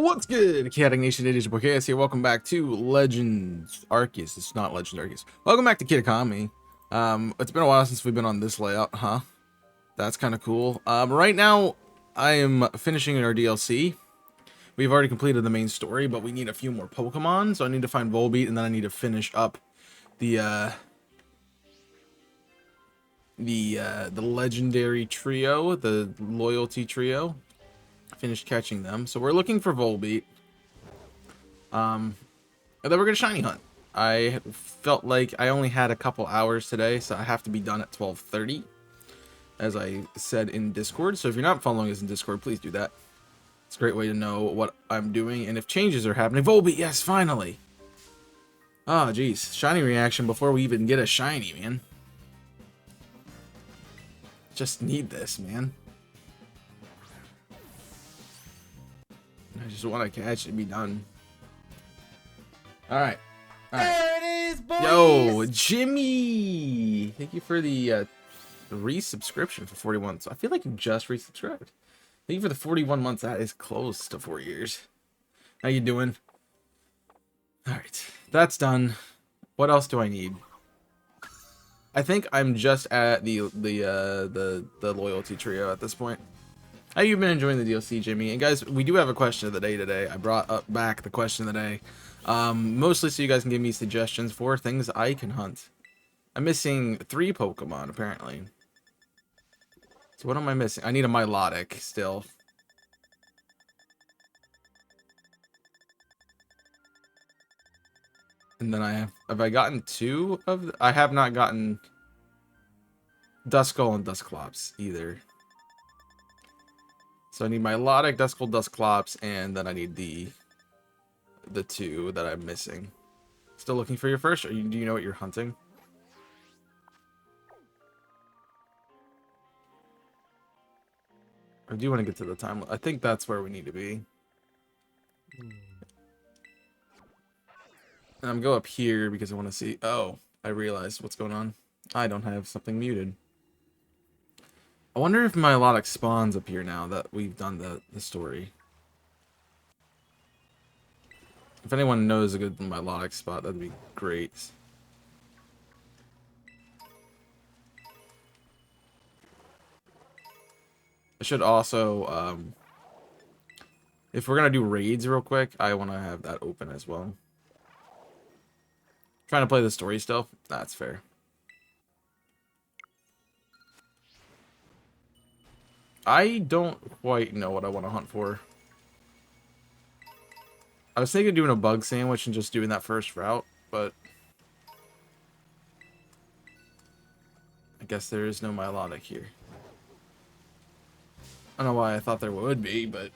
What's good, Kitakami Nation? It is your boy KS here. Welcome back to Legends Arceus. It's not Legends Arceus. Welcome back to Kitakami. It's been a while since we've been on this layout, huh? That's kind of cool. Right now, I am finishing our DLC. We've already completed the main story, but we need a few more Pokemon. So I need to find Volbeat, and then I need to finish up the legendary trio, the loyalty trio. Finished catching them, so we're looking for Volbeat. And then we're gonna shiny hunt. I felt like I only had a couple hours today, so I have to be done at 12:30, as I said in Discord. So if you're not following us in Discord, please do that. It's a great way to know what I'm doing and if changes are happening. Volbeat, yes, finally. Oh, geez, shiny reaction before we even get a shiny, man. Just need this, man. I just want to catch it and be done. All right. There it is, boys. Yo, Jimmy! Thank you for the resubscription for 41. So I feel like you just resubscribed. Thank you for the 41 months. That is close to 4 years. How you doing? All right, that's done. What else do I need? I think I'm just at the loyalty trio at this point. How you been enjoying the DLC, Jimmy? And guys, we do have a question of the day today. I brought back the question of the day. Mostly so you guys can give me suggestions for things I can hunt. I'm missing 3 Pokemon, apparently. So what am I missing? I need a Milotic still. And then have I gotten 2 of I have not gotten Duskull and Dusclops either. So I need Milotic, Duskull, Dusclops, and then I need the 2 that I'm missing. Still looking for your first? Or do you know what you're hunting? Or do you want to get to the time? I think that's where we need to be. And I'm go up here because I want to see. Oh, I realized what's going on. I don't have something muted. I wonder if Milotic spawns up here now that we've done the story. If anyone knows a good Milotic spot, that'd be great. I should also, if we're gonna do raids real quick, I want to have that open as well. Trying to play the story still? That's fair. I don't quite know what I want to hunt for. I was thinking of doing a bug sandwich and just doing that first route, but I guess there is no Milotic here. I don't know why I thought there would be, but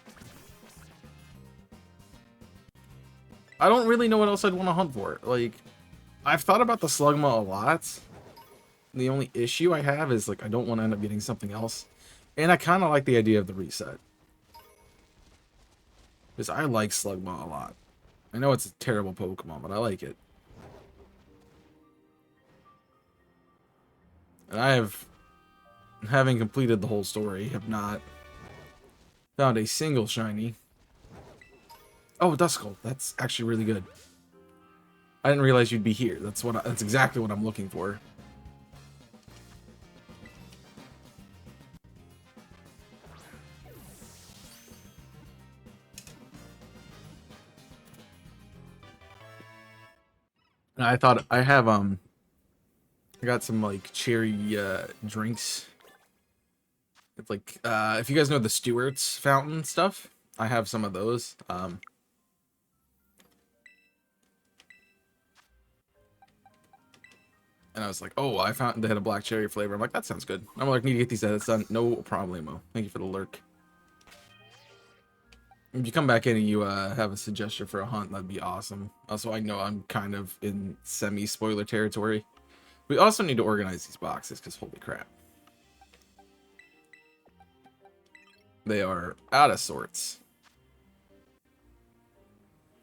I don't really know what else I'd want to hunt for. Like, I've thought about the Slugma a lot. The only issue I have is, like, I don't want to end up getting something else. And I kind of like the idea of the reset. Because I like Slugma a lot. I know it's a terrible Pokemon, but I like it. And I have, having completed the whole story, have not found a single shiny. Oh, Duskull. That's actually really good. I didn't realize you'd be here. That's exactly what I'm looking for. And I thought I have I got some like cherry drinks. It's like if you guys know the Stewart's fountain stuff, I have some of those. And I was like, oh, I found they had a black cherry flavor. I'm like, that sounds good. I'm like, need to get these edits done. No problemo. Thank you for the lurk. If you come back in and you have a suggestion for a hunt, that'd be awesome. Also, I know I'm kind of in semi-spoiler territory. We also need to organize these boxes, because holy crap. They are out of sorts.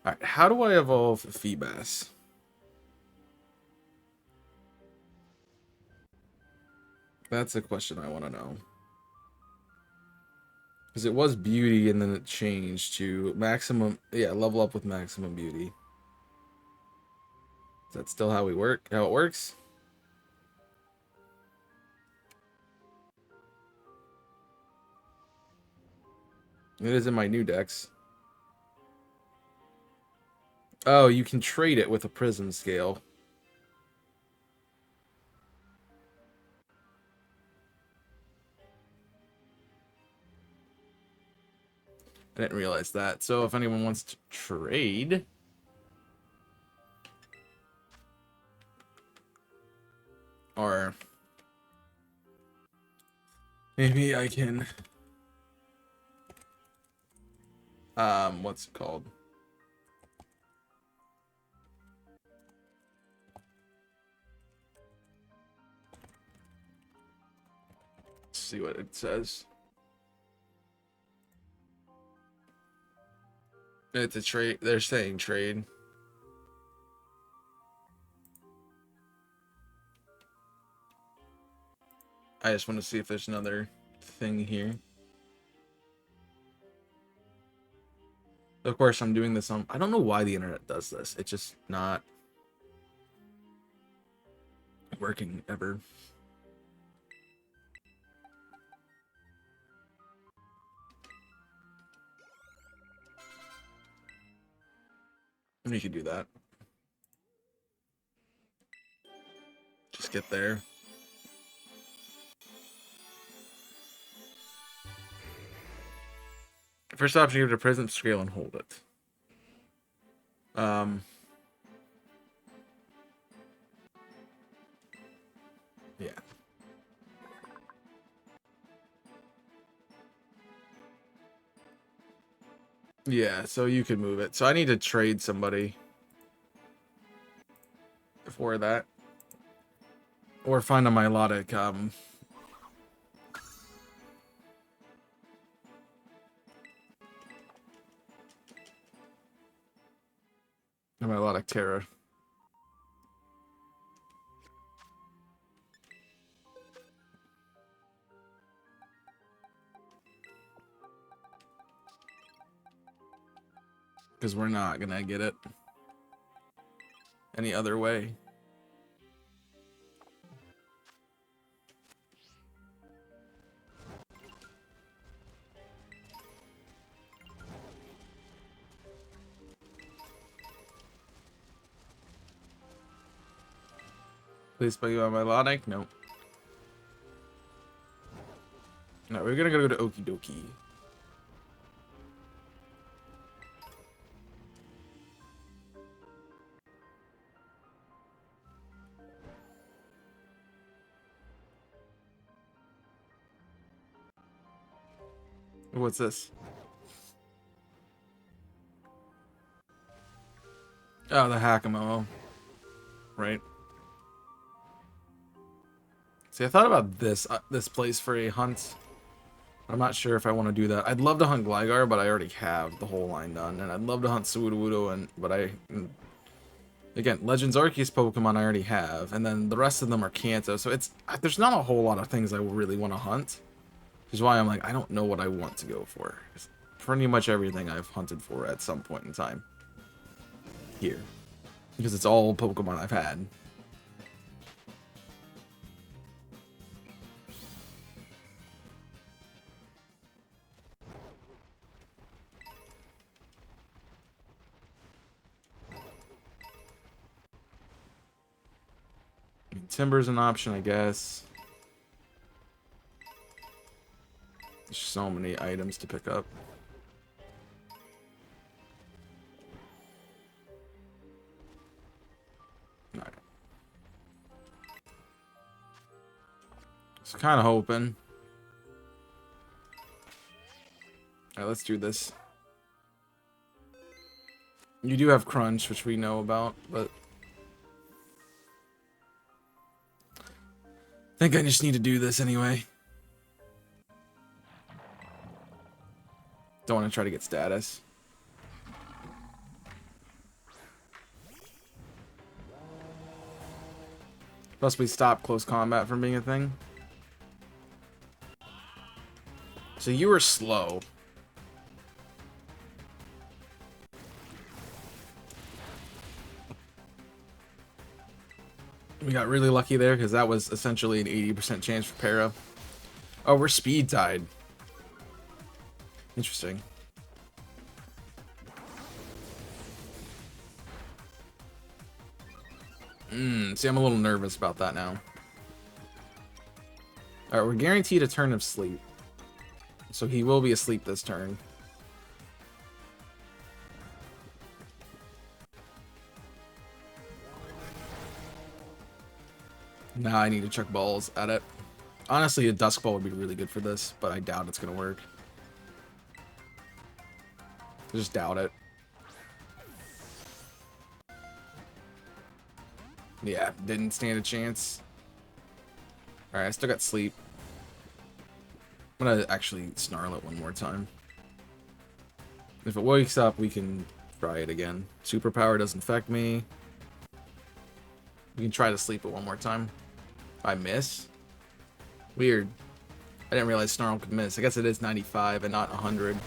Alright, how do I evolve Feebas? That's a question I want to know. Because it was beauty and then it changed to maximum. Yeah, level up with maximum beauty. Is that still how we work? How it works? It is in my new decks. Oh, you can trade it with a prism scale. I didn't realize that. So if anyone wants to trade, or maybe I can, what's it called? Let's see what it says. It's a trade. They're saying trade. I just want to see if there's another thing here. Of course, I'm doing this on... I don't know why the internet does this. It's just not working ever. We could do that. Just get there. First option, give it a prism scale and hold it. Yeah. Yeah, so you could move it. So I need to trade somebody for that. Or find a melodic, a melodic terror. Because we're not gonna get it any other way. Please play you on melodic? No. No, we're gonna go to Okie Dokie. What's this? Oh, the Hakamo. Right. See, I thought about this place for a hunt. I'm not sure if I want to do that. I'd love to hunt Gligar, but I already have the whole line done. And I'd love to hunt Sudowoodo, again, Legends Arceus Pokemon I already have. And then the rest of them are Kanto. So there's not a whole lot of things I really want to hunt. Which is why I'm like, I don't know what I want to go for. It's pretty much everything I've hunted for at some point in time. Here. Because it's all Pokemon I've had. Timber's an option, I guess. There's so many items to pick up. Alright. Just kind of hoping. Alright, let's do this. You do have Crunch, which we know about, but I think I just need to do this anyway. Don't want to try to get status. Plus we stop close combat from being a thing. So you were slow. We got really lucky there because that was essentially an 80% chance for para. Oh, we're speed tied. Interesting. See, I'm a little nervous about that now. Alright, we're guaranteed a turn of sleep. So he will be asleep this turn. Now I need to chuck balls at it. Honestly, a Dusk Ball would be really good for this, but I doubt it's going to work. I just doubt it. Yeah, didn't stand a chance. Alright, I still got sleep. I'm going to actually snarl it one more time. If it wakes up, we can try it again. Superpower doesn't affect me. We can try to sleep it one more time. I miss? Weird. I didn't realize Snarl could miss. I guess it is 95 and not 100.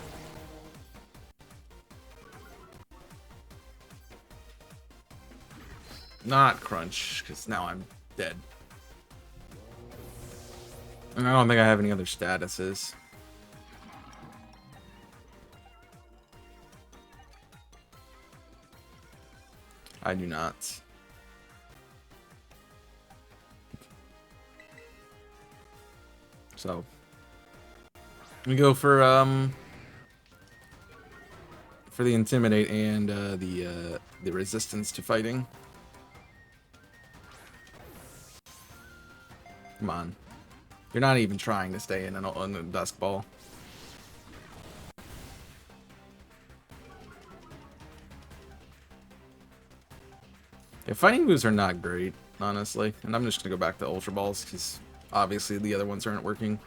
Not Crunch, because now I'm dead. And I don't think I have any other statuses. I do not. So we go for the Intimidate and the resistance to fighting. Come on. You're not even trying to stay in a Dusk Ball. Yeah, fighting moves are not great, honestly. And I'm just going to go back to Ultra Balls, because obviously the other ones aren't working.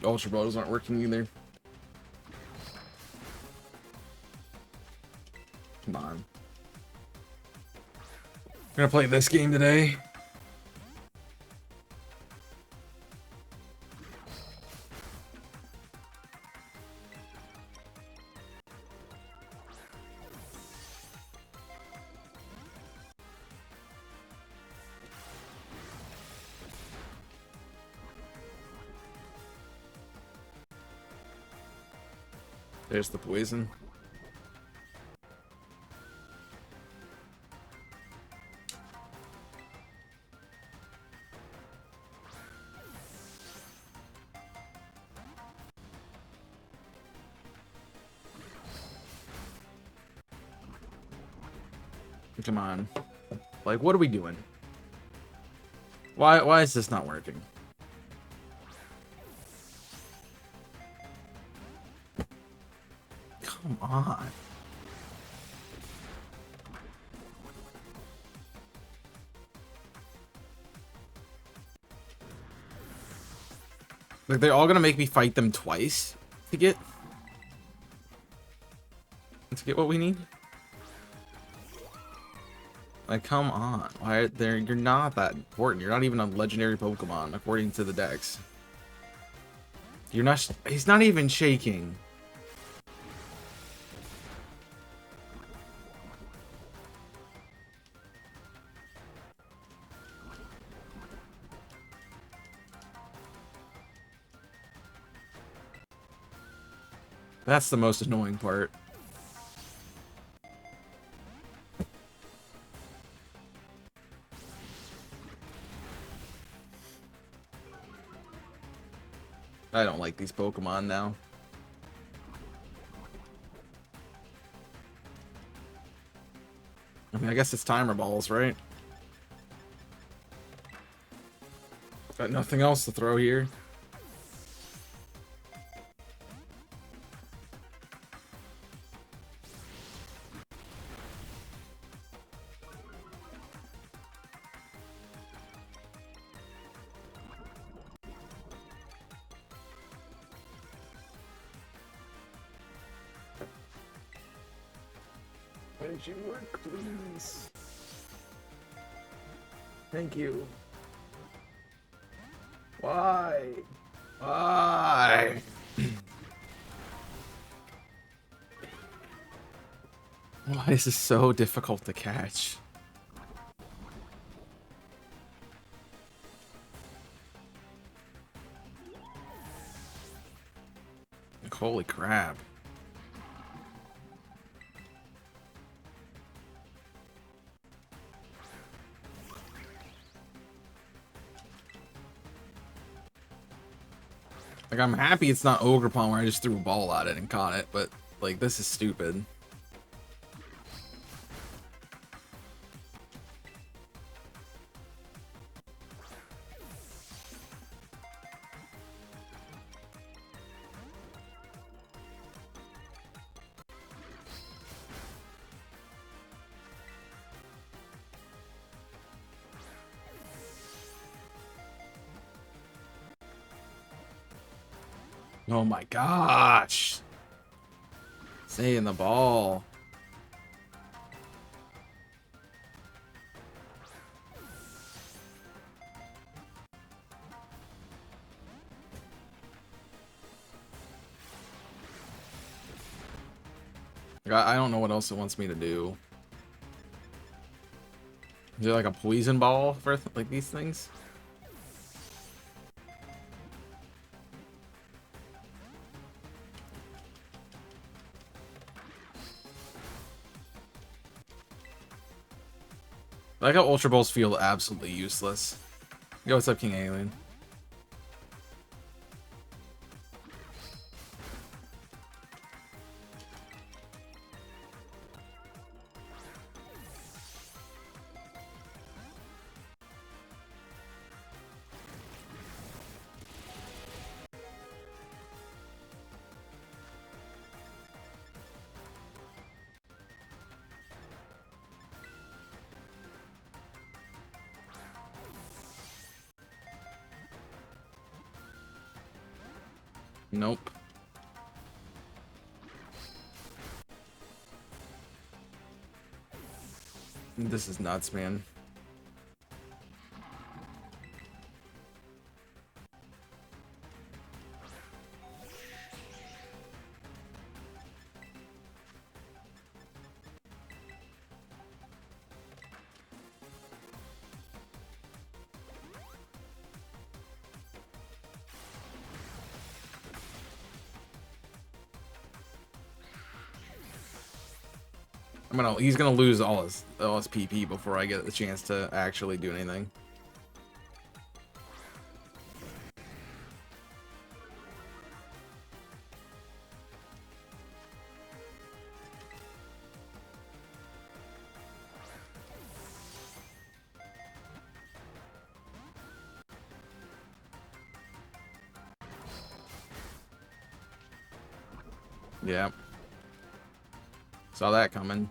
Ultra Balls aren't working either. Come on. We're going to play this game today. There's the poison. Come on. Like, what are we doing? Why is this not working? Come on. Like, they're all gonna make me fight them twice to get what we need? Like, come on. Why you're not that important. You're not even a legendary Pokemon, according to the Dex. You're not. He's not even shaking. That's the most annoying part. I don't like these Pokemon now. I mean, I guess it's timer balls, right? Got nothing else to throw here. Would you work, please? Thank you. Why? Why? Why is this so difficult to catch? Like, holy crap. Like, I'm happy it's not Ogerpon where I just threw a ball at it and caught it, but, like, this is stupid. Oh my gosh. Stay in the ball. I don't know what else it wants me to do. Is there like a poison ball for like these things? I like how Ultra Balls feel absolutely useless. Yo, what's up, King Alien? Nope. This is nuts, man. He's gonna lose all his PP before I get the chance to actually do anything. Yeah. Saw that coming.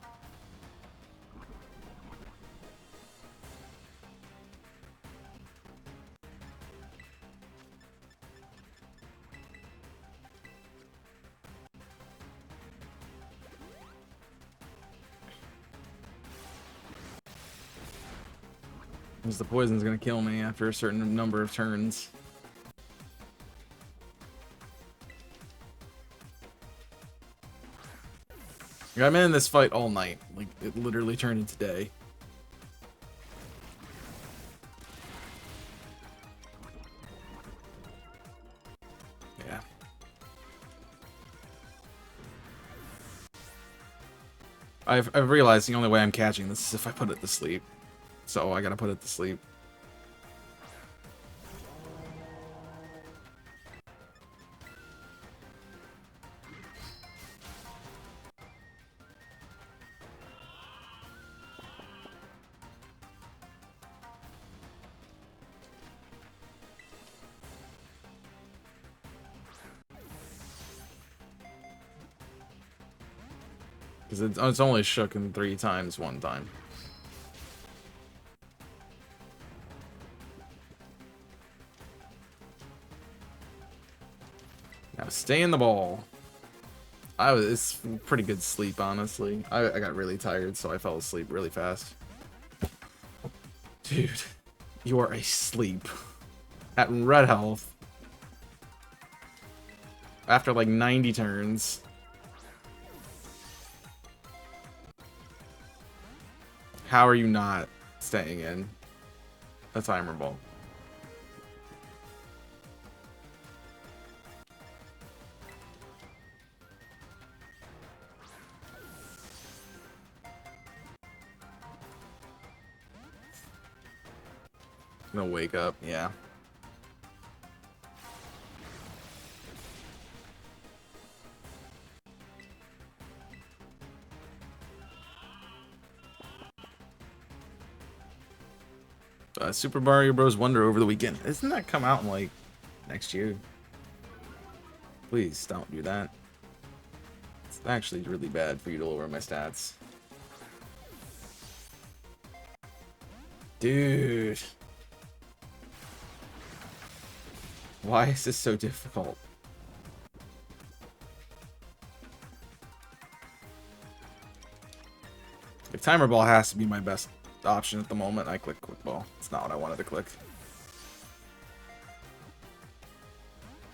Because the poison's gonna kill me after a certain number of turns. I'm in this fight all night. Like, it literally turned into day. Yeah. I've realized the only way I'm catching this is if I put it to sleep. So I gotta put it to sleep. Because it's only shooken 3 times one time. Now stay in the ball. It's pretty good sleep, honestly. I got really tired, so I fell asleep really fast. Dude, you are asleep. at red health after like 90 turns. How are you not staying in a timer ball? Gonna wake up, yeah. Super Mario Bros. Wonder over the weekend. Isn't that come out in like next year? Please don't do that. It's actually really bad for you to lower my stats. Dude. Why is this so difficult? If Timer Ball has to be my best option at the moment, I click Quick Ball. It's not what I wanted to click.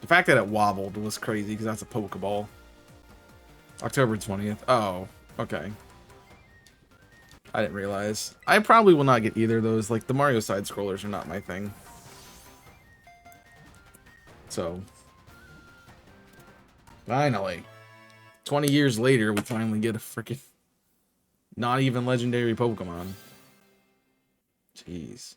The fact that it wobbled was crazy because that's a Pokeball. October 20th. Oh, okay. I didn't realize. I probably will not get either of those. Like, the Mario side scrollers are not my thing. So, finally. 20 years later, we finally get a freaking not even legendary Pokemon. Jeez.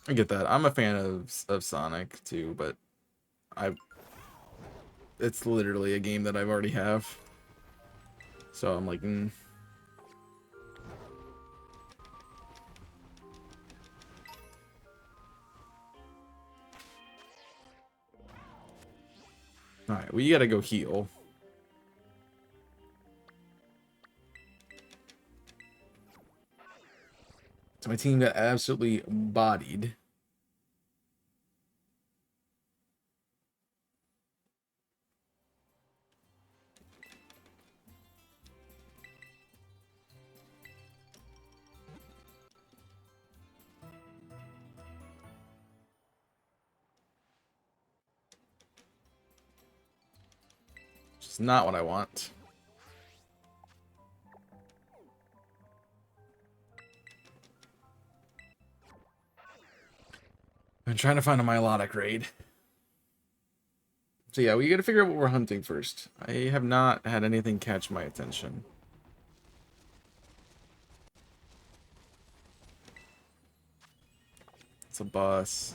I get that. I'm a fan of Sonic too, but it's literally a game that I've already have. So I'm like, Alright, well, you gotta go heal. So my team got absolutely bodied. Which is not what I want. I'm trying to find a Milotic raid. So yeah, we gotta figure out what we're hunting first. I have not had anything catch my attention. It's a bus.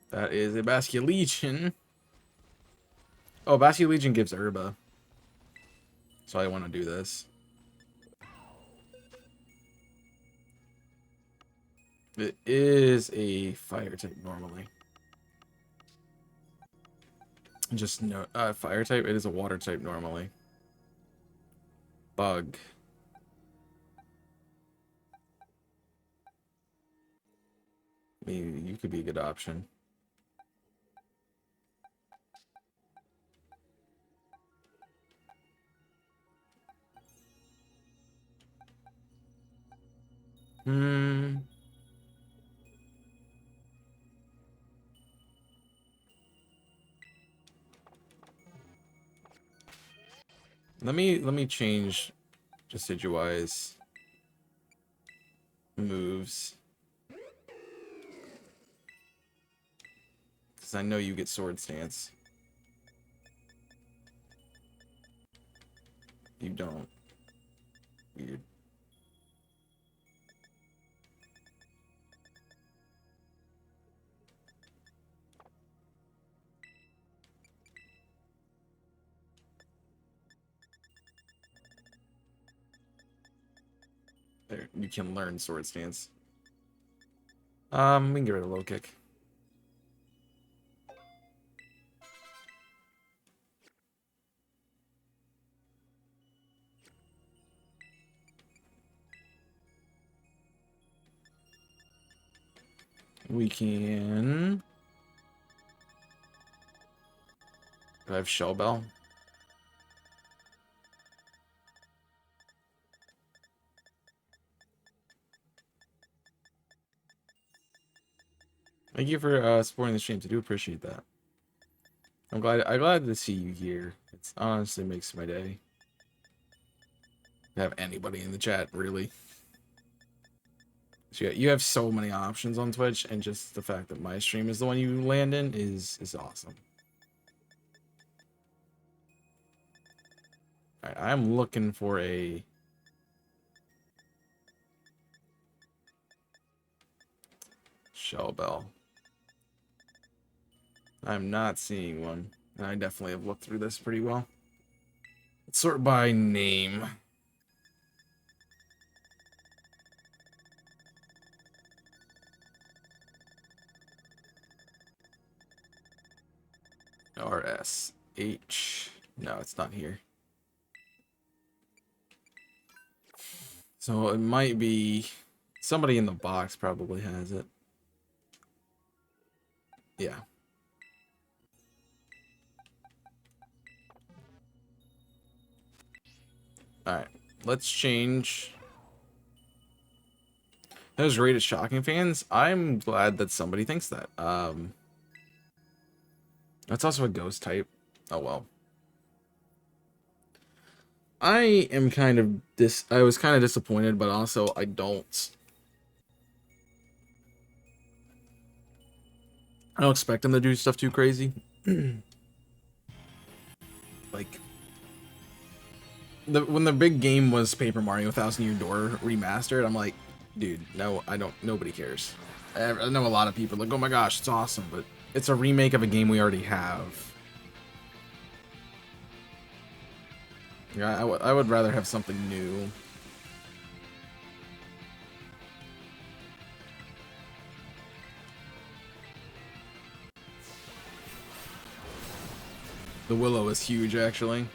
That is a Basculegion. Oh, Basculegion gives Herba. So I want to do this. It is a fire type normally. Just no fire type. It is a water type normally. Bug. Maybe you could be a good option. Hmm. Let me change Decidueye's moves. Because I know you get Sword Stance. You don't. Weird. There, you can learn Sword Stance. We can get rid of Low Kick. We can... Do I have Shell Bell? Thank you for supporting the streams. I do appreciate that. I'm glad to see you here. It honestly makes my day. To have anybody in the chat, really. So you have so many options on Twitch, and just the fact that my stream is the one you land in is awesome. Alright, I'm looking for a Shell Bell. I'm not seeing one. And I definitely have looked through this pretty well. Let's sort by name. RSH. No, it's not here. So it might be somebody in the box probably has it. Yeah. Alright. Let's change. Those rated shocking fans. I'm glad that somebody thinks that. That's also a ghost type. Oh well. I am kind of I was kind of disappointed, but also I don't expect them to do stuff too crazy. Like when the big game was Paper Mario 1000 Year Door remastered, I'm like, dude, no, I don't. Nobody cares. I know a lot of people are like, oh my gosh, it's awesome, but it's a remake of a game we already have. Yeah, I would rather have something new. The Willow is huge, actually.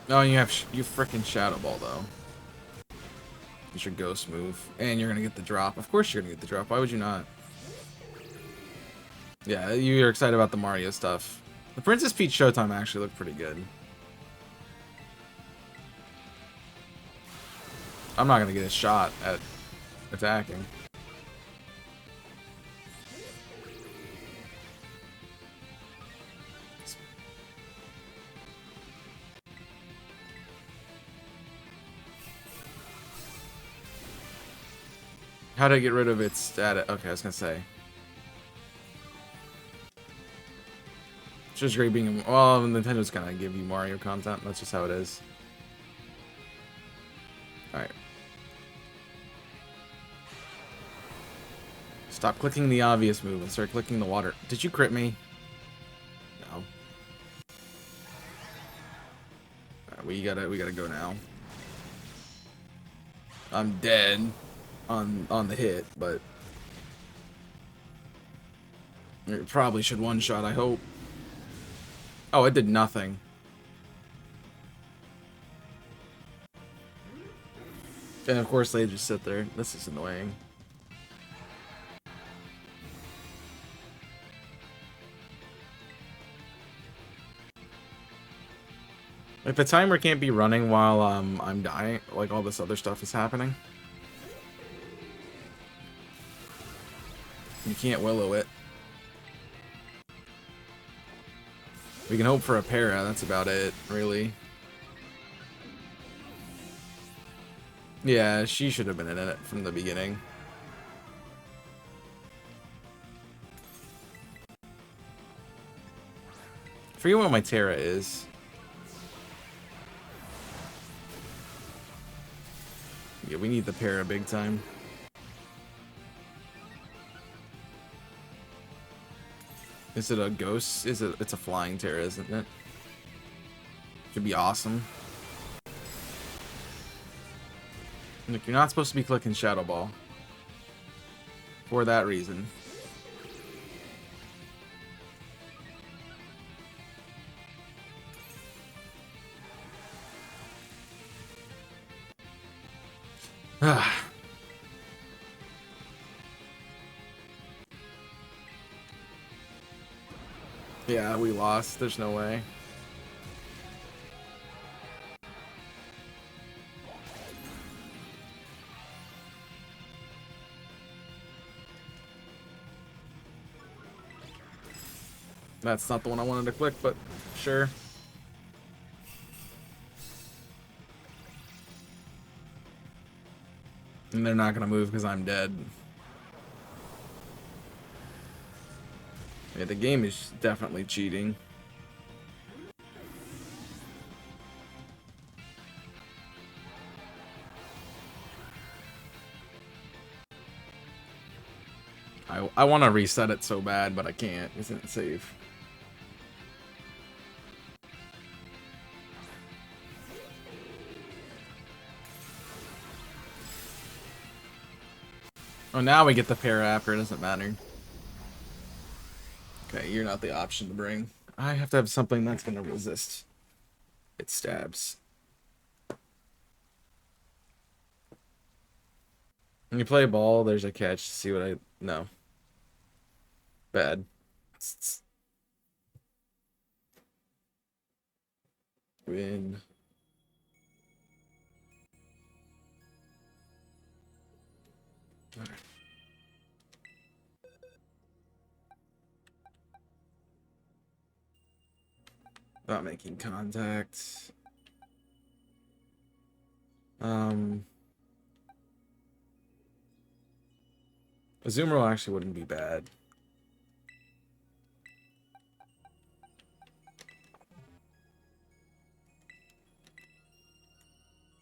Oh, you frickin' Shadow Ball though. It's your ghost move, and you're gonna get the drop. Of course, you're gonna get the drop. Why would you not? Yeah, you're excited about the Mario stuff. The Princess Peach Showtime actually looked pretty good. I'm not gonna get a shot at attacking. How to get rid of its status? Okay, I was gonna say. It's just great being. Well, Nintendo's gonna give you Mario content. That's just how it is. All right. Stop clicking the obvious move and start clicking the water. Did you crit me? No. All right, we gotta go now. I'm dead on the hit, but it probably should one shot. I hope. Oh, it did nothing. And of course they just sit there. This is annoying. Like, the timer can't be running while I'm dying, like all this other stuff is happening. You can't Willow it. We can hope for a para, that's about it, really. Yeah, she should have been in it from the beginning. I forget what my Terra is. Yeah, we need the para big time. Is it a ghost? It's a flying Terra, isn't it? Could be awesome. Look, you're not supposed to be clicking Shadow Ball. For that reason. Yeah, we lost. There's no way. That's not the one I wanted to click, but sure. And they're not gonna move because I'm dead. Yeah, the game is definitely cheating. I want to reset it so bad, but I can't. Isn't it safe? Oh, now we get the pair after. It doesn't matter. Okay, you're not the option to bring. I have to have something that's going to resist. It stabs. When you play ball, there's a catch. See what I... No. Bad. Win. Alright. Not making contact. Azumarill actually wouldn't be bad.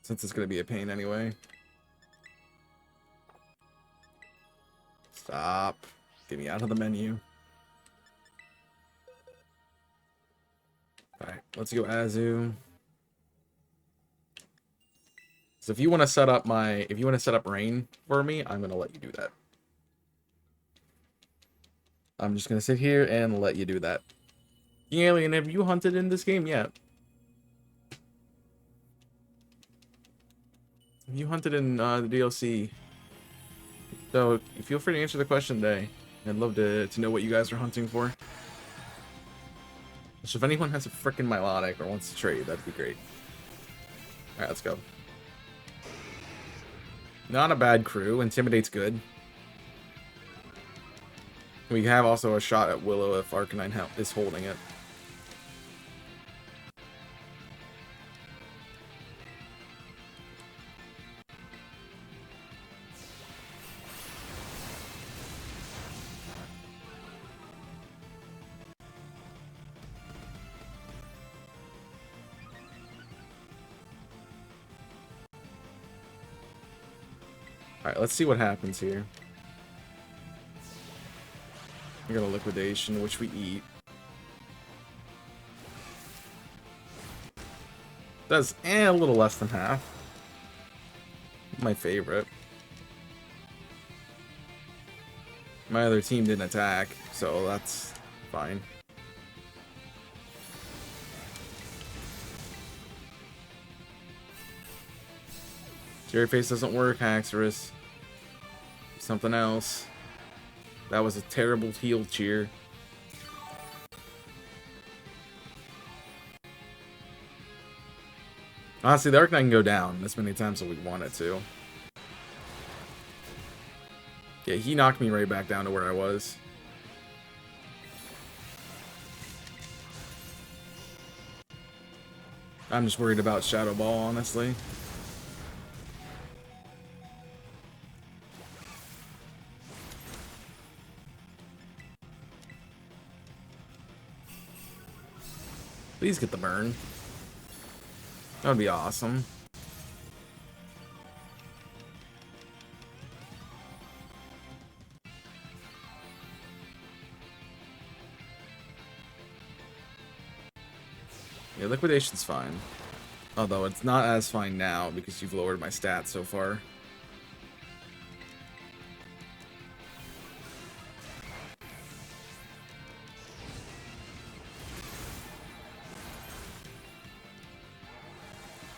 Since it's going to be a pain anyway. Stop. Get me out of the menu. Alright, let's go Azu. So if you want to set up rain for me, I'm gonna let you do that. I'm just gonna sit here and let you do that. Alien, have you hunted in this game yet? Have you hunted in the DLC? So feel free to answer the question today. I'd love to know what you guys are hunting for. So if anyone has a frickin' Milotic or wants to trade, that'd be great. Alright, let's go. Not a bad crew. Intimidate's good. We have also a shot at Willow if Arcanine is holding it. Alright, let's see what happens here. We got a liquidation, which we eat. Does a little less than half. My favorite. My other team didn't attack, so that's fine. Cherry Face doesn't work, Haxorus. Something else. That was a terrible heal cheer. Honestly, the Arcanine can go down as many times as we want it to. Yeah, he knocked me right back down to where I was. I'm just worried about Shadow Ball, honestly. Please get the burn. That would be awesome. Yeah, liquidation's fine. Although it's not as fine now because you've lowered my stats so far.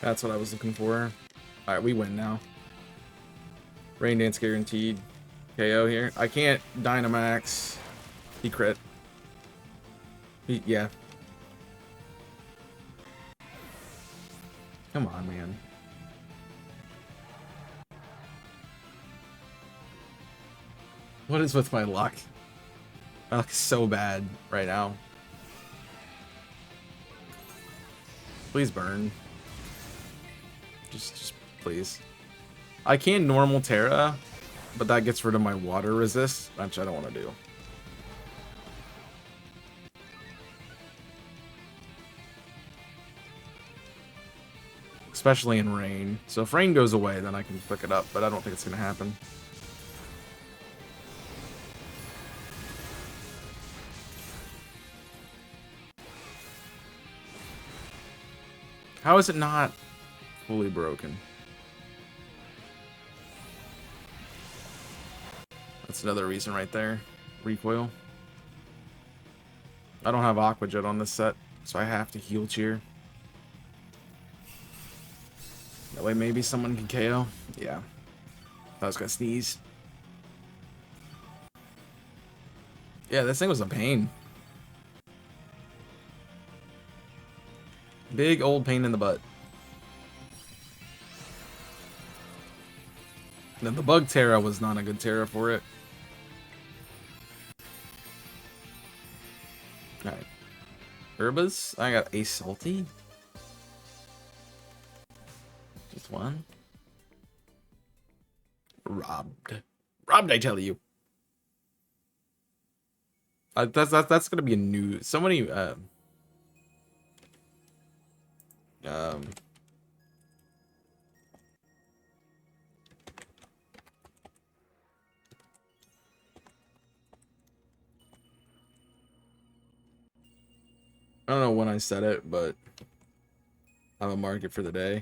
That's what I was looking for. Alright, we win now. Rain Dance guaranteed. KO here. I can't Dynamax. He crit. Yeah. Come on, man. What is with my luck? My luck is so bad right now. Please burn. Just please. I can normal Terra, but that gets rid of my water resist, which I don't want to do. Especially in rain. So if rain goes away, then I can pick it up, but I don't think it's going to happen. How is it not fully broken? That's another reason right there. Recoil. I don't have Aqua Jet on this set, so I have to heal cheer. That way maybe someone can KO. Yeah. I was gonna sneeze. Yeah, this thing was a pain. Big old pain in the butt. And then the Bug Terra was not a good Terra for it. Alright. Herbas? I got a salty. Just one. Robbed. Robbed, I tell you. That's gonna be a new. So many. I don't know when I said it, but I'm a market for the day.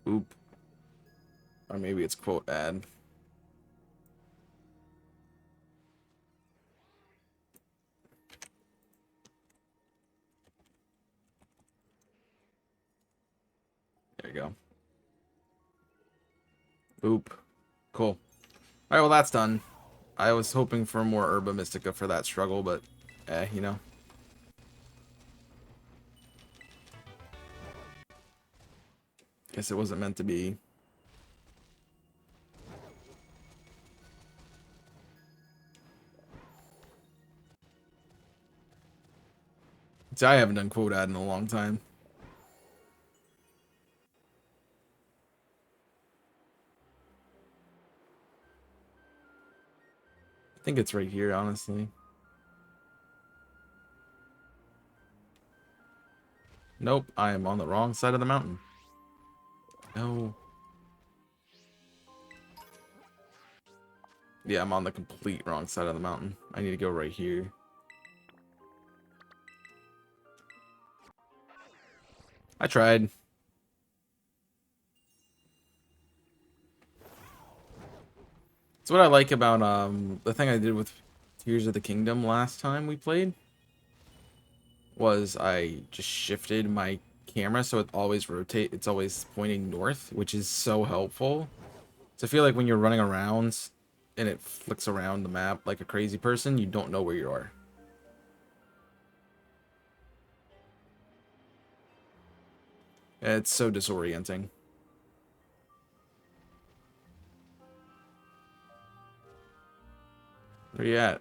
Oop. Or maybe it's quote ad. There you go. Oop. Cool. Alright, well that's done. I was hoping for more Herba Mystica for that struggle, but you know. Guess it wasn't meant to be. See, I haven't done quote ad in a long time. I think it's right here, honestly. Nope, I am on the wrong side of the mountain. No. Yeah, I'm on the complete wrong side of the mountain. I need to go right here. I tried. It's what I like about the thing I did with Tears of the Kingdom last time we played. Was I just shifted my camera so it always it's always pointing north, which is so helpful. So I feel like when you're running around and it flicks around the map like a crazy person, you don't know where you are. It's so disorienting. Where you at?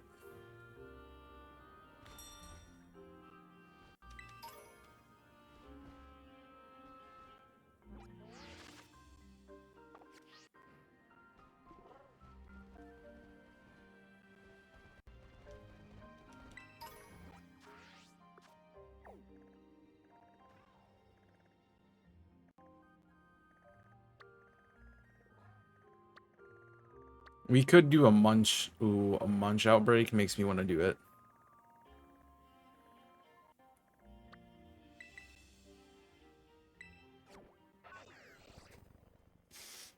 We could do a munch. Ooh, a munch outbreak makes me want to do it.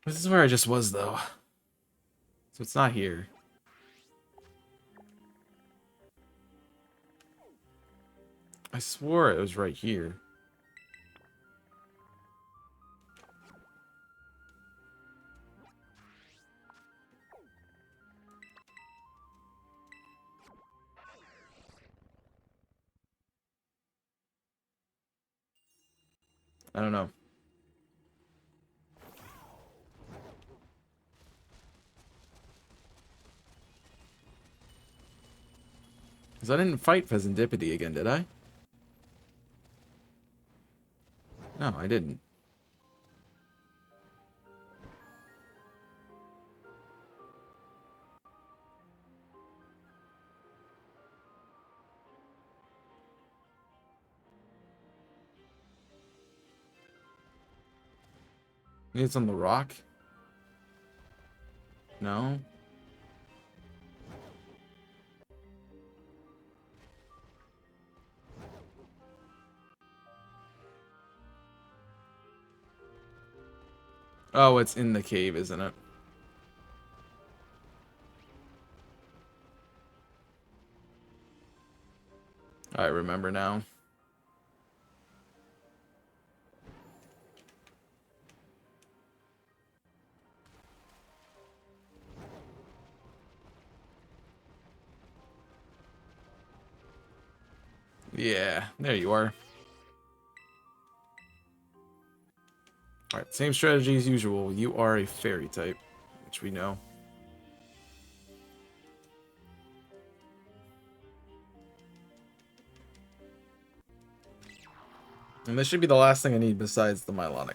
This is where I just was, though. So it's not here. I swore it was right here. I don't know. Because I didn't fight Pheasantipity again, did I? No, I didn't. Maybe it's on the rock? No? Oh, it's in the cave, isn't it? I remember now. Yeah, there you are. Alright, same strategy as usual. You are a fairy type, which we know. And this should be the last thing I need besides the Mylonic.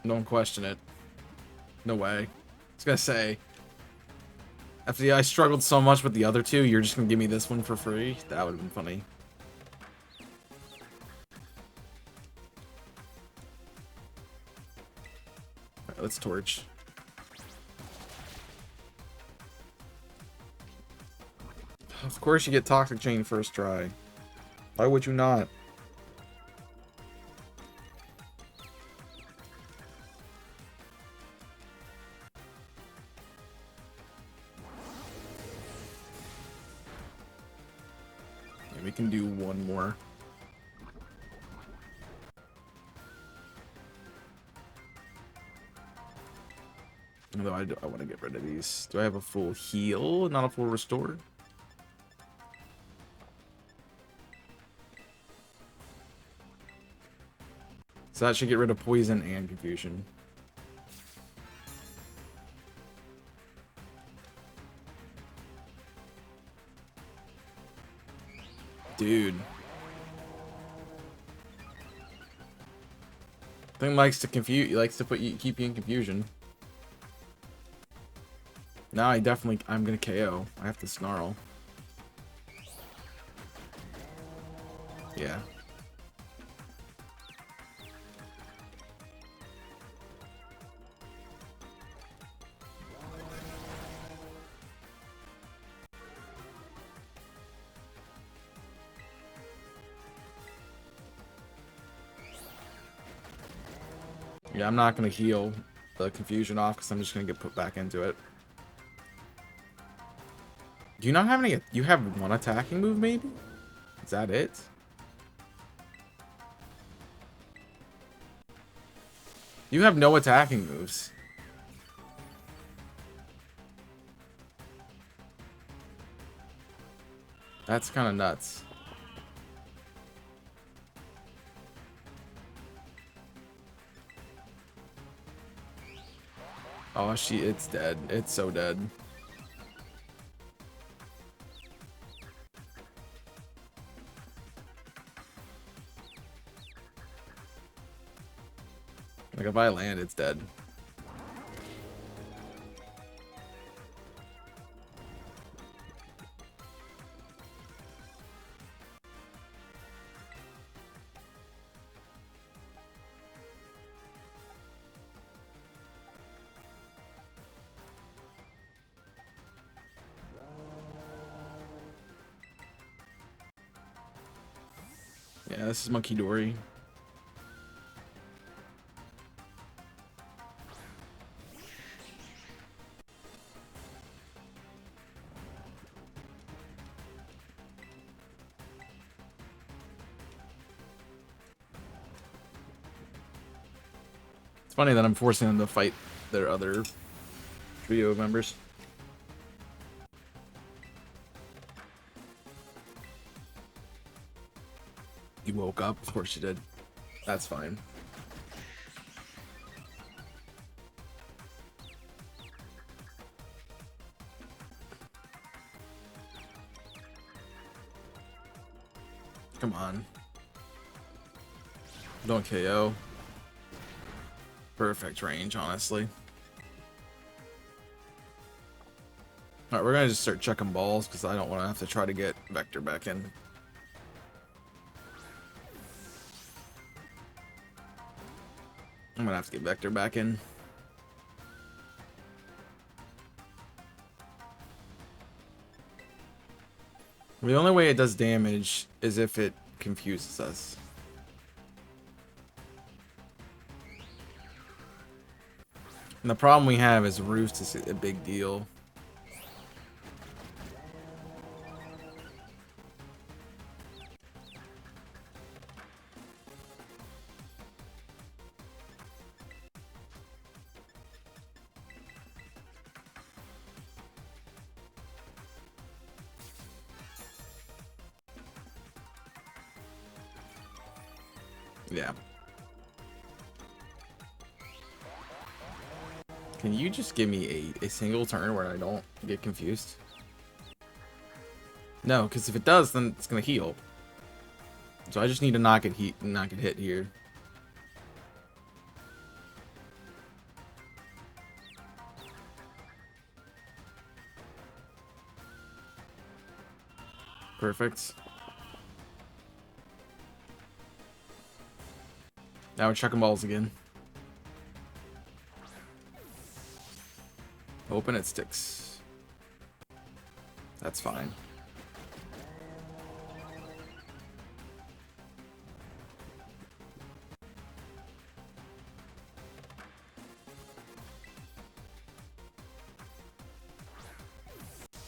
Don't question it. No way. I was gonna say, after I struggled so much with the other two, you're just gonna give me this one for free? That would have been funny. Alright, let's torch. Of course you get Toxic Chain first try. Why would you not? Yeah, we can do one more. Although I want to get rid of these. Do I have a full heal, not a full restore? So that should get rid of poison and confusion. Dude. Thing likes to confuse. He likes to keep you in confusion. Now I'm gonna KO. I have to snarl. Yeah. Yeah, I'm not gonna heal the confusion off because I'm just gonna get put back into it. Do you not have any? You have one attacking move, maybe? Is that it? You have no attacking moves. That's kind of nuts. Oh, it's dead. It's so dead. Like, if I land, it's dead. Yeah, this is Monkey Dory. funny that I'm forcing them to fight their other trio members. You woke up? Of course you did. That's fine. Come on. Don't KO. Perfect range, honestly. Alright, we're gonna just start checking balls because I don't want to have to try to get Vector back in. I'm gonna have to get Vector back in. The only way it does damage is if it confuses us. And the problem we have is Roost is a big deal. Yeah. Can you just give me a single turn where I don't get confused? No, because if it does, then it's gonna heal. So I just need to not get hit here. Perfect. Now we're chucking balls again. Open it sticks. That's fine.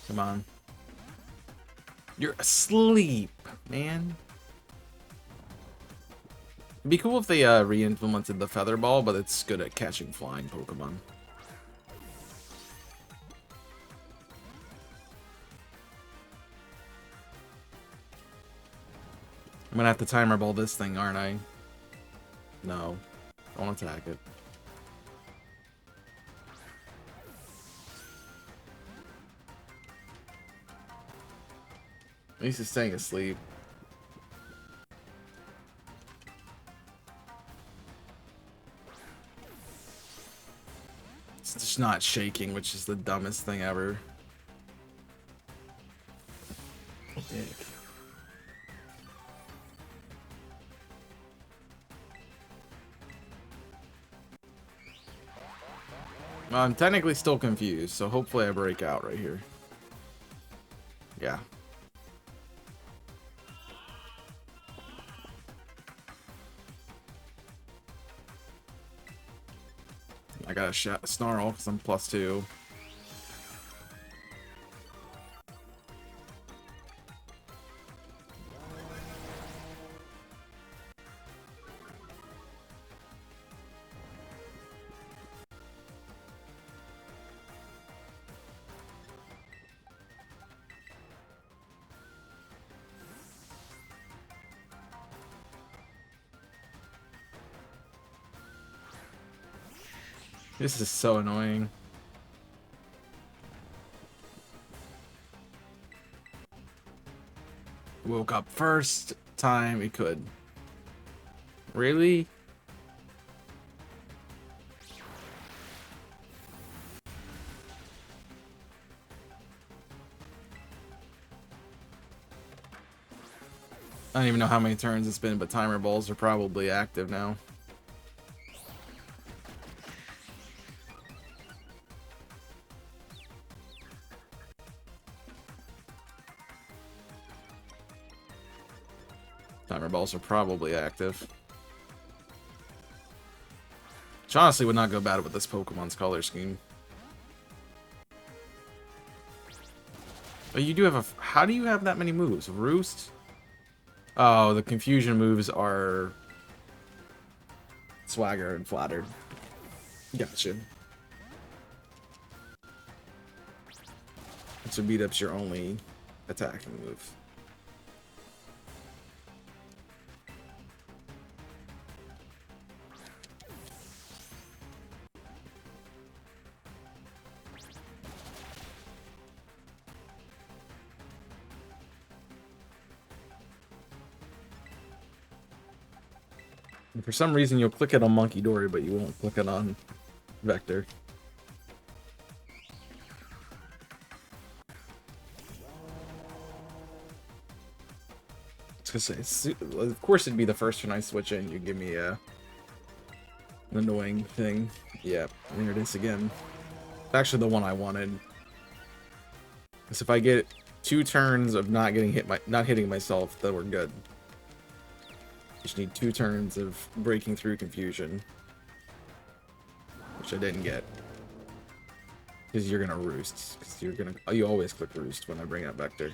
Come on. You're asleep, man. It'd be cool if they re-implemented the feather ball, but it's good at catching flying Pokemon. I'm gonna have to timer ball this thing, aren't I? No. Don't attack it. At least it's staying asleep. It's just not shaking, which is the dumbest thing ever. Dick. Well, I'm technically still confused, so hopefully I break out right here. Yeah. I got a snarl because I'm +2. This is so annoying. Woke up first time it could. Really? I don't even know how many turns it's been, but timer balls are probably active now. Timer balls are probably active. Which honestly would not go bad with this Pokemon's color scheme. But you do have a... How do you have that many moves? Roost? Oh, the confusion moves are... Swagger and Flattered. Gotcha. So beat up's your only attacking move. And for some reason, you'll click it on Monkey Dory, but you won't click it on Vector. I was gonna say, of course it'd be the first turn I switch in. You give me an annoying thing. Yeah, there it is again. Actually, the one I wanted. Because if I get 2 turns of not hitting myself, then we're good. Just need 2 turns of breaking through confusion, which I didn't get. Because you're gonna roost. Because you always click roost when I bring up Vector.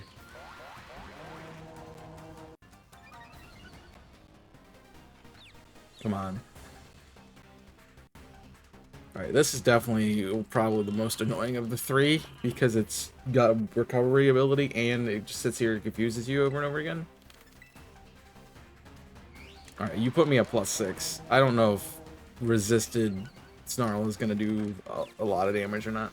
Come on. Alright, this is definitely probably the most annoying of the 3, because it's got a recovery ability and it just sits here and confuses you over and over again. Alright, you put me at +6. I don't know if resisted Snarl is gonna do a lot of damage or not.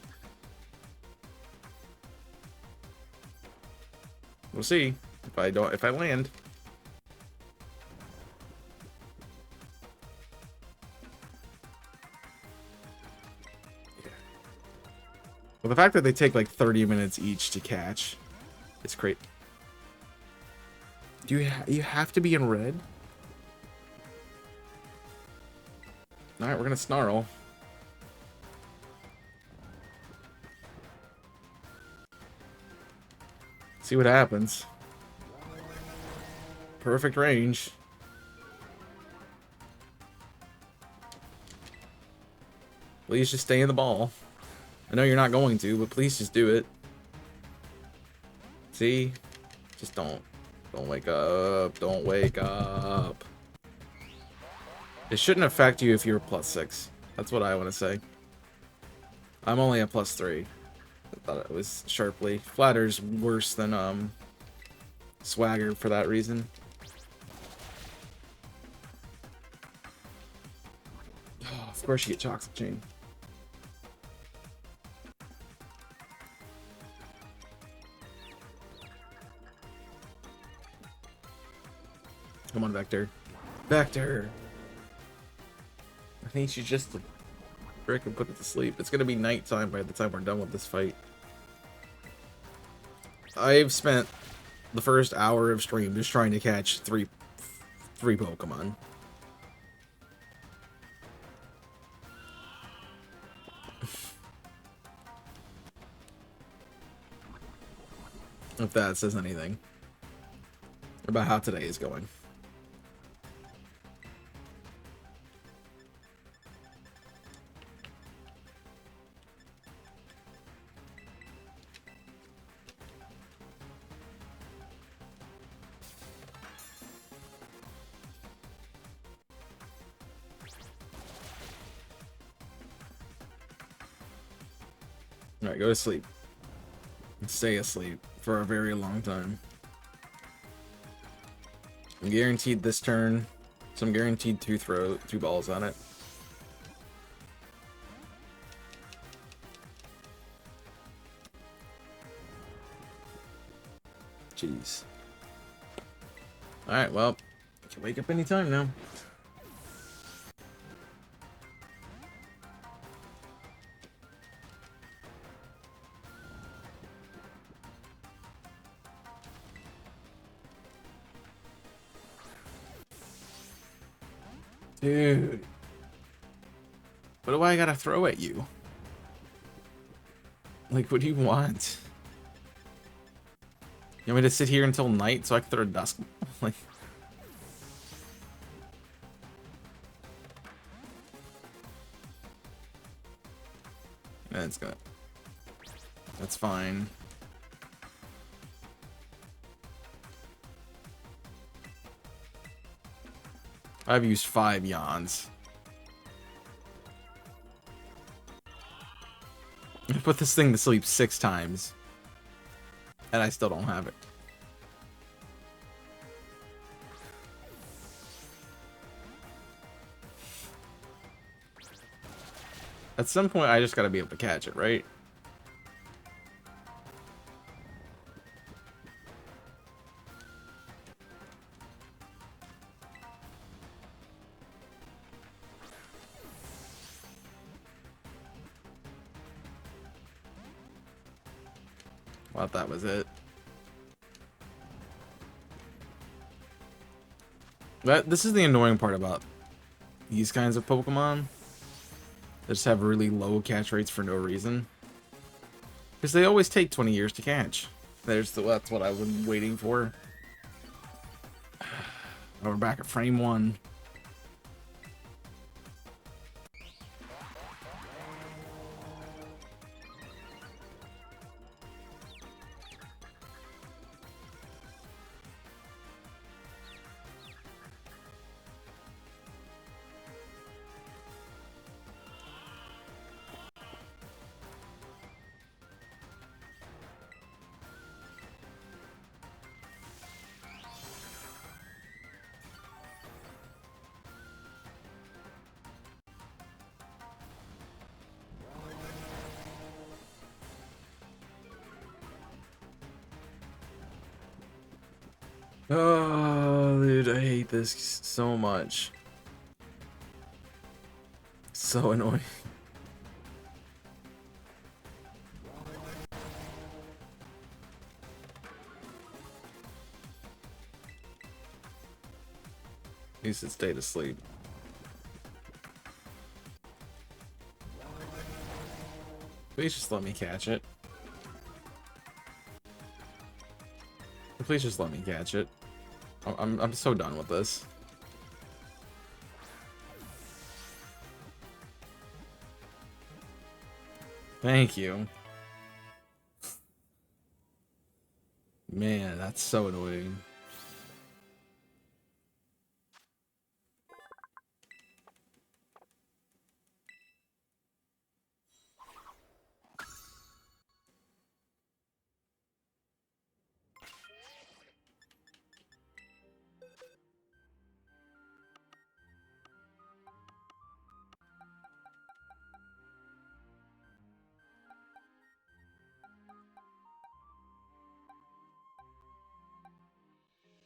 We'll see if I land. Well, the fact that they take like 30 minutes each to catch is great. Do you have to be in red? All right, we're gonna Snarl. See what happens. Perfect range. Please just stay in the ball. I know you're not going to, but please just do it. See? Just don't wake up. Don't wake up. It shouldn't affect you if you're +6. That's what I want to say. I'm only at +3. I thought it was sharply. Flatter's worse than Swagger for that reason. Oh, of course you get Chocolate Chain. Come on, Vector. Vector! I think you should just frickin' put it to sleep. It's gonna be nighttime by the time we're done with this fight. I've spent the first hour of stream just trying to catch three Pokemon. If that says anything about how today is going. Alright, go to sleep. Stay asleep for a very long time. I'm guaranteed this turn, so I'm guaranteed 2 balls on it. Jeez. Alright, well, you can wake up anytime now. Dude. What do I gotta throw at you? Like, what do you want? You want me to sit here until night so I can throw a dusk? Like... That's good. That's fine. I've used 5 yawns. put this thing to sleep 6 times. And I still don't have it. At some point, I just gotta be able to catch it, right? Thought that was it. This is the annoying part about these kinds of Pokemon. They just have really low catch rates for no reason. Because they always take 20 years to catch. That's what I've been waiting for. We're back at frame 1. Oh, dude, I hate this so much. So annoying. Needs to stay to sleep. Please just let me catch it. Please just let me catch it. I'm so done with this. Thank you. Man, that's so annoying.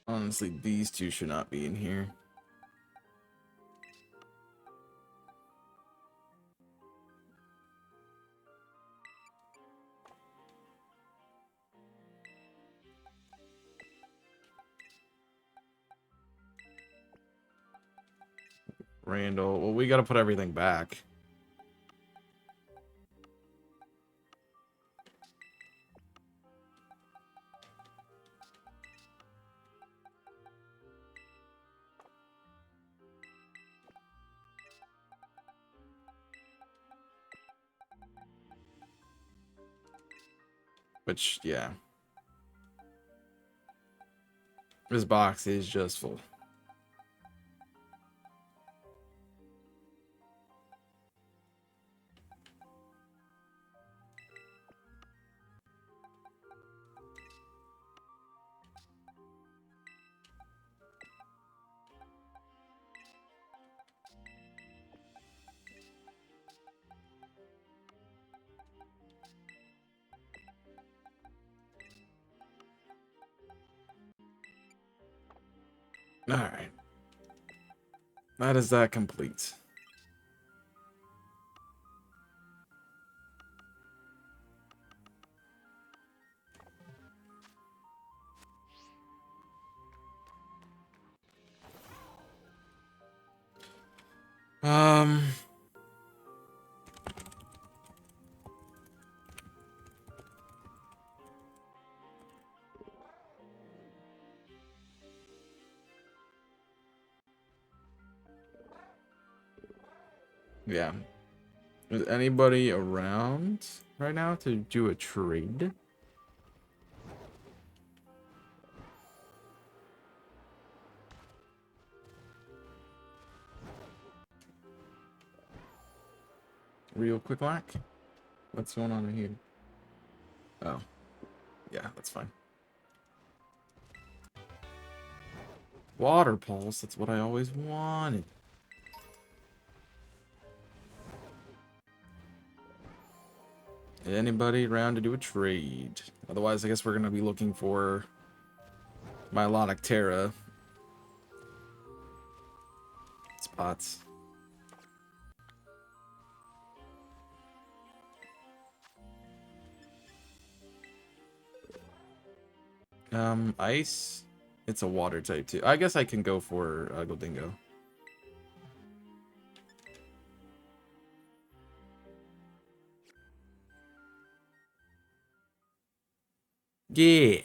Honestly, these two should not be in here. Randall, well, we gotta put everything back. Which, yeah. This box is just full. Alright. That is that complete. Um... Yeah. Is anybody around right now to do a trade? Real quick, Lack. What's going on in here? Oh. Yeah, that's fine. Water pulse, that's what I always wanted. Anybody around to do a trade? Otherwise, I guess we're gonna be looking for Melodic Terra spots. Ice. It's a water type too. I guess I can go for Goldingo. Yeah.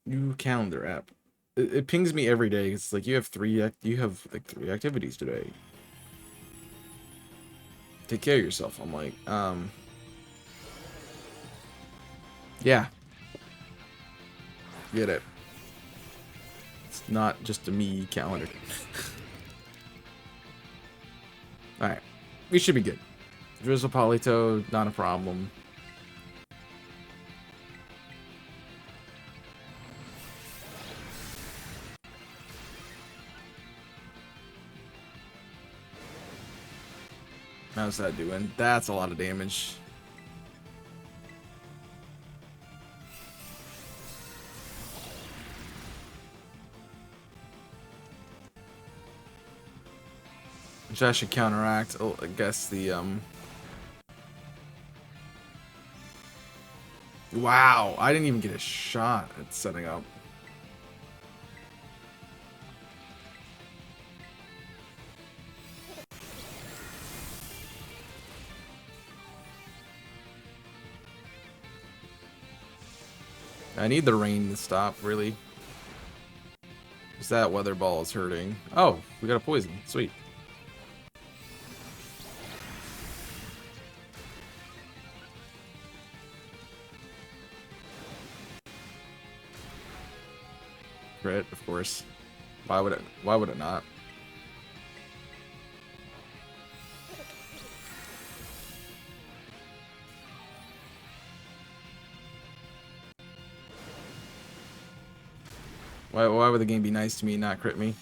New calendar app. It pings me every day. It's like you have like 3 activities today. Take care of yourself. I'm like, yeah. Get it. It's not just a me calendar. Alright. We should be good. Drizzle Polito, not a problem. How's that doing? That's a lot of damage. Which I should counteract, I guess, the, Wow, I didn't even get a shot at setting up. I need the rain to stop, really. Because that weather ball is hurting. Oh, we got a poison. Sweet. Crit, of course. Why would it not? Why would the game be nice to me and not crit me?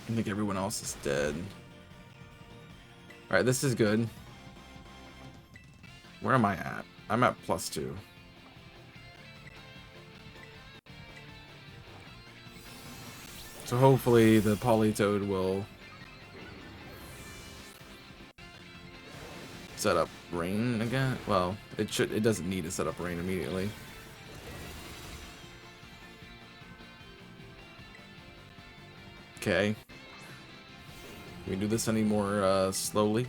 I think everyone else is dead. Alright, this is good. Where am I at? I'm at +2. So hopefully the Politoad will set up rain again. Well, it doesn't need to set up rain immediately. Okay. Can we do this any more slowly?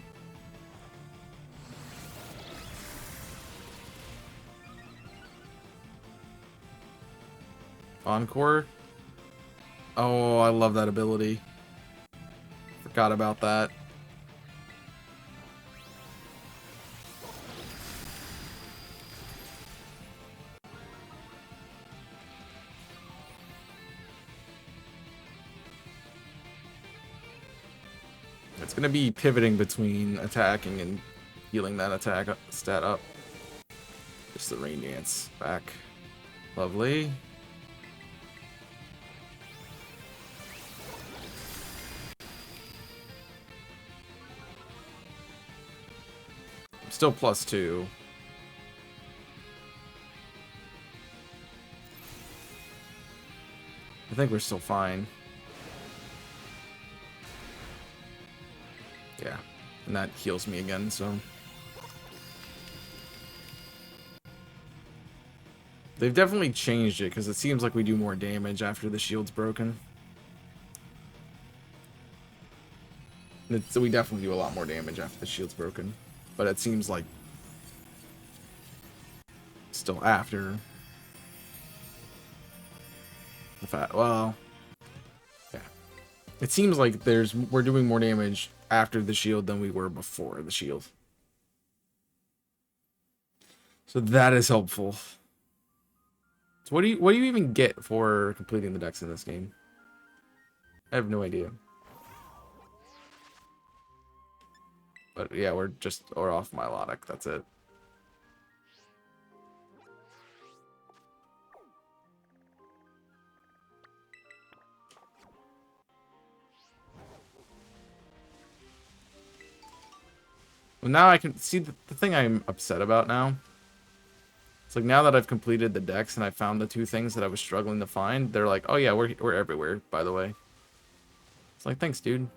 Encore? Oh, I love that ability. Forgot about that. It's gonna be pivoting between attacking and healing that attack stat up. Just the rain dance back. Lovely. I'm still +2. I think we're still fine. Yeah, and that heals me again, so. They've definitely changed it, because it seems like we do more damage after the shield's broken. So we definitely do a lot more damage after the shield's broken. But it seems like still after the fact. Well, yeah. It seems like we're doing more damage after the shield than we were before the shield. So that is helpful. So what do you even get for completing the decks in this game? I have no idea. But yeah, we're off Milotic. That's it. Well, now I can see the thing I'm upset about now. It's like now that I've completed the decks and I found the two things that I was struggling to find, they're like, oh yeah, we're everywhere, by the way. It's like, thanks, dude.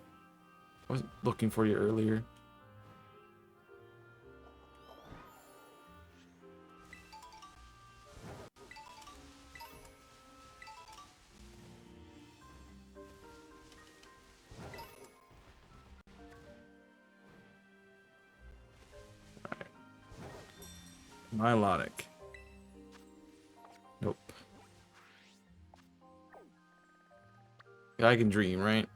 I was looking for you earlier. Milotic. Nope. Yeah, I can dream, right?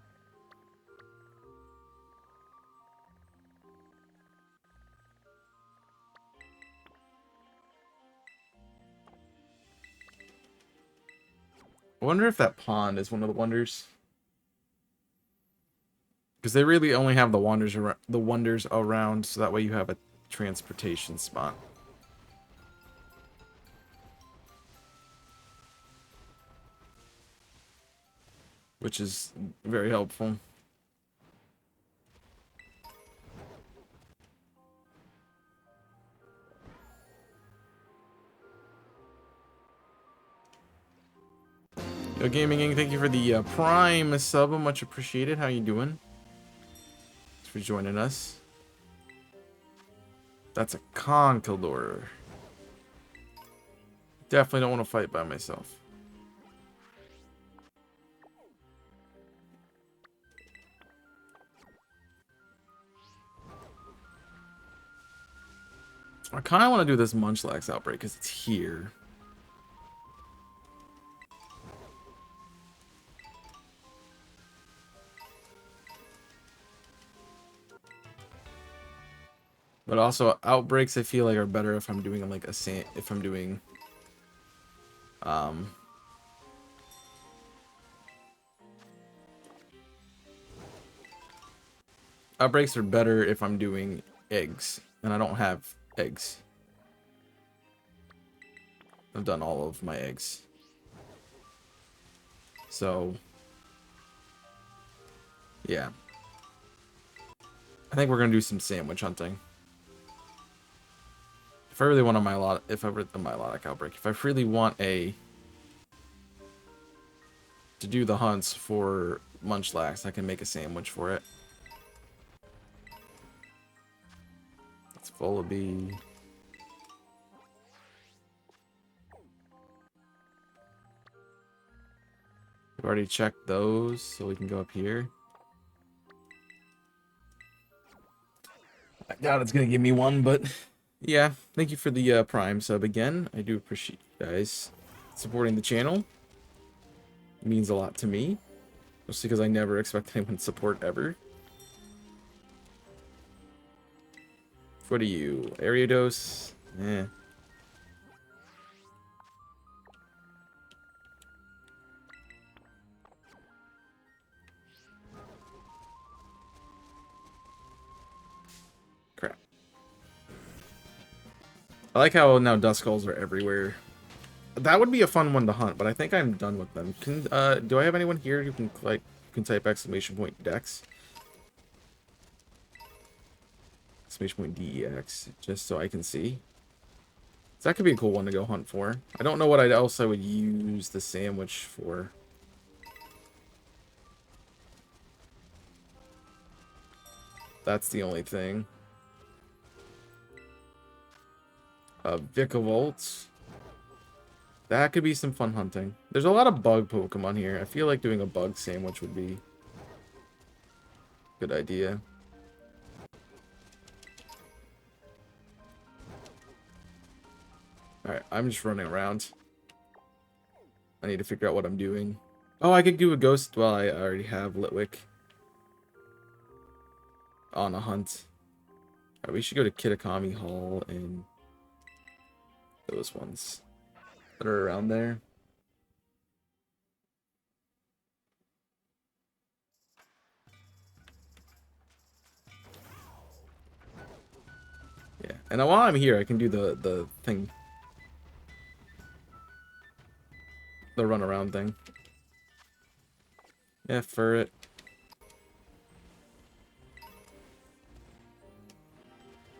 I wonder if that pond is one of the wonders. Because they really only have the wonders around, so that way you have a transportation spot. Which is very helpful. Yo, Gaming Inc., thank you for the Prime sub. Much appreciated. How you doing? Thanks for joining us. That's a Conkeldurr. Definitely don't want to fight by myself. I kind of want to do this Munchlax outbreak because it's here. But also outbreaks I feel like are better if I'm doing like if I'm doing outbreaks are better if I'm doing eggs, and I don't have eggs. I've done all of my eggs. So yeah. I think we're gonna do some sandwich hunting. If I really want a Milotic outbreak, if I really want to do the hunts for Munchlax, I can make a sandwich for it. It's full of bee. We've already checked those, so we can go up here. I doubt it's gonna give me one, but yeah, thank you for the Prime sub again. I do appreciate you guys supporting the channel. It means a lot to me, just because I never expect anyone support ever. What are you? Ariados? Eh. Crap. I like how now Duskulls are everywhere. That would be a fun one to hunt, but I think I'm done with them. Do I have anyone here who can type exclamation point Dex? Exclamation point DEX, just so I can see. So that could be a cool one to go hunt for. I don't know what else I would use the sandwich for. That's the only thing. Vikavolt. That could be some fun hunting. There's a lot of bug Pokemon here. I feel like doing a bug sandwich would be a good idea. Alright, I'm just running around. I need to figure out what I'm doing. Oh, I could do a ghost. Well, I already have Litwick. on a hunt. Alright, we should go to Kitakami Hall and those ones that are around there. Yeah, and while I'm here, I can do the thing, the run around thing. Yeah, for it.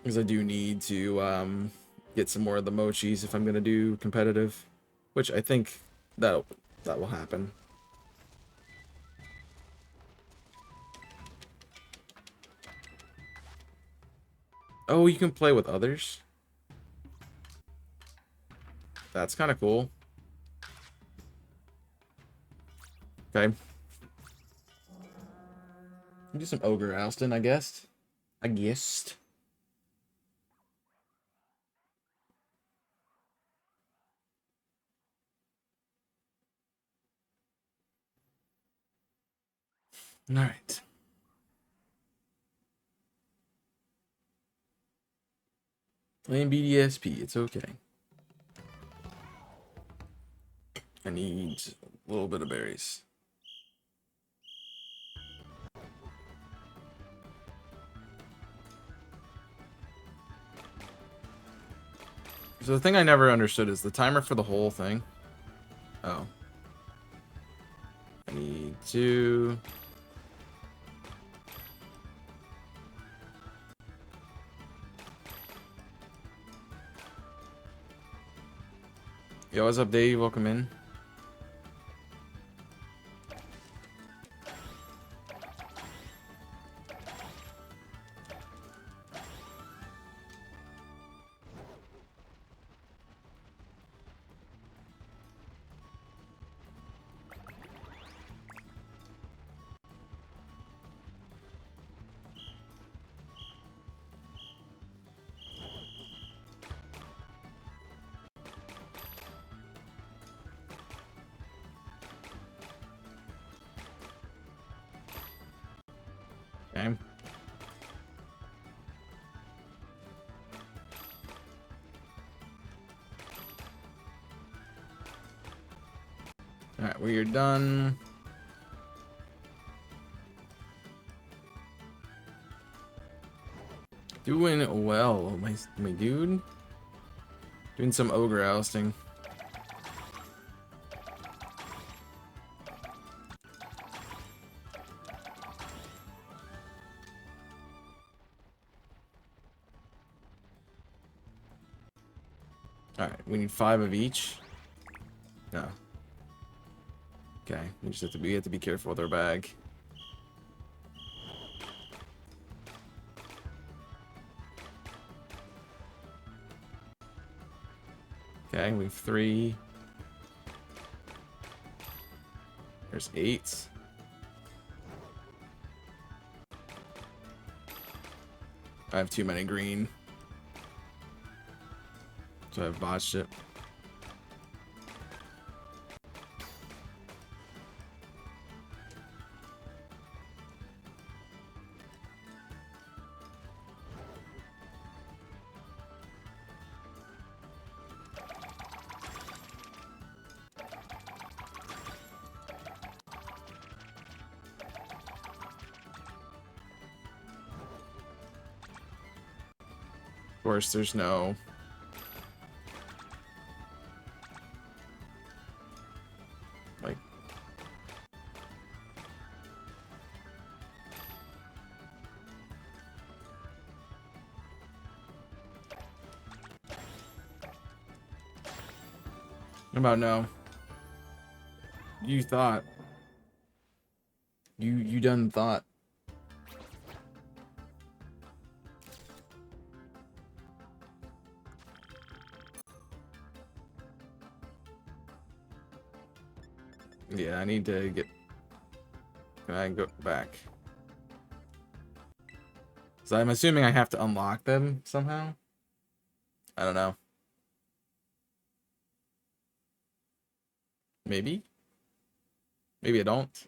Because I do need to get some more of the mochis if I'm gonna do competitive, which I think that will happen. Oh, you can play with others? That's kind of cool. Okay. Do some ogre ousting, I guess. I guessed. Alright. Playing BDSP, it's okay. I need a little bit of berries. So the thing I never understood is the timer for the whole thing. Oh. I need to... Yo, what's up, Dave? Welcome in. Okay. Alright, we are done. Doing well, my dude. Doing some ogre ousting. Alright, we need 5 of each. No. Okay, we have to be careful with our bag. Okay, we have 3. There's 8. I have too many green. So I've botched it. Of course, there's no... like... What about no? You thought. You done thought. Yeah, I need to get... Can I go back? So I'm assuming I have to unlock them somehow? I don't know. Maybe? Maybe I don't.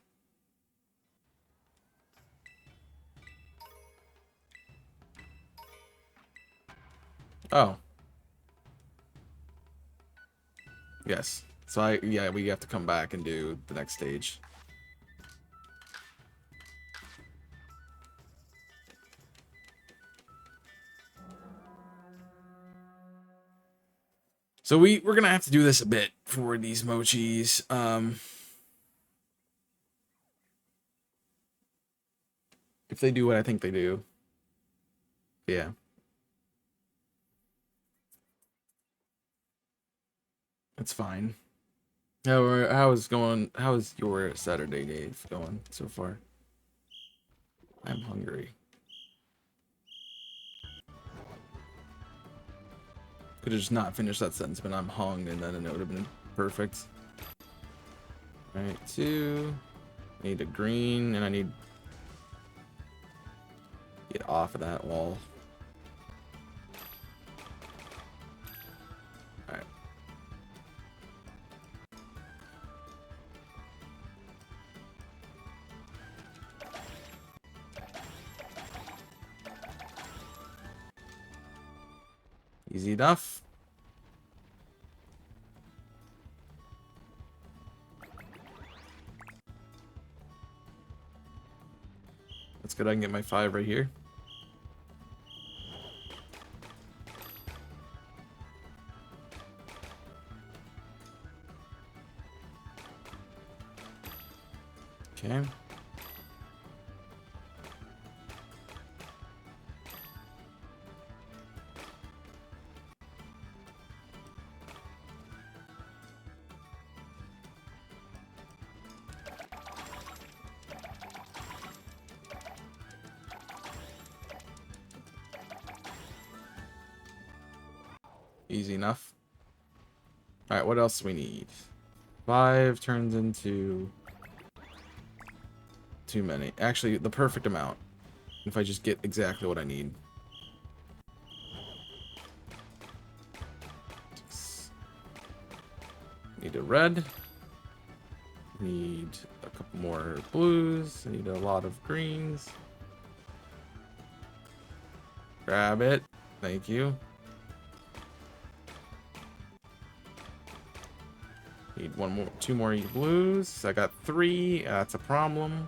Oh. Yes. So yeah, we have to come back and do the next stage. So we're gonna have to do this a bit for these mochis. If they do what I think they do. Yeah. It's fine. How is your Saturday, Dave, going so far? I'm hungry. Could have just not finished that sentence, but I'm hung, and then it would have been perfect. Alright, 2. I need a green, and I need to get off of that wall. Alright. Easy enough. That's good. I can get my 5 right here. Okay. Easy enough. Alright, what else do we need? 5 turns into too many. Actually, the perfect amount. If I just get exactly what I need. Need a red. Need a couple more blues. I need a lot of greens. Grab it. Thank you. Need 2 more blues. I got 3. That's a problem.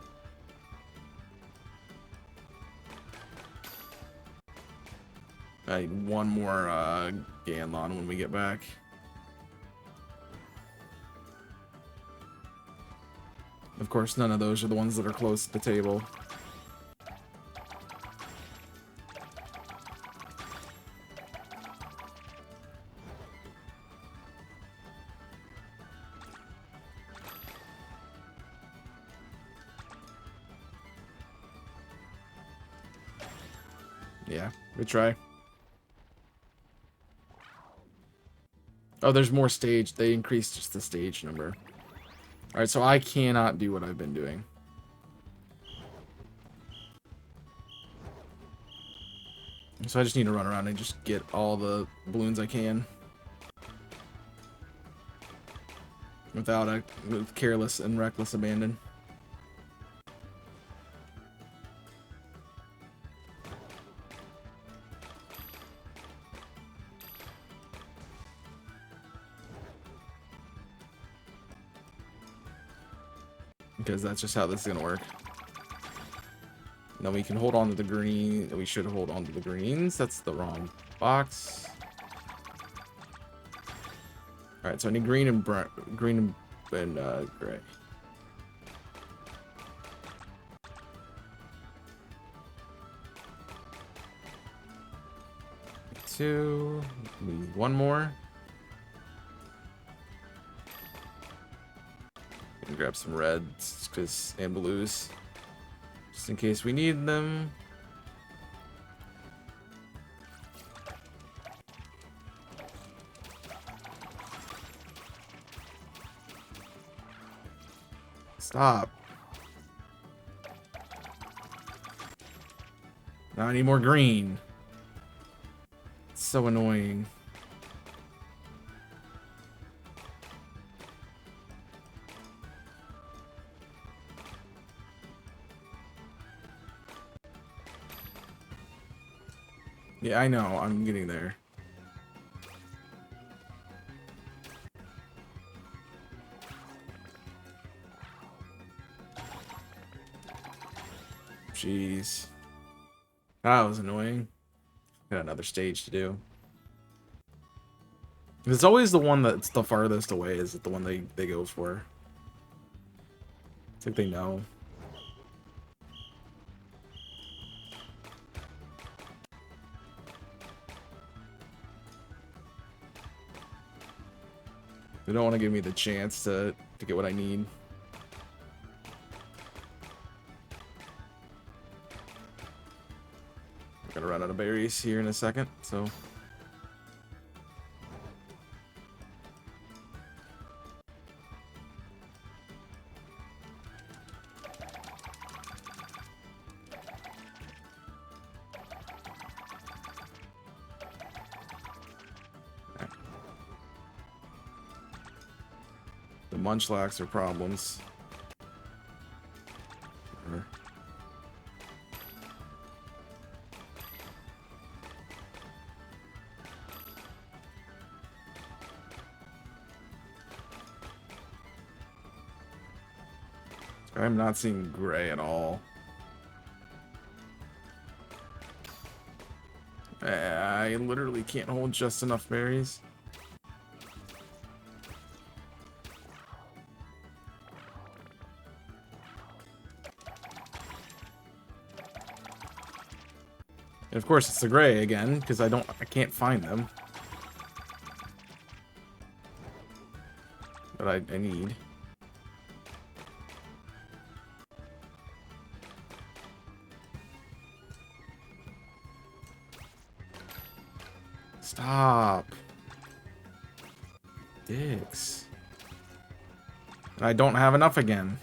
I need 1 more Ganlon when we get back. Of course, none of those are the ones that are close to the table. Yeah, good try. Oh, there's more stage. They increased just the stage number. Alright, so I cannot do what I've been doing. So I just need to run around and just get all the balloons I can. With careless and reckless abandon. Because that's just how this is going to work. Then we can hold on to the green. We should hold on to the greens. That's the wrong box. Alright, so I need green and gray. 2. Need 1 more. And grab some reds and blues. Just in case we need them. Stop. Now I need more green. It's so annoying. Yeah, I know. I'm getting there. Jeez. That was annoying. Got another stage to do. It's always the one that's the farthest away is the one they go for. It's like they know. They don't want to give me the chance to get what I need. I'm gonna run out of berries here in a second, so. The munchlax are problems. I'm not seeing gray at all. I literally can't hold just enough berries. And of course it's the gray again, because I can't find them. But I need. Stop. Dicks. And I don't have enough again.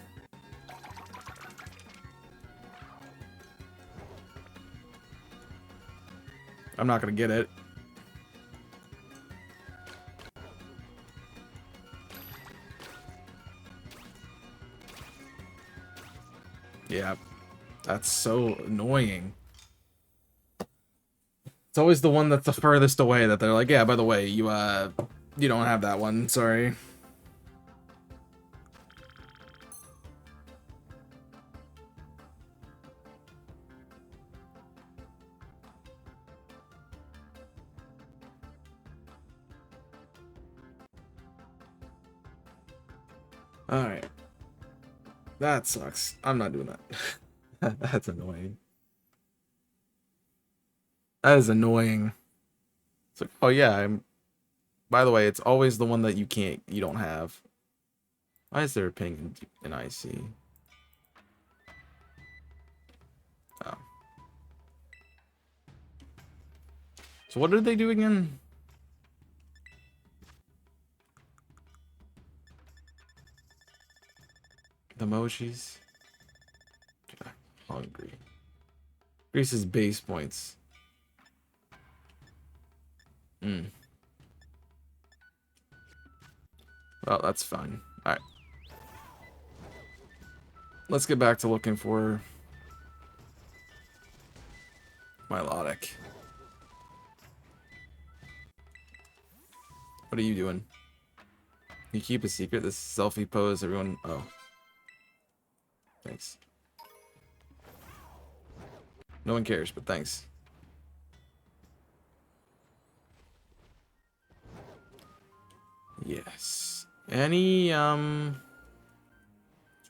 I'm not gonna get it. Yeah, that's so annoying. It's always the one that's the furthest away that they're like, yeah, by the way, you don't have that one, sorry. Alright. That sucks. I'm not doing that. That's annoying. That is annoying. It's like, oh yeah, by the way, it's always the one that you don't have. Why is there a ping in IC? Oh. So what did they do again? The mochis. God, I'm hungry. Increases base points. Well, that's fine. Alright. Let's get back to looking for Milotic. What are you doing? You keep a secret? This selfie pose, everyone... Oh. Thanks. No one cares, but thanks. Yes. Any,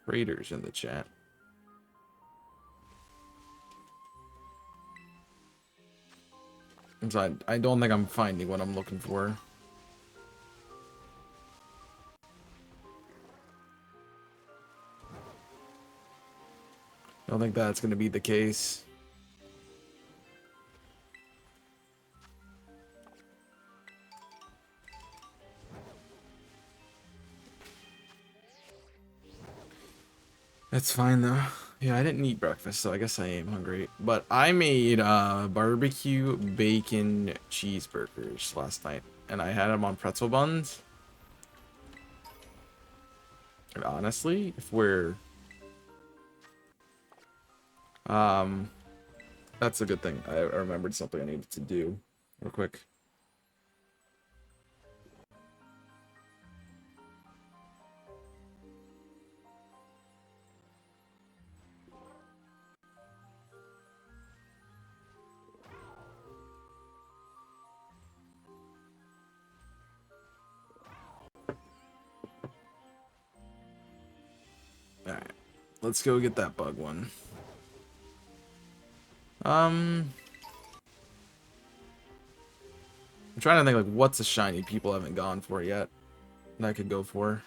traders in the chat? I'm sorry, I don't think I'm finding what I'm looking for. I don't think that's going to be the case. That's fine though. Yeah, I didn't eat breakfast, so I guess I am hungry. But I made barbecue bacon cheeseburgers last night, and I had them on pretzel buns. And honestly, if we're that's a good thing. I remembered something I needed to do real quick. Let's go get that bug one. I'm trying to think like what's a shiny people haven't gone for yet that I could go for.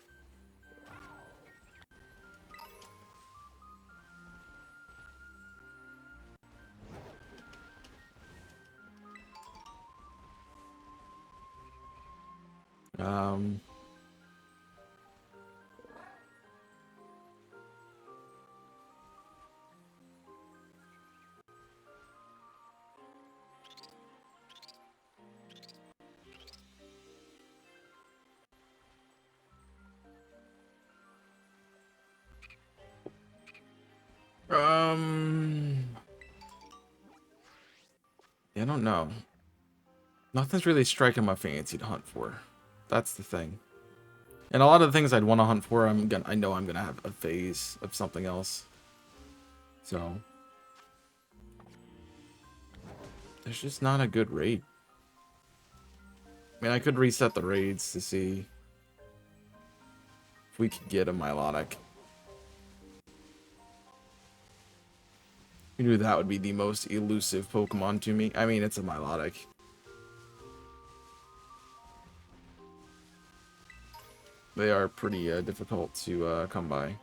Um, yeah, I don't know. Nothing's really striking my fancy to hunt for. That's the thing. And a lot of the things I'd want to hunt for, I know I'm gonna have a phase of something else. So there's just not a good raid. I mean, I could reset the raids to see if we could get a Milotic. You knew that would be the most elusive Pokemon to me. I mean, it's a Milotic. They are pretty difficult to come by.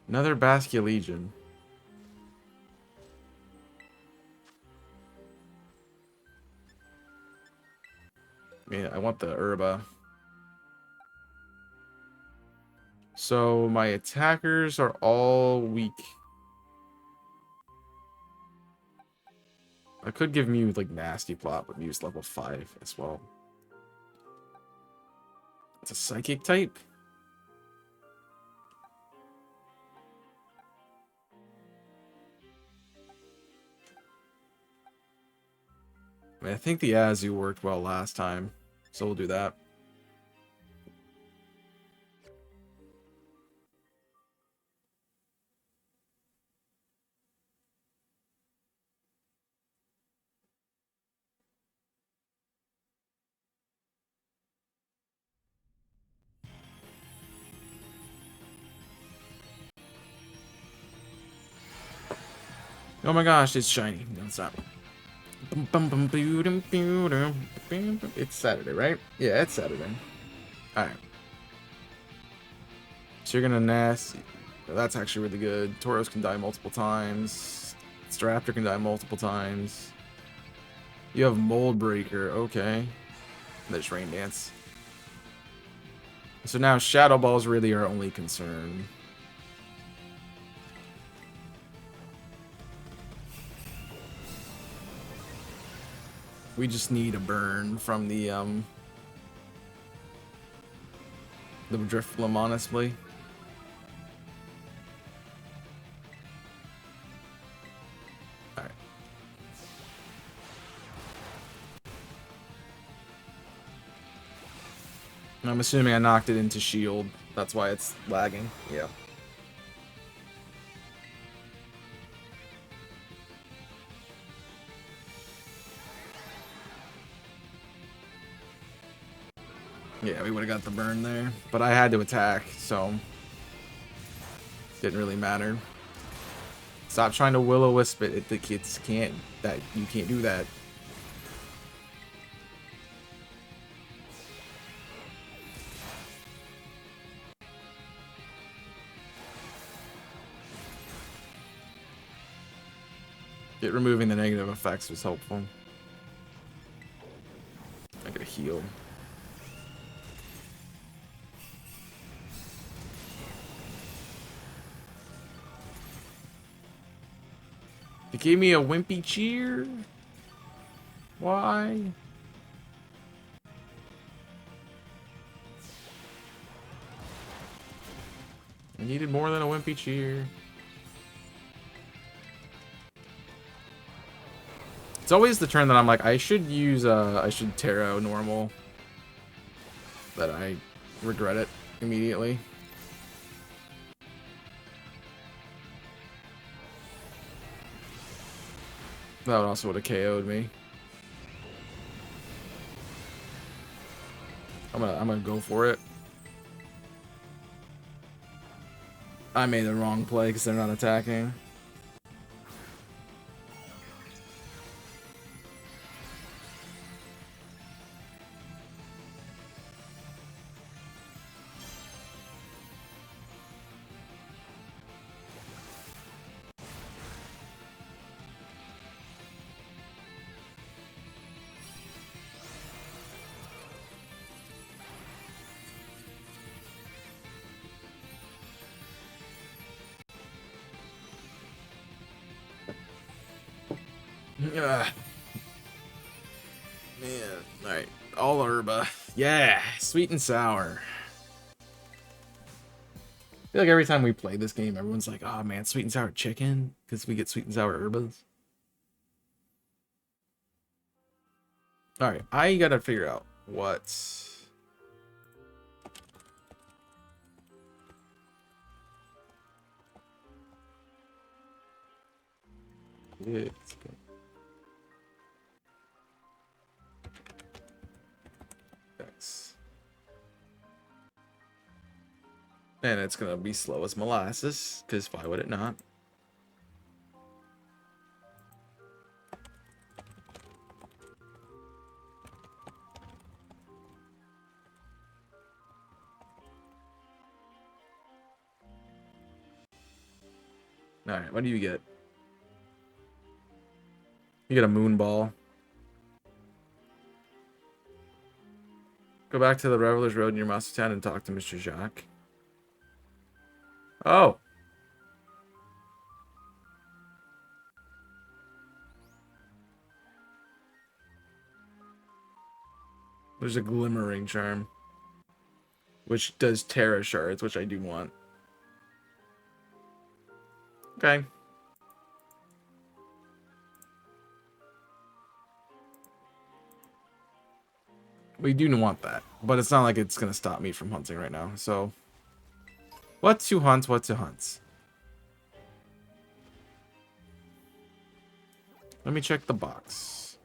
Another Basculegion. I mean, I want the Herba. So my attackers are all weak. I could give Mew like nasty plot, but Mew's level 5 as well. It's a psychic type. I mean, I think the Azu worked well last time, so we'll do that. Oh my gosh, it's shiny. No, it's not. It's Saturday, right? Yeah, it's Saturday. Alright. So you're gonna Nasty. That's actually really good. Tauros can die multiple times. Staraptor can die multiple times. You have Mold Breaker. Okay. There's Rain Dance. So now Shadow Ball's really our only concern. We just need a burn from the Drifloon, honestly. Alright. I'm assuming I knocked it into shield. That's why it's lagging. Yeah. Yeah, we would have got the burn there. But I had to attack, so didn't really matter. Stop trying to will-o-wisp it. The kids can't. You can't do that. Removing the negative effects was helpful. I gotta heal. You gave me a wimpy cheer? Why? I needed more than a wimpy cheer. It's always the turn that I'm like, I should use, I should Taro normal. That I regret it immediately. That would also would have KO'd me. I'm gonna go for it. I made the wrong play because they're not attacking. Ugh. Man, alright. All herba. Yeah, sweet and sour. I feel like every time we play this game, everyone's like, oh man, sweet and sour chicken, because we get sweet and sour herbas. Alright, I gotta figure out what... It's good. Thanks. And it's gonna be slow as molasses, because why would it not? Alright, what do you get? You get a moon ball. Go back to the Revelers Road near Town and talk to Mr. Jacques. Oh! There's a glimmering charm. Which does Terra shards, which I do want. Okay. We do want that. But it's not like it's going to stop me from hunting right now. So, what to hunt, what to hunt. Let me check the box.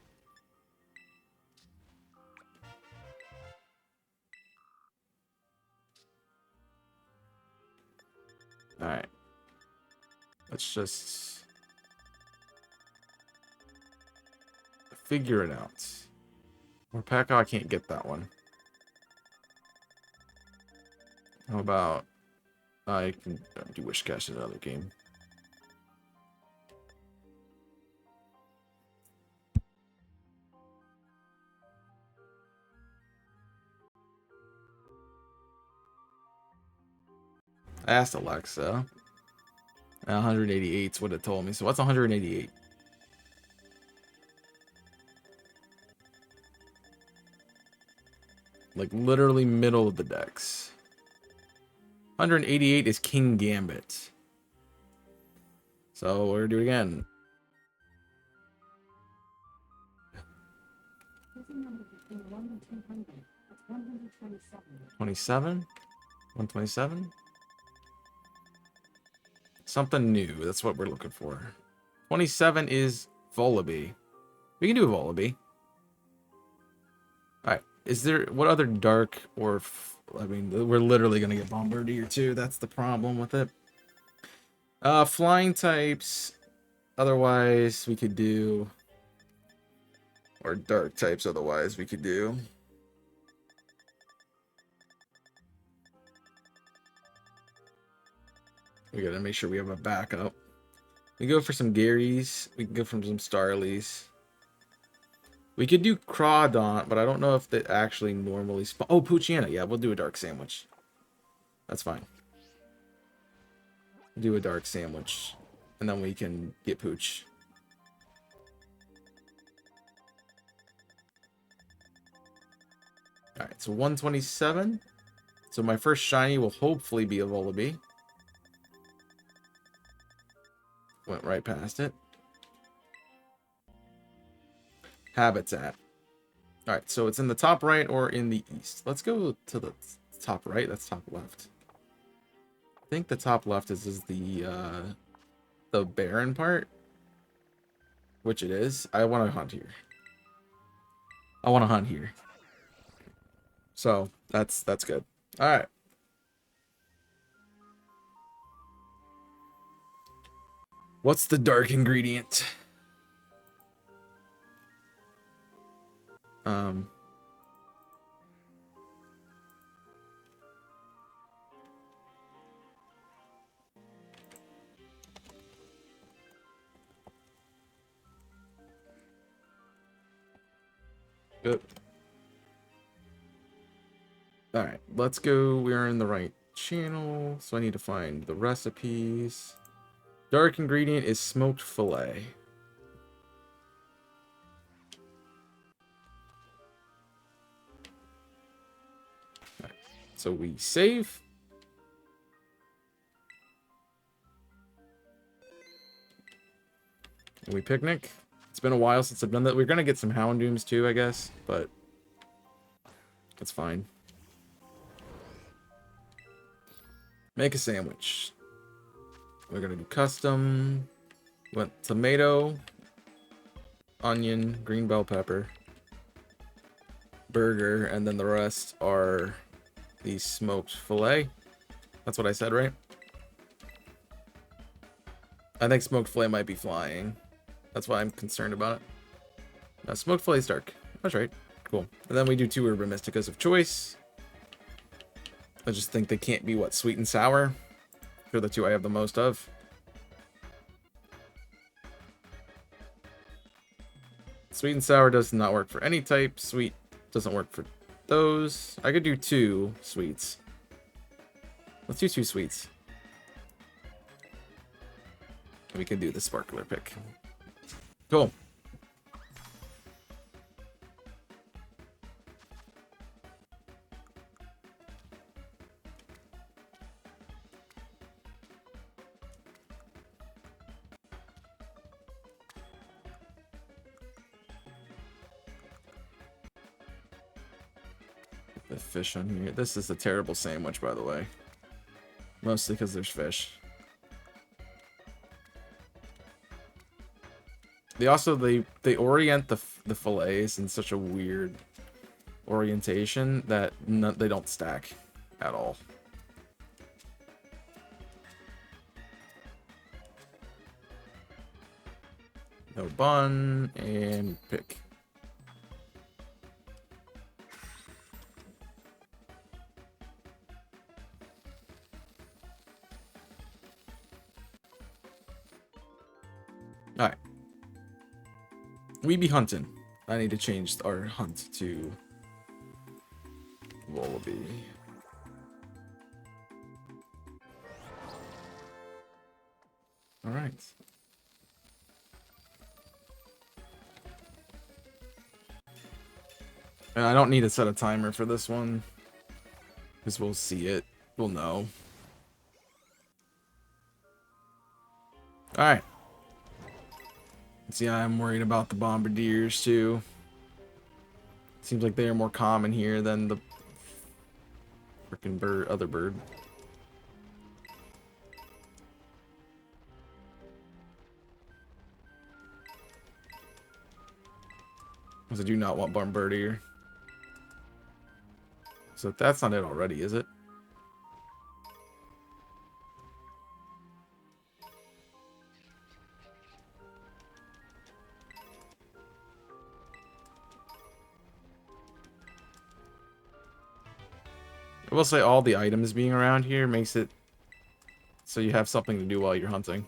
Alright. Let's just figure it out. Morpeko, I can't get that one. How about I can do Wish Cash in another game. I asked Alexa. 188 is what it told me. So what's 188? Like literally middle of the decks. 188 is King Gambit. So we're gonna do it again. 27? 127? Something new. That's what we're looking for. 27 is Volibee. We can do a Volibee. Alright. Is there... What other dark or... I mean, we're literally going to get Bombardier too. That's the problem with it. Flying types. Otherwise, we could do... Or dark types, otherwise, we could do... We gotta make sure we have a backup. We go for some Garys. We can go for some Starlies. We could do Crawdaunt, but I don't know if they actually normally spawn. Oh, Poochyena. Yeah, we'll do a dark sandwich. That's fine. Do a dark sandwich. And then we can get Pooch. Alright, so 127. So my first shiny will hopefully be a Volibee. Went right past it. Habitat. Alright, so it's in the top right or in the east. Let's go to the top right. That's top left. I think the top left is the barren part. Which it is. I want to hunt here. I want to hunt here. So that's good. All right. What's the dark ingredient? Good. All right, let's go. We're in the right channel, so I need to find the recipes. Dark ingredient is smoked fillet. Right, so we save. And we picnic. It's been a while since I've done that. We're gonna get some Houndooms too, I guess, but that's fine. Make a sandwich. We're gonna do custom. Went tomato, onion, green bell pepper, burger, and then the rest are the smoked fillet. That's what I said, right? I think smoked fillet might be flying. That's why I'm concerned about it. No, smoked fillet's dark. That's right. Cool. And then we do 2 Urban Mysticas of choice. I just think they can't be, what, sweet and sour? They're the 2 I have the most of. Sweet and sour does not work for any type. Sweet doesn't work for those. I could do 2 sweets. Let's do 2 sweets. We can do the sparkler pick. Cool. The fish on here. This is a terrible sandwich, by the way. Mostly because there's fish. They also they orient the fillets in such a weird orientation that they don't stack at all. No bun and pick. All right. We be hunting. I need to change our hunt to wallaby. All right. And I don't need to set a timer for this one, because we'll see it. We'll know. All right. See, I'm worried about the bombardiers too. Seems like they are more common here than the freaking other bird. Because I do not want bombardier. So that's not it already, is it? I will say all the items being around here makes it so you have something to do while you're hunting.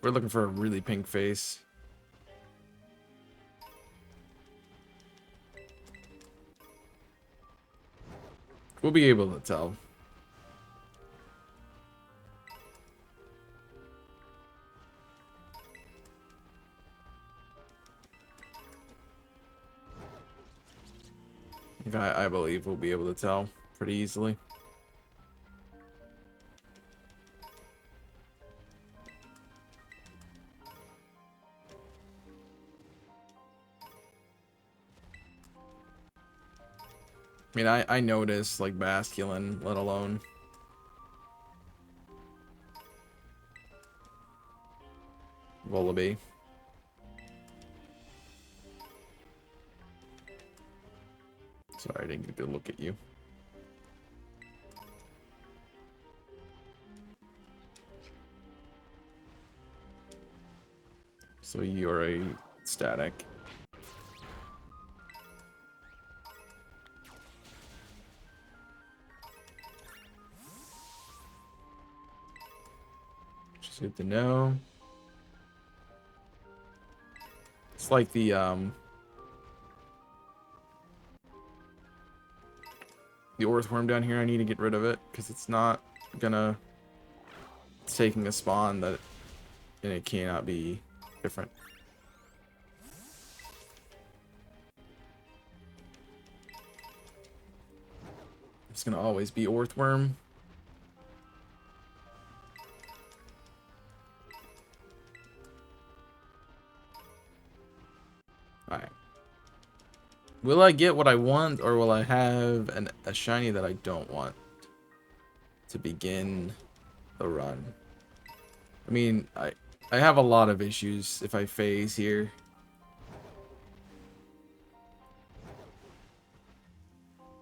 We're looking for a really pink face. We'll be able to tell. I believe we'll be able to tell pretty easily. I mean, I noticed, like, masculine, let alone wallaby. I didn't get to look at you. So you're a static. Which is good to know. It's like the earthworm down here. I need to get rid of it because it's not gonna. It's taking a spawn that, and it cannot be different. It's gonna always be earthworm. Alright. Will I get what I want, or will I have a shiny that I don't want to begin the run? I mean, I have a lot of issues if I phase here.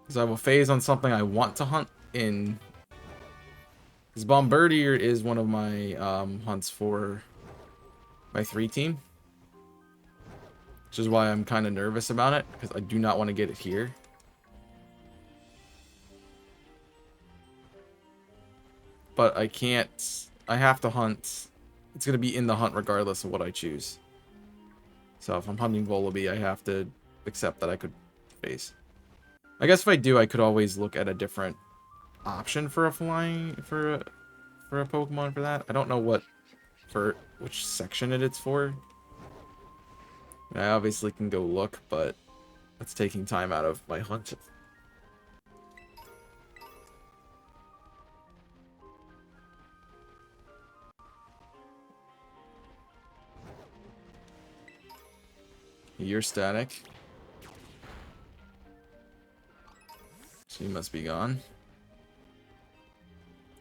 Because I will phase on something I want to hunt in. Because Bombardier is one of my hunts for my 3 team. Which is why I'm kind of nervous about it, because I do not want to get it here. But I can't. I have to hunt. It's going to be in the hunt regardless of what I choose. So if I'm hunting Volibee, I have to accept that I could phase. I guess if I do, I could always look at a different option for a flying for a Pokemon for that. I don't know which section it's for. I obviously can go look, but that's taking time out of my hunt. You're static. So you must be gone.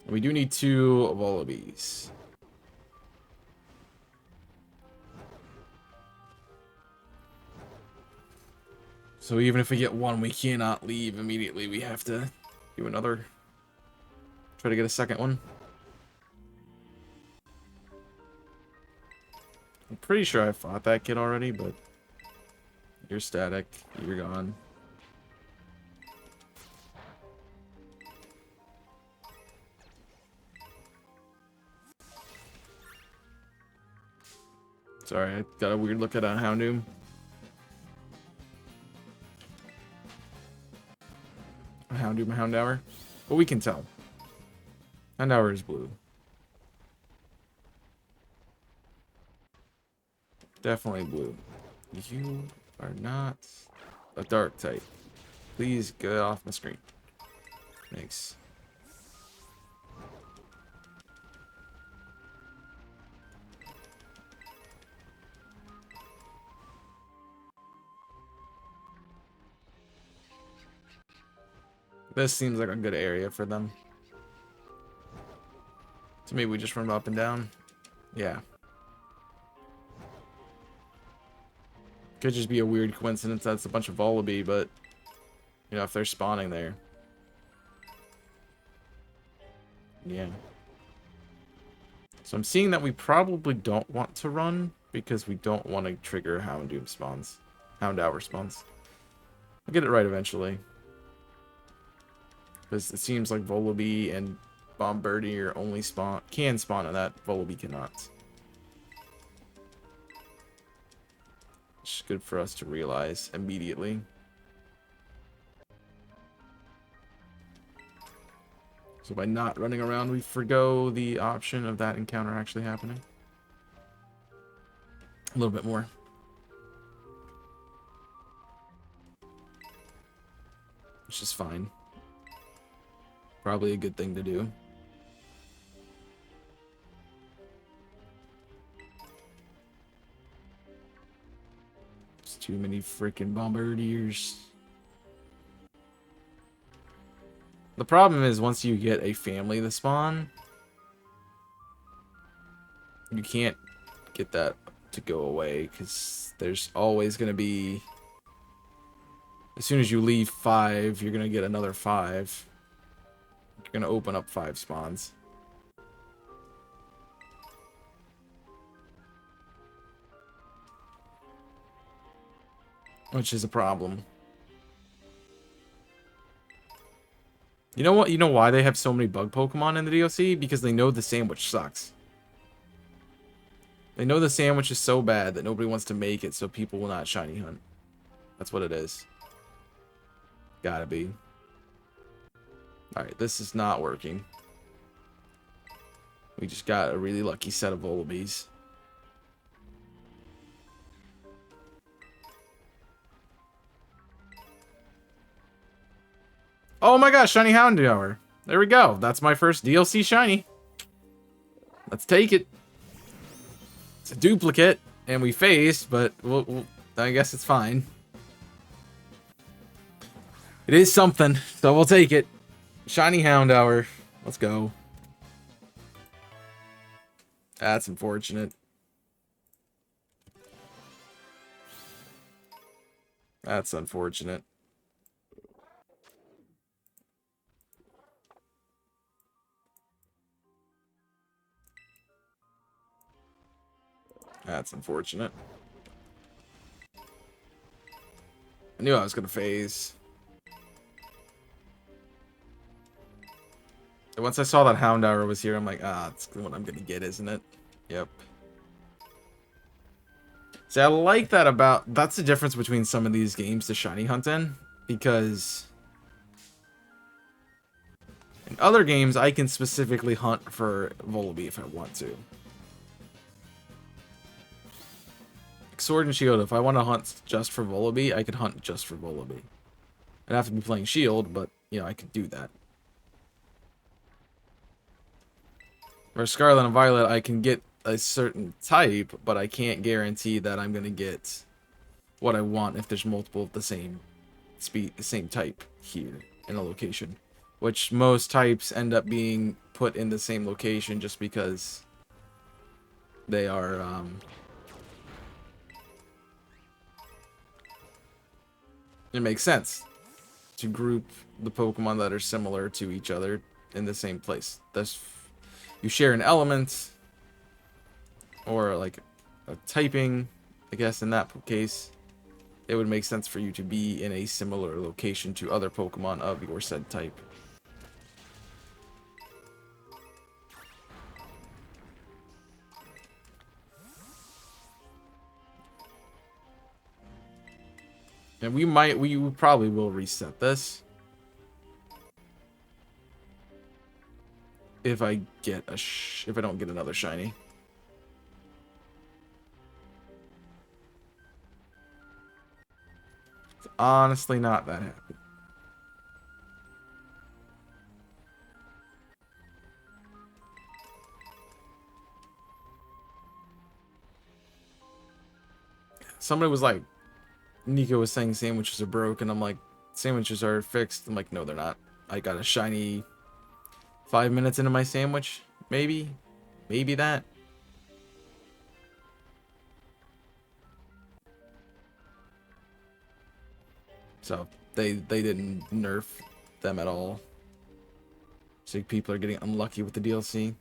We do need 2 Volibees. So even if we get 1, we cannot leave immediately. We have to do another. Try to get a second one. I'm pretty sure I fought that kid already, but you're static. You're gone. Sorry, I got a weird look at a Houndoom. A Houndoom, a Houndour. But we can tell. Houndour is blue. Definitely blue. You are not a dark type. Please get off my screen. Thanks. This seems like a good area for them. So maybe we just run up and down. Yeah. Could just be a weird coincidence that's a bunch of Volibee, but you know, if they're spawning there. Yeah. So I'm seeing that we probably don't want to run because we don't want to trigger Houndoom spawns. Houndour spawns. I'll get it right eventually. Because it seems like Volibee and Bombardier only can spawn on that. Volibee cannot. Which is good for us to realize immediately. So by not running around, we forgo the option of that encounter actually happening. A little bit more. Which is fine. Probably a good thing to do. There's too many freaking Bombardiers. The problem is once you get a family to spawn, you can't get that to go away because there's always going to be As soon as you leave 5, you're gonna get another 5. You're gonna open up 5 spawns. Which is a problem. You know what? You know why they have so many bug Pokemon in the DLC? Because they know the sandwich sucks. They know the sandwich is so bad that nobody wants to make it, so people will not shiny hunt. That's what it is. Gotta be. Alright, this is not working. We just got a really lucky set of Volibes. Oh my gosh, shiny Houndour. There we go. That's my first DLC shiny. Let's take it. It's a duplicate, and we faced, but I guess it's fine. It is something, so we'll take it. Shiny Houndour. Let's go. That's unfortunate. That's unfortunate. That's unfortunate. I knew I was gonna phase. And once I saw that Houndour was here, I'm like, that's what I'm gonna get, isn't it? Yep. See, I like that about... That's the difference between some of these games to shiny hunt in. Because... in other games, I can specifically hunt for Volibee if I want to. Like Sword and Shield, if I want to hunt just for Volibee, I could hunt just for Volibee. I'd have to be playing Shield, but, you know, I could do that. For Scarlet and Violet, I can get a certain type, but I can't guarantee that I'm going to get what I want if there's multiple of the same type here in a location. Which most types end up being put in the same location just because they are, it makes sense to group the Pokemon that are similar to each other in the same place. You share an element, or like a typing, I guess in that case, it would make sense for you to be in a similar location to other Pokemon of your said type. And we probably will reset this. If I get if I don't get another shiny. It's honestly not that happy. Somebody was like, Nico was saying sandwiches are broke, and I'm like, sandwiches are fixed. I'm like, no, they're not. I got a shiny 5 minutes into my sandwich, maybe that. So they didn't nerf them at all. So people are getting unlucky with the DLC.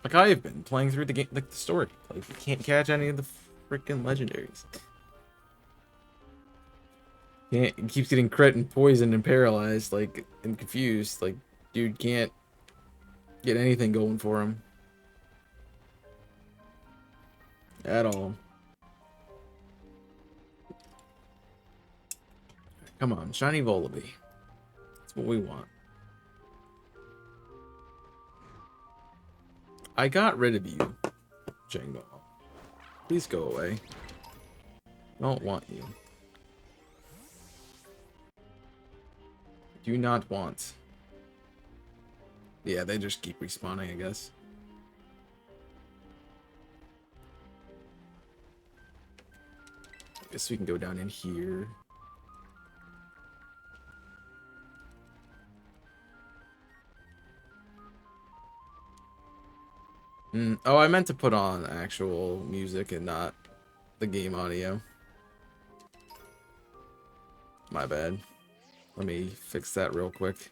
Like I've been playing through the game, like the story. Like you can't catch any of the freaking legendaries. He keeps getting crit and poisoned and paralyzed, like, and confused. Like, dude can't get anything going for him. At all. Come on, shiny Volibee. That's what we want. I got rid of you, Django. Please go away. Don't want you. Do not want. Yeah, they just keep respawning, I guess. I guess we can go down in here. Oh, I meant to put on actual music and not the game audio. My bad. Let me fix that real quick.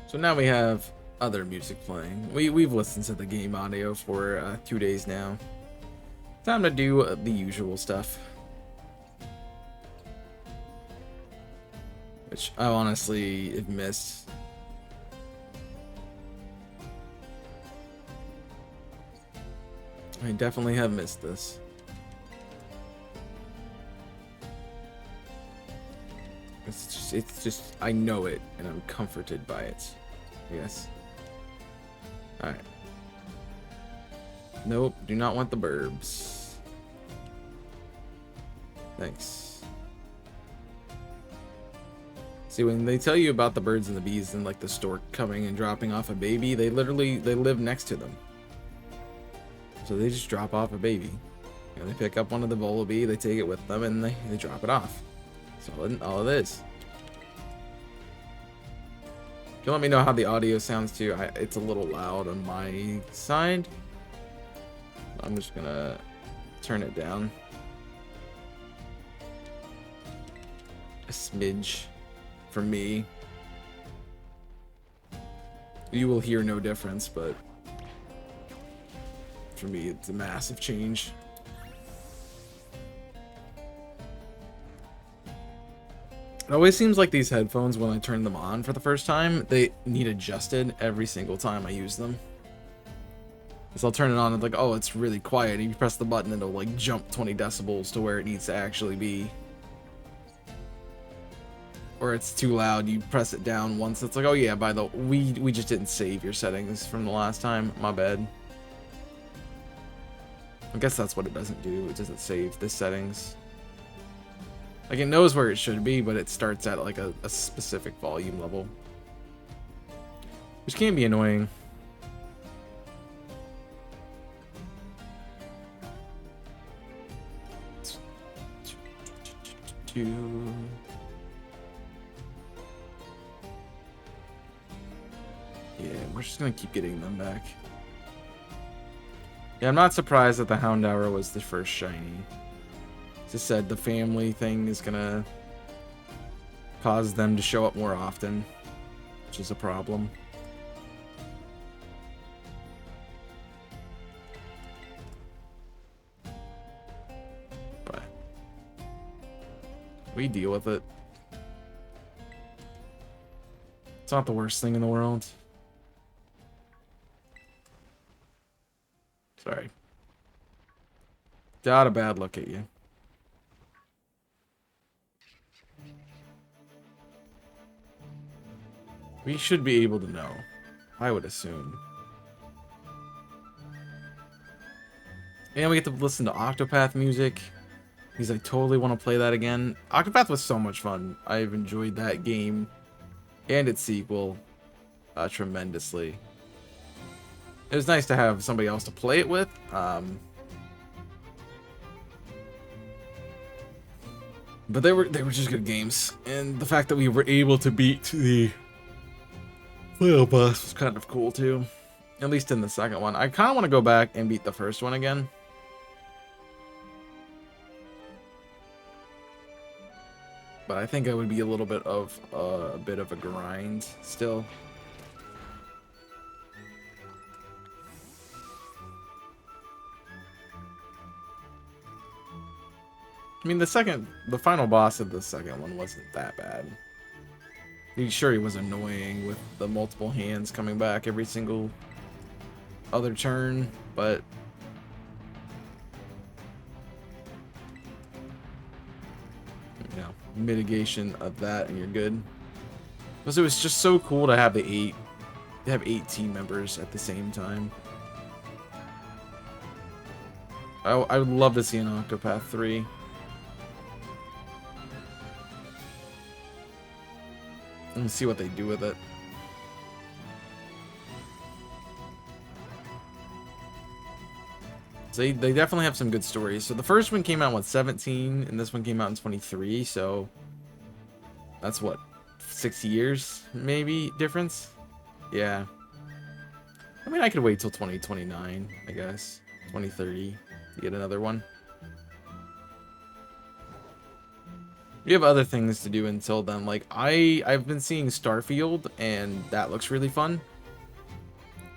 So now we have other music playing. We've listened to the game audio for 2 days now. Time to do the usual stuff. Which I honestly have missed. I definitely have missed this. It's just, I know it, and I'm comforted by it. Yes. Alright. Nope, do not want the burbs. Thanks. See, when they tell you about the birds and the bees and like the stork coming and dropping off a baby, they live next to them. So they just drop off a baby. You know, they pick up one of the bullabee, they take it with them, and they drop it off. That's all it is. If you let me know how the audio sounds too, it's a little loud on my side. I'm just gonna turn it down a smidge for me. You will hear no difference, but for me, it's a massive change. It always seems like these headphones, when I turn them on for the first time, they need adjusted every single time I use them. Because I'll turn it on and like, oh, it's really quiet. And you press the button and it'll like jump 20 decibels to where it needs to actually be. Or it's too loud, you press it down once. It's like, oh yeah, we just didn't save your settings from the last time. My bad. I guess that's what it doesn't do. It doesn't save the settings. Like, it knows where it should be, but it starts at like a specific volume level, which can be annoying. Yeah, we're just gonna keep getting them back. Yeah, I'm not surprised that the Houndour was the first shiny. As I said, the family thing is gonna cause them to show up more often, which is a problem. But we deal with it. It's not the worst thing in the world. Sorry. Got a bad look at you. We should be able to know. I would assume. And we get to listen to Octopath music. Because I totally want to play that again. Octopath was so much fun. I've enjoyed that game and its sequel tremendously. It was nice to have somebody else to play it with. But they were just good games. And the fact that we were able to beat the final boss was kind of cool too. At least in the second one. I kind of want to go back and beat the first one again. But I think it would be a little bit of a grind still. I mean, the final boss of the second one wasn't that bad. Sure, he was annoying with the multiple hands coming back every single other turn, but you know, mitigation of that and you're good. Because it was just so cool to have eight team members at the same time. I would love to see an Octopath 3. And see what they do with it. So they definitely have some good stories. So the first one came out in 17, and this one came out in 23. So that's what, 6 years maybe difference. Yeah. I mean, I could wait till 2029, I guess, 2030 to get another one. We have other things to do until then. Like I've been seeing Starfield, and that looks really fun.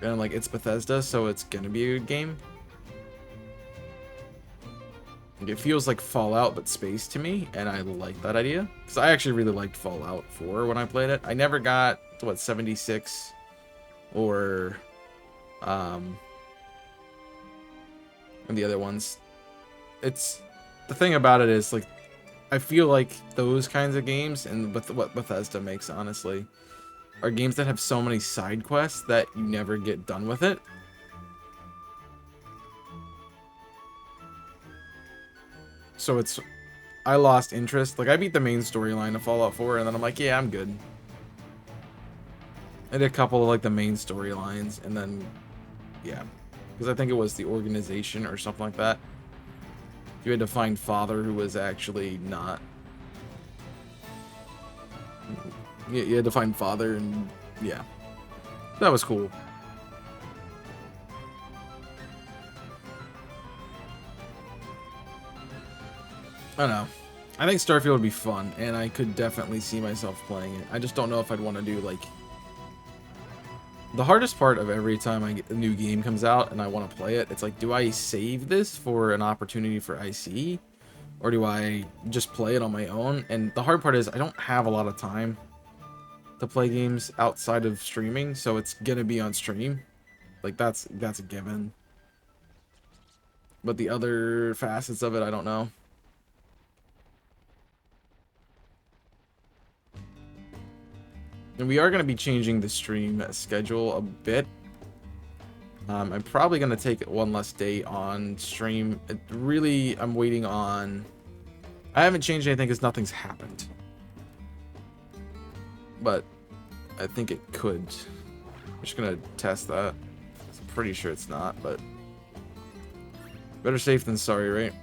And like it's Bethesda, so it's gonna be a good game. Like, it feels like Fallout but space to me, and I like that idea because I actually really liked Fallout 4 when I played it. I never got to what 76 or and the other ones. It's the thing about it is like I feel like those kinds of games, and with what Bethesda makes, honestly, are games that have so many side quests that you never get done with it. So I lost interest. Like, I beat the main storyline of Fallout 4, and then I'm like, yeah, I'm good. I did a couple of, like, the main storylines, and then, yeah. Because I think it was the organization or something like that. You had to find Father, who was actually not... You had to find Father, and yeah. That was cool. I don't know. I think Starfield would be fun, and I could definitely see myself playing it. I just don't know if I'd want to do, like... The hardest part of every time a new game comes out and I want to play it, it's like, do I save this for an opportunity for IC? Or do I just play it on my own? And the hard part is I don't have a lot of time to play games outside of streaming, so it's gonna be on stream. Like, that's a given. But the other facets of it, I don't know. And we are going to be changing the stream schedule a bit. I'm probably going to take one less day on stream. Really, I'm waiting on... I haven't changed anything because nothing's happened. But I think it could. I'm just going to test that. I'm pretty sure it's not, but... Better safe than sorry, right?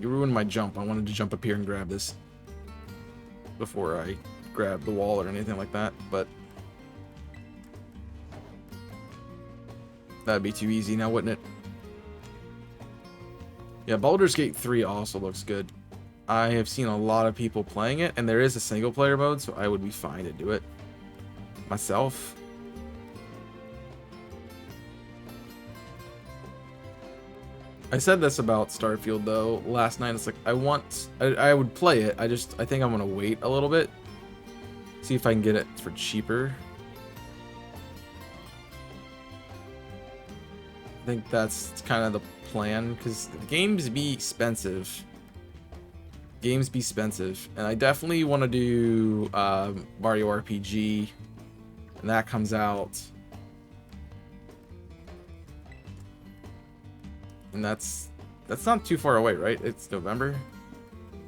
You ruined my jump. I wanted to jump up here and grab this before I grab the wall or anything like that, but that'd be too easy now, wouldn't it? Yeah, Baldur's Gate 3 also looks good. I have seen a lot of people playing it, and there is a single player mode, so I would be fine to do it myself. I said this about Starfield though last night. It's like I would play it. I think I'm gonna wait a little bit, see if I can get it for cheaper. I think that's kind of the plan because the games be expensive. And I definitely want to do Mario RPG, and that comes out. And that's not too far away, right? It's November,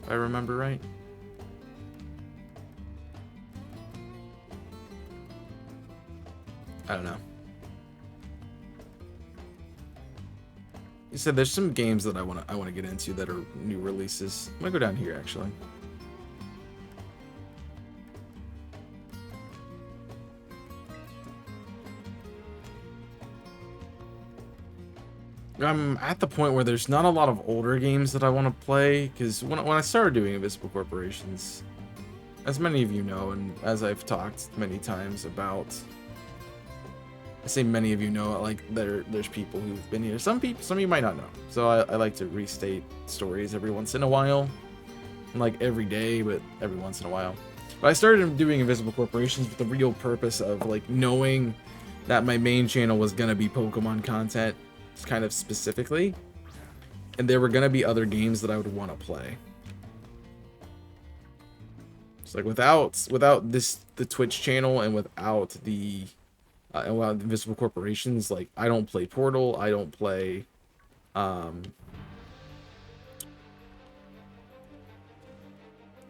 if I remember right. I don't know. You said there's some games that I want to get into that are new releases. I'm gonna go down here actually. I'm at the point where there's not a lot of older games that I want to play, because when I started doing Invisible Corporations, as many of you know, and as I've talked many times about, I say many of you know, like there's people who've been here. Some of you might not know, so I like to restate stories every once in a while, and like every day, but every once in a while. But I started doing Invisible Corporations with the real purpose of like knowing that my main channel was gonna be Pokemon content, kind of specifically, and there were gonna be other games that I would want to play. It's like without the Twitch channel and without the Invisible Corporations, like I don't play Portal, I don't play I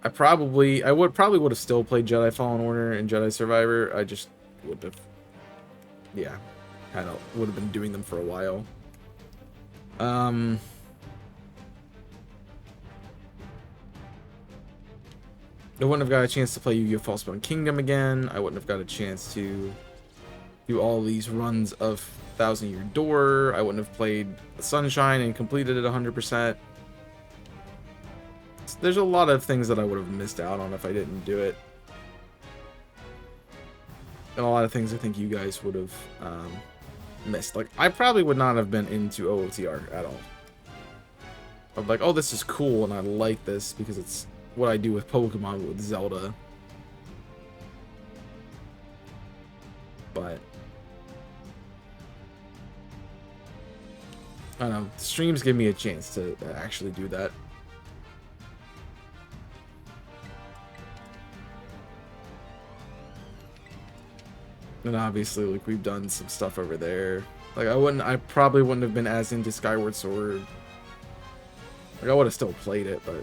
would have still played Jedi Fallen Order and Jedi Survivor. I just would have, yeah. would have been doing them for a while. I wouldn't have got a chance to play Yu-Gi-Oh! False-Spawn Kingdom again. I wouldn't have got a chance to do all these runs of Thousand Year Door. I wouldn't have played Sunshine and completed it 100%. There's a lot of things that I would have missed out on if I didn't do it. And a lot of things I think you guys would have missed. Like, I probably would not have been into OOTR at all. I'm like, oh, this is cool, and I like this because it's what I do with Pokemon, with Zelda. But I don't know, streams give me a chance to actually do that. And obviously, like, we've done some stuff over there. Like, I probably wouldn't have been as into Skyward Sword. Like, I would have still played it, but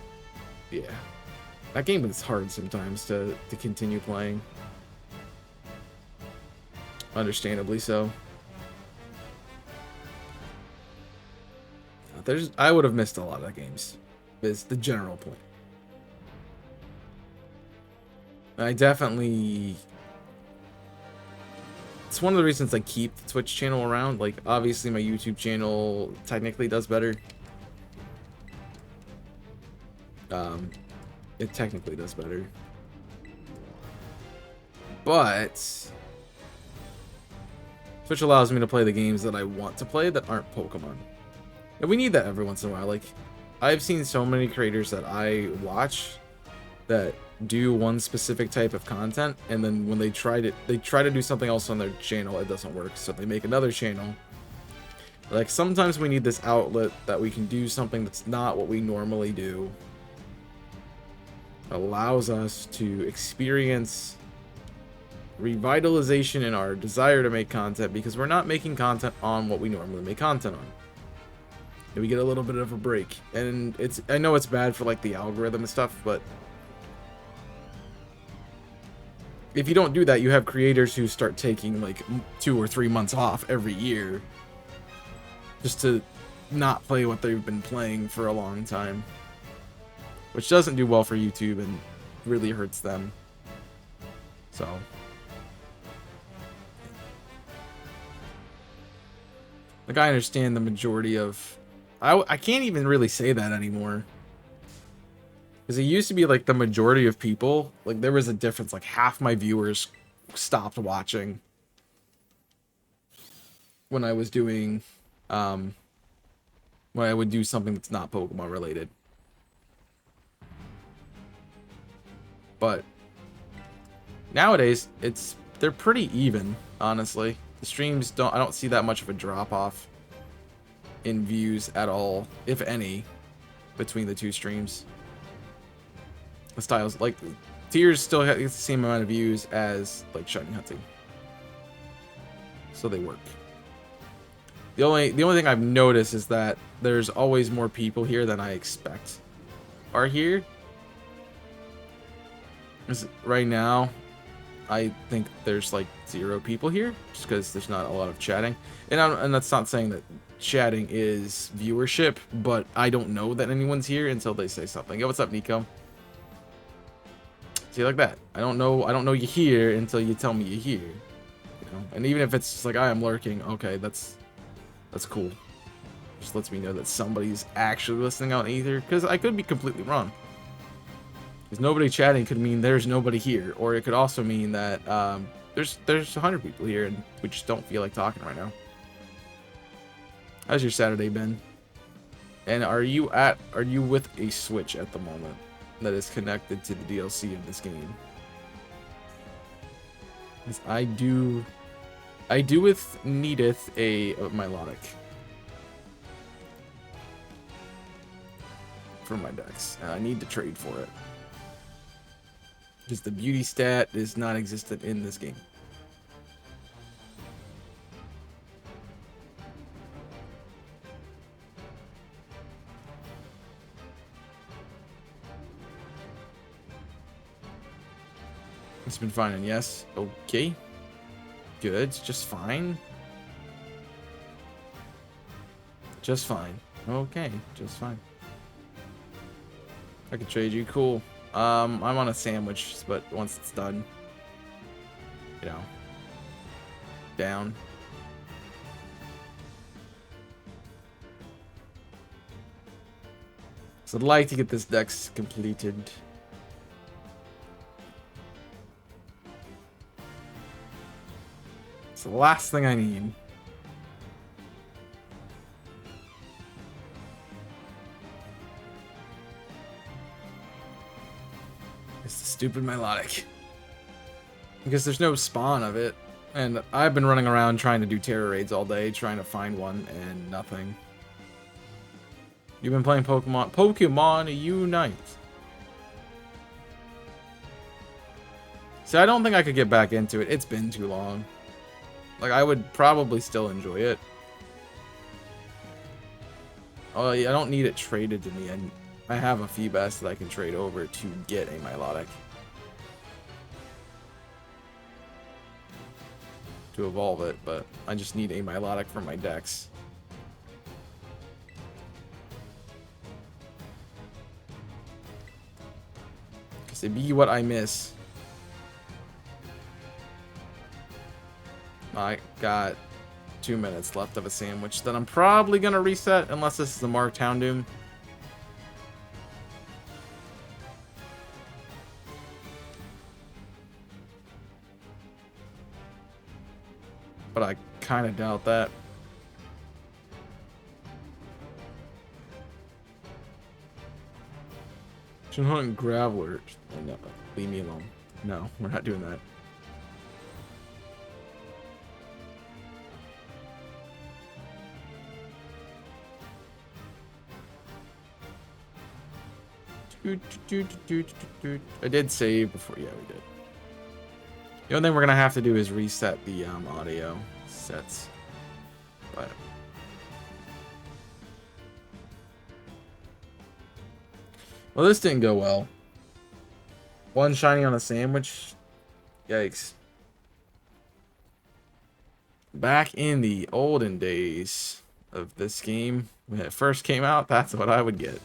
yeah. That game is hard sometimes to continue playing. Understandably so. I would have missed a lot of games, is the general point. I definitely... It's one of the reasons I keep the Twitch channel around. Like, obviously my YouTube channel technically does better. It technically does better. But Twitch allows me to play the games that I want to play that aren't Pokemon. And we need that every once in a while. Like, I've seen so many creators that I watch that do one specific type of content, and then when they try to do something else on their channel, it doesn't work, so they make another channel. Like, sometimes we need this outlet that we can do something that's not what we normally do. It allows us to experience revitalization in our desire to make content, because we're not making content on what we normally make content on. And we get a little bit of a break. And I know it's bad for, like, the algorithm and stuff, but if you don't do that, you have creators who start taking like 2 or 3 months off every year just to not play what they've been playing for a long time, which doesn't do well for YouTube and really hurts them. So like, I understand the majority of I can't even really say that anymore. Because it used to be like the majority of people, like, there was a difference. Like, half my viewers stopped watching when I was doing, when I would do something that's not Pokemon related. But nowadays, they're pretty even, honestly. The streams I don't see that much of a drop off in views at all, if any, between the two streams. The styles, like, Tears still has the same amount of views as, like, Shiny Hunting, so they work. The only thing I've noticed is that there's always more people here than I expect are here. Right now, I think there's like 0 people here, just because there's not a lot of chatting, and that's not saying that chatting is viewership, but I don't know that anyone's here until they say something. Yo, what's up, Nico? See, like that. I don't know you're here until you tell me you're here. You know? And even if it's just like, I am lurking, okay, that's cool. Just lets me know that somebody's actually listening out either, because I could be completely wrong. Because nobody chatting could mean there's nobody here, or it could also mean that there's 100 people here and we just don't feel like talking right now. How's your Saturday been? And are you with a Switch at the moment that is connected to the DLC of this game? Because I do with needeth a melodic for my decks, and I need to trade for it because the beauty stat is not existent in this game. It's been fine, and yes, okay, good, just fine. Just fine. Okay, just fine. I can trade you. Cool. I'm on a sandwich, but once it's done, you know, down. So I'd like to get this dex completed. It's the last thing I need. It's the stupid melodic. Because there's no spawn of it. And I've been running around trying to do terror raids all day, trying to find one, and nothing. You've been playing Pokemon. Pokemon Unite. See, I don't think I could get back into it. It's been too long. Like, I would probably still enjoy it. Oh, yeah, I don't need it traded to me. I have a Feebas that I can trade over to get a Milotic. To evolve it, but I just need a Milotic for my dex. Because it be what I miss. I got 2 minutes left of a sandwich that I'm probably going to reset unless this is a marked Houndoom. But I kind of doubt that. Should hunt Graveler. No, leave me alone. No, we're not doing that. I did save before. Yeah, we did. The only thing we're gonna have to do is reset the audio sets. But well, this didn't go well. One shiny on a sandwich. Yikes. Back in the olden days of this game, when it first came out, that's what I would get.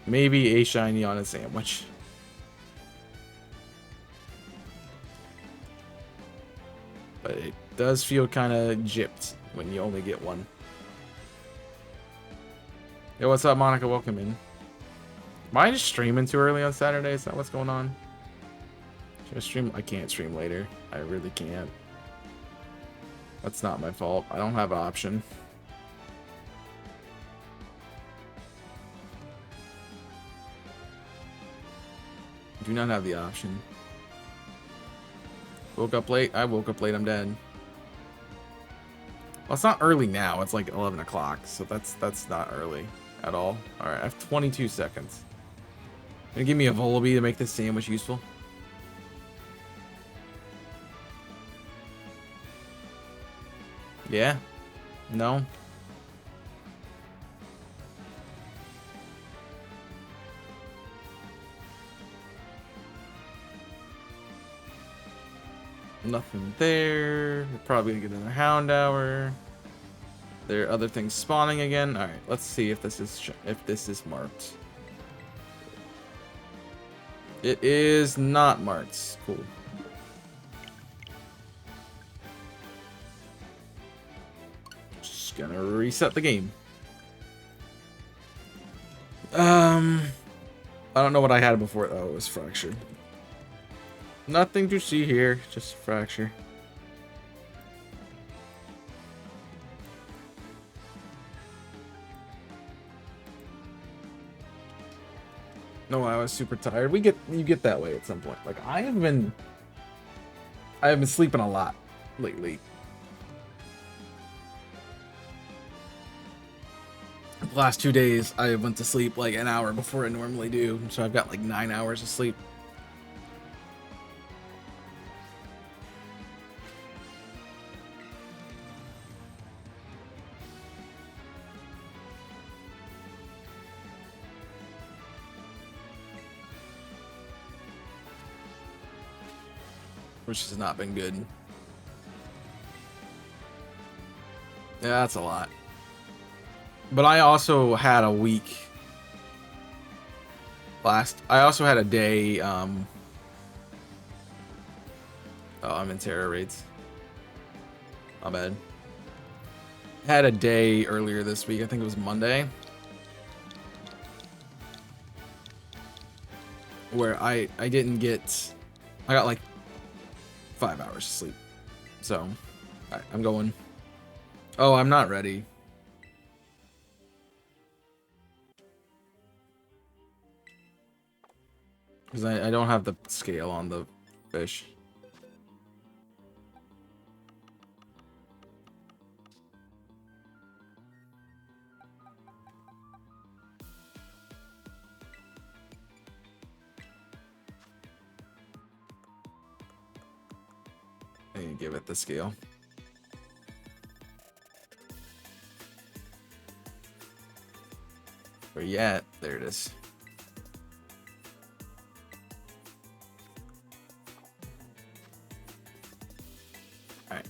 Maybe a shiny on a sandwich. But it does feel kind of gypped when you only get one. Yo, what's up, Monica? Welcome in. Am I just streaming too early on Saturday? Is that what's going on? Should I stream? I can't stream later. I really can't. That's not my fault. I don't have an option. Do not have the option. Woke up late. I woke up late. I'm dead. Well, it's not early now. It's like 11 o'clock. So that's not early at all. All right. I have 22 seconds. Gonna give me a Volibee to make this sandwich useful. Yeah. No. Nothing there. We're probably gonna get another Hound Hour. There are other things spawning again. All right, let's see if this is marked. It is not marked. Cool. Just gonna reset the game. I don't know what I had before. Oh, it was fractured. Nothing to see here, just fracture. No, I was super tired. You get that way at some point. Like I have been sleeping a lot lately. The last 2 days, I went to sleep like an hour before I normally do, so I've got like 9 hours of sleep. Which has not been good. Yeah, that's a lot. But I also had a week I also had a day, oh, I'm in terror raids. My bad. Had a day earlier this week, I think it was Monday, where I didn't get, I got like 5 hours of sleep. So, alright, I'm going. Oh, I'm not ready. Because I don't have the scale on the fish. I need to give it the scale. Where you at? There it is. Alright.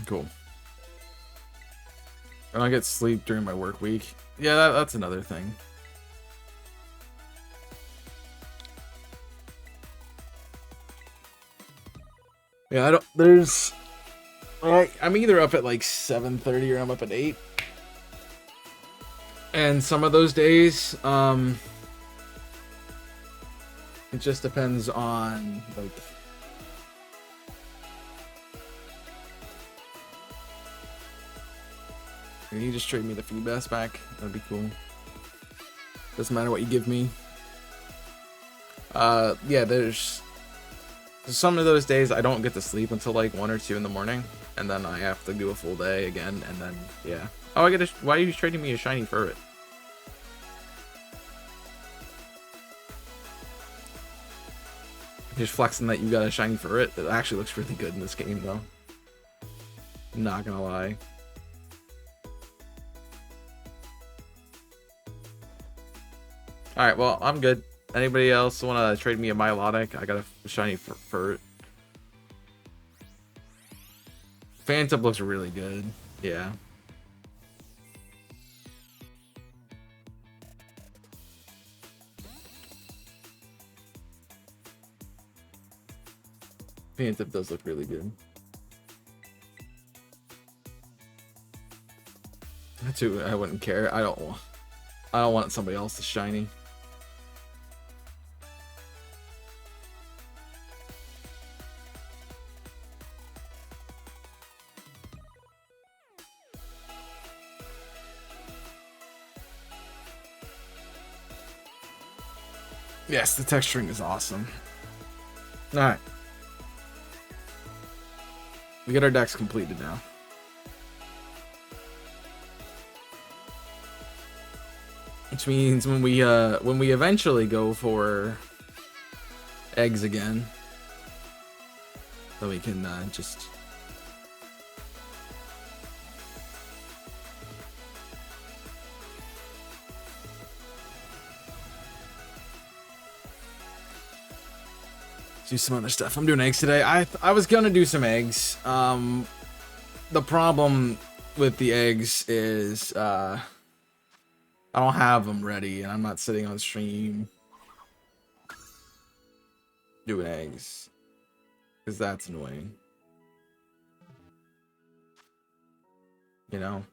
Cool. And I get sleep during my work week. Yeah, that's another thing. Yeah, I don't. There's. I'm either up at like 7:30 or I'm up at 8. And some of those days, it just depends on like. Can you just trade me the food bass back? That'd be cool. Doesn't matter what you give me. Yeah, there's some of those days I don't get to sleep until like 1 or 2 in the morning, and then I have to do a full day again, and then yeah. Oh, I get a. Why are you trading me a shiny ferret? Just flexing that you got a shiny ferret. That actually looks really good in this game, though. Not gonna lie. Alright, well, I'm good. Anybody else want to trade me a Milotic? I got a shiny ferret. Phantom looks really good. Yeah. Phantom does look really good. Too, I wouldn't care. I don't want somebody else's shiny. Yes, the texturing is awesome. Alright. We get our decks completed now. Which means when we eventually go for eggs again, then we can just do some other stuff. I'm doing eggs today. I was gonna do some eggs. The problem with the eggs is I don't have them ready, and I'm not sitting on stream doing eggs, because that's annoying. You know?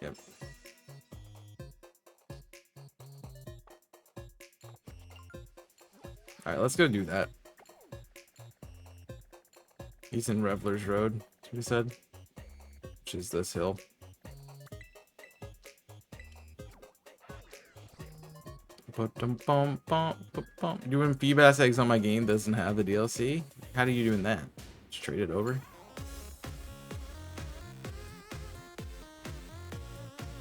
Yep. Alright, let's go do that. He's in Revelers Road, that's what he said. Which is this hill. Doing Feebass eggs on my game doesn't have the DLC? How are you doing that? Just trade it over?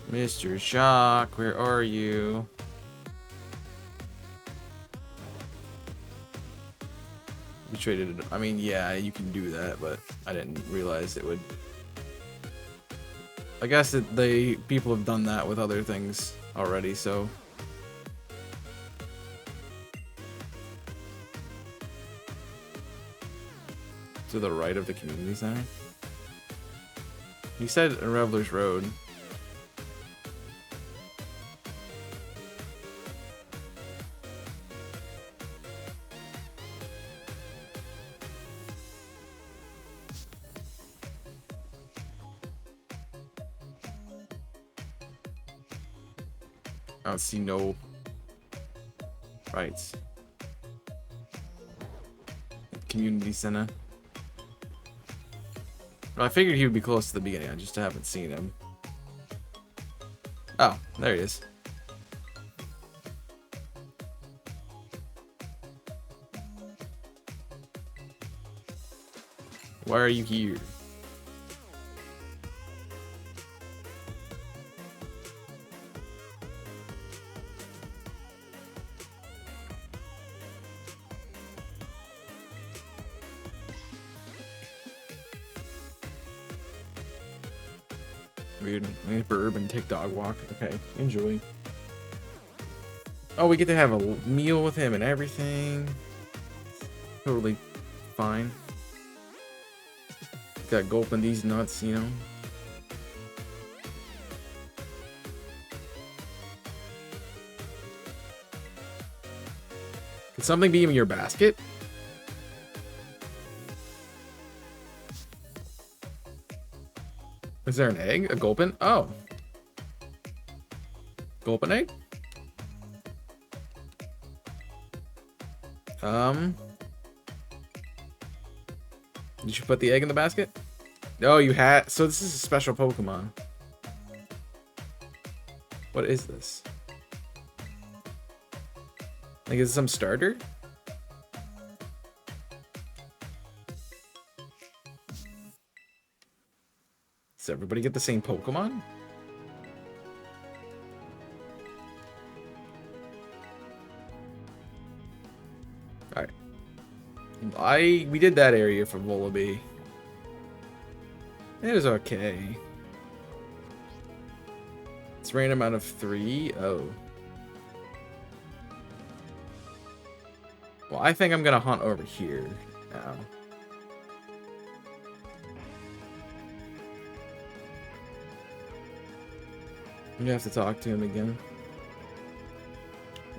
Mr. Shock, where are you? You traded it. I mean, yeah, you can do that, but I didn't realize it would. I guess people have done that with other things already, so. To the right of the community center. You said Revelers Road. I don't see no rights. Community center. Well, I figured he would be close to the beginning. I just haven't seen him. Oh, there he is. Why are you here? Weird. Burb and take dog walk. Okay, enjoy. Oh, we get to have a meal with him and everything. Totally fine. Got gulping these nuts, you know. Could something be in your basket? Is there an egg? A gulpin? Oh. Gulpin egg? Did you put the egg in the basket? Oh, you had. So this is a special Pokemon. What is this? Like, is it some starter? Does everybody get the same Pokemon? Alright. We did that area for Volibee. It was okay. It's random out of 3. Oh. Well, I think I'm gonna hunt over here now. You have to talk to him again.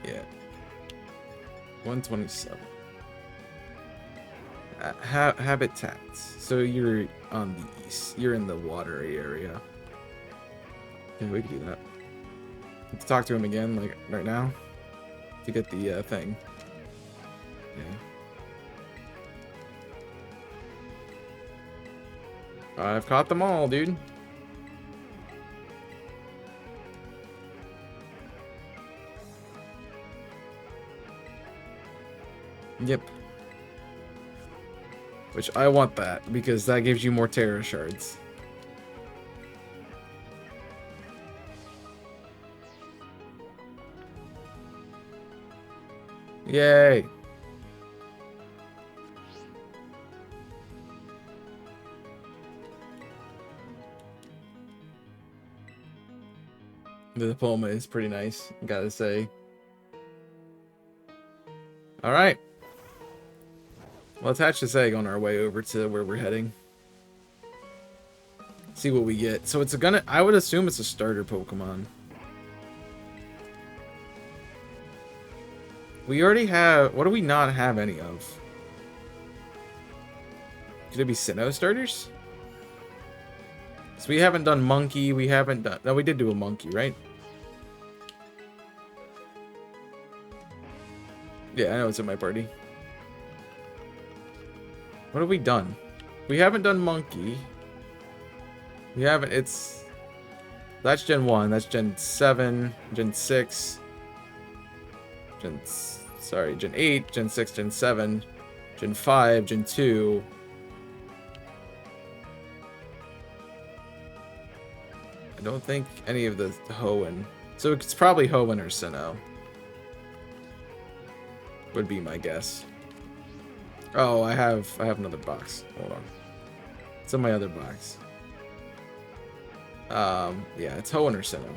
Yeah. 127. Habitats. So you're on the east. You're in the watery area. Yeah, we can do that. Have to talk to him again, like right now, to get the thing. Yeah. I've caught them all, dude. Yep. Which I want that, because that gives you more Terra Shards. Yay! The diploma is pretty nice, gotta say. Alright. We'll attach this egg on our way over to where we're heading. See what we get. So it's I would assume it's a starter Pokemon. We already have, what do we not have any of? Could it be Sinnoh starters? So we haven't done Monkey, we haven't done, no, we did do a Monkey, right? Yeah, I know it's in my party. What have we done? We haven't done Monkey. We haven't, that's Gen 1, that's Gen 7, Gen 6, Gen 8, Gen 6, Gen 7, Gen 5, Gen 2. I don't think any of the Hoenn. So it's probably Hoenn or Sinnoh. Would be my guess. Oh, I have another box. Hold on. It's in my other box. Yeah, it's Hoenn or Sinnoh.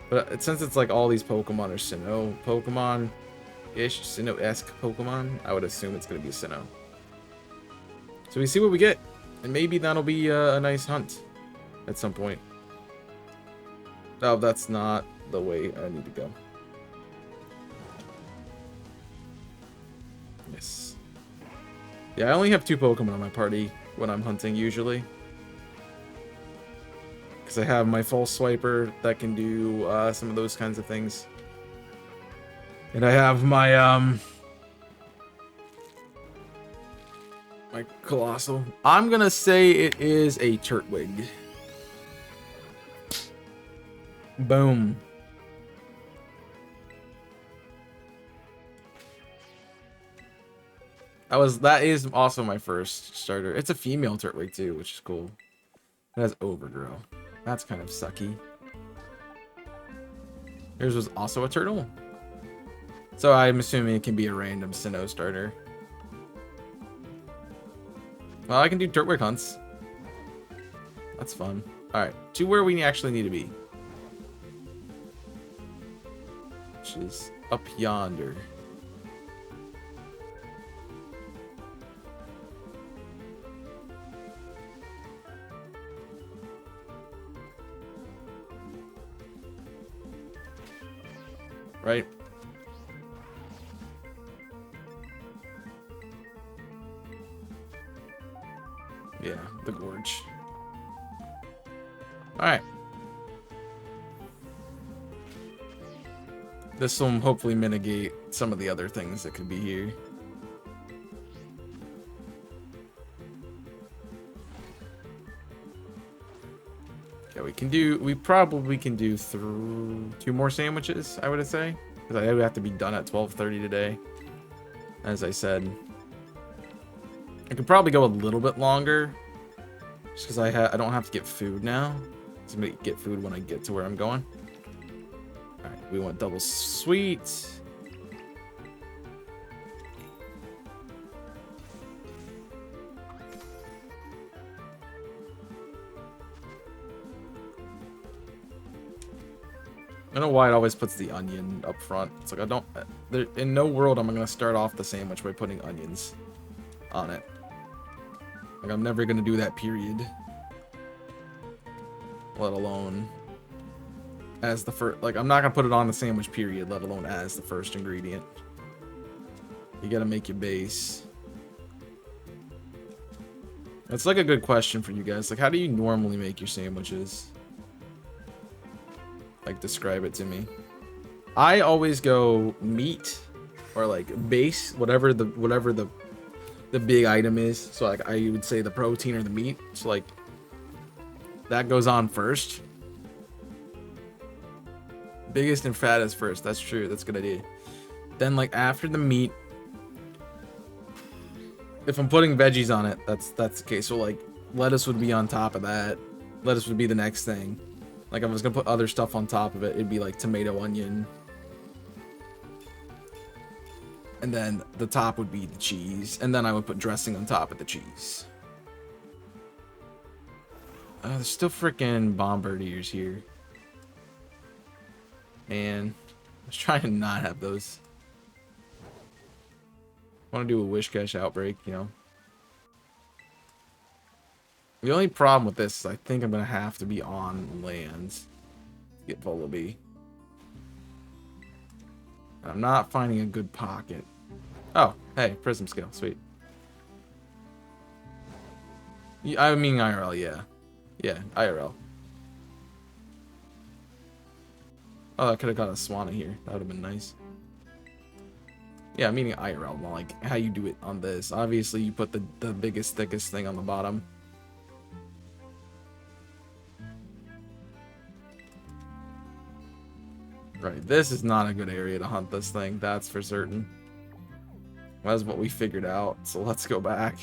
But since it's like all these Pokemon are Sinnoh Pokemon-ish, Sinnoh-esque Pokemon, I would assume it's gonna be a Sinnoh. So we see what we get, and maybe that'll be a nice hunt at some point. Oh, that's not the way I need to go. Yes. Yeah, I only have 2 Pokemon on my party when I'm hunting usually. Because I have my False Swiper that can do some of those kinds of things. And I have my my Colossal. I'm gonna say it is a Turtwig. Boom. That is also my first starter. It's a female Turtwig too, which is cool. It has Overgrow. That's kind of sucky. Yours was also a turtle. So I'm assuming it can be a random Sinnoh starter. Well, I can do Turtwig hunts. That's fun. Alright, to where we actually need to be. Which is up yonder. Right? Yeah, the gorge. Alright. This will hopefully mitigate some of the other things that could be here. Yeah, we probably can do through 2 more sandwiches, I would say. Because I would have to be done at 12:30 today. As I said. I could probably go a little bit longer. Just because I don't have to get food now. I'm going to get food when I get to where I'm going. Alright, we want double sweet. I don't know why it always puts the onion up front. It's like in no world am I going to start off the sandwich by putting onions on it. Like, I'm never going to do that, period. Let alone as the first, like, I'm not going to put it on the sandwich, period, let alone as the first ingredient. You got to make your base. That's like a good question for you guys. Like, how do you normally make your sandwiches? Like, describe it to me. I always go meat or like base, whatever the big item is. So like I would say the protein or the meat. So like that goes on first. Biggest and fattest first. That's true. That's a good idea. Then like after the meat, if I'm putting veggies on it, that's the case. So like lettuce would be on top of that. Lettuce would be the next thing. Like if I was gonna put other stuff on top of it, it'd be like tomato, onion. And then the top would be the cheese. And then I would put dressing on top of the cheese. There's still freaking bombardiers here. Man, I was trying to not have those. I want to do a Wishcash outbreak, you know. The only problem with this is I think I'm going to have to be on land to get Volibee. I'm not finding a good pocket. Oh, hey, Prism Scale, sweet. I mean IRL, yeah. Yeah, IRL. Oh, I could have got a Swanna here. That would have been nice. Yeah, meaning IRL, not like how you do it on this. Obviously, you put the biggest, thickest thing on the bottom. Right, this is not a good area to hunt this thing, that's for certain. That's what we figured out, so let's go back.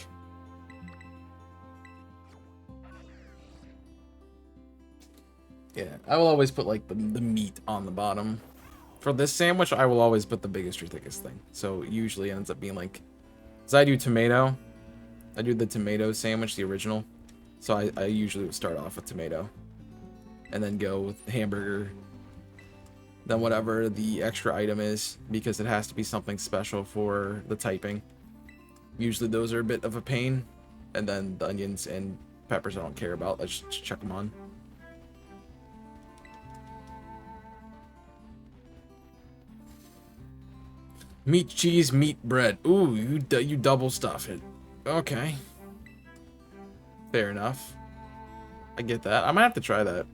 Yeah, I will always put like the meat on the bottom For this sandwich, I will always put the biggest or thickest thing. So it usually ends up being like, as I do tomato, I do the tomato sandwich, the original. So I usually would start off with tomato, and then go with the hamburger, then whatever the extra item is, because it has to be something special for the typing. Usually those are a bit of a pain, and then the onions and peppers I don't care about. Let's just chuck them on. Meat, cheese, meat, bread. Ooh, you double stuff it. Okay. Fair enough. I get that. I might have to try that.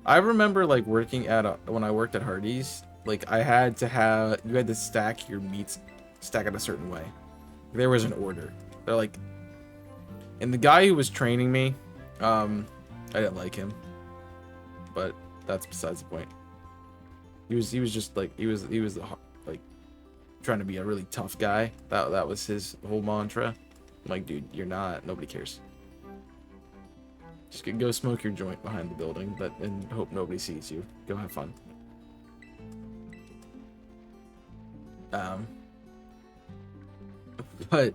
I remember like working at when I worked at Hardee's, like I had to have, you had to stack your meats, stack it a certain way. There was an order. They're like, and the guy who was training me, I didn't like him, but that's besides the point. He was just like, he was like trying to be a really tough guy. That was his whole mantra. I'm like, dude, you're not. Nobody cares. Just go smoke your joint behind the building, and hope nobody sees you. Go have fun. But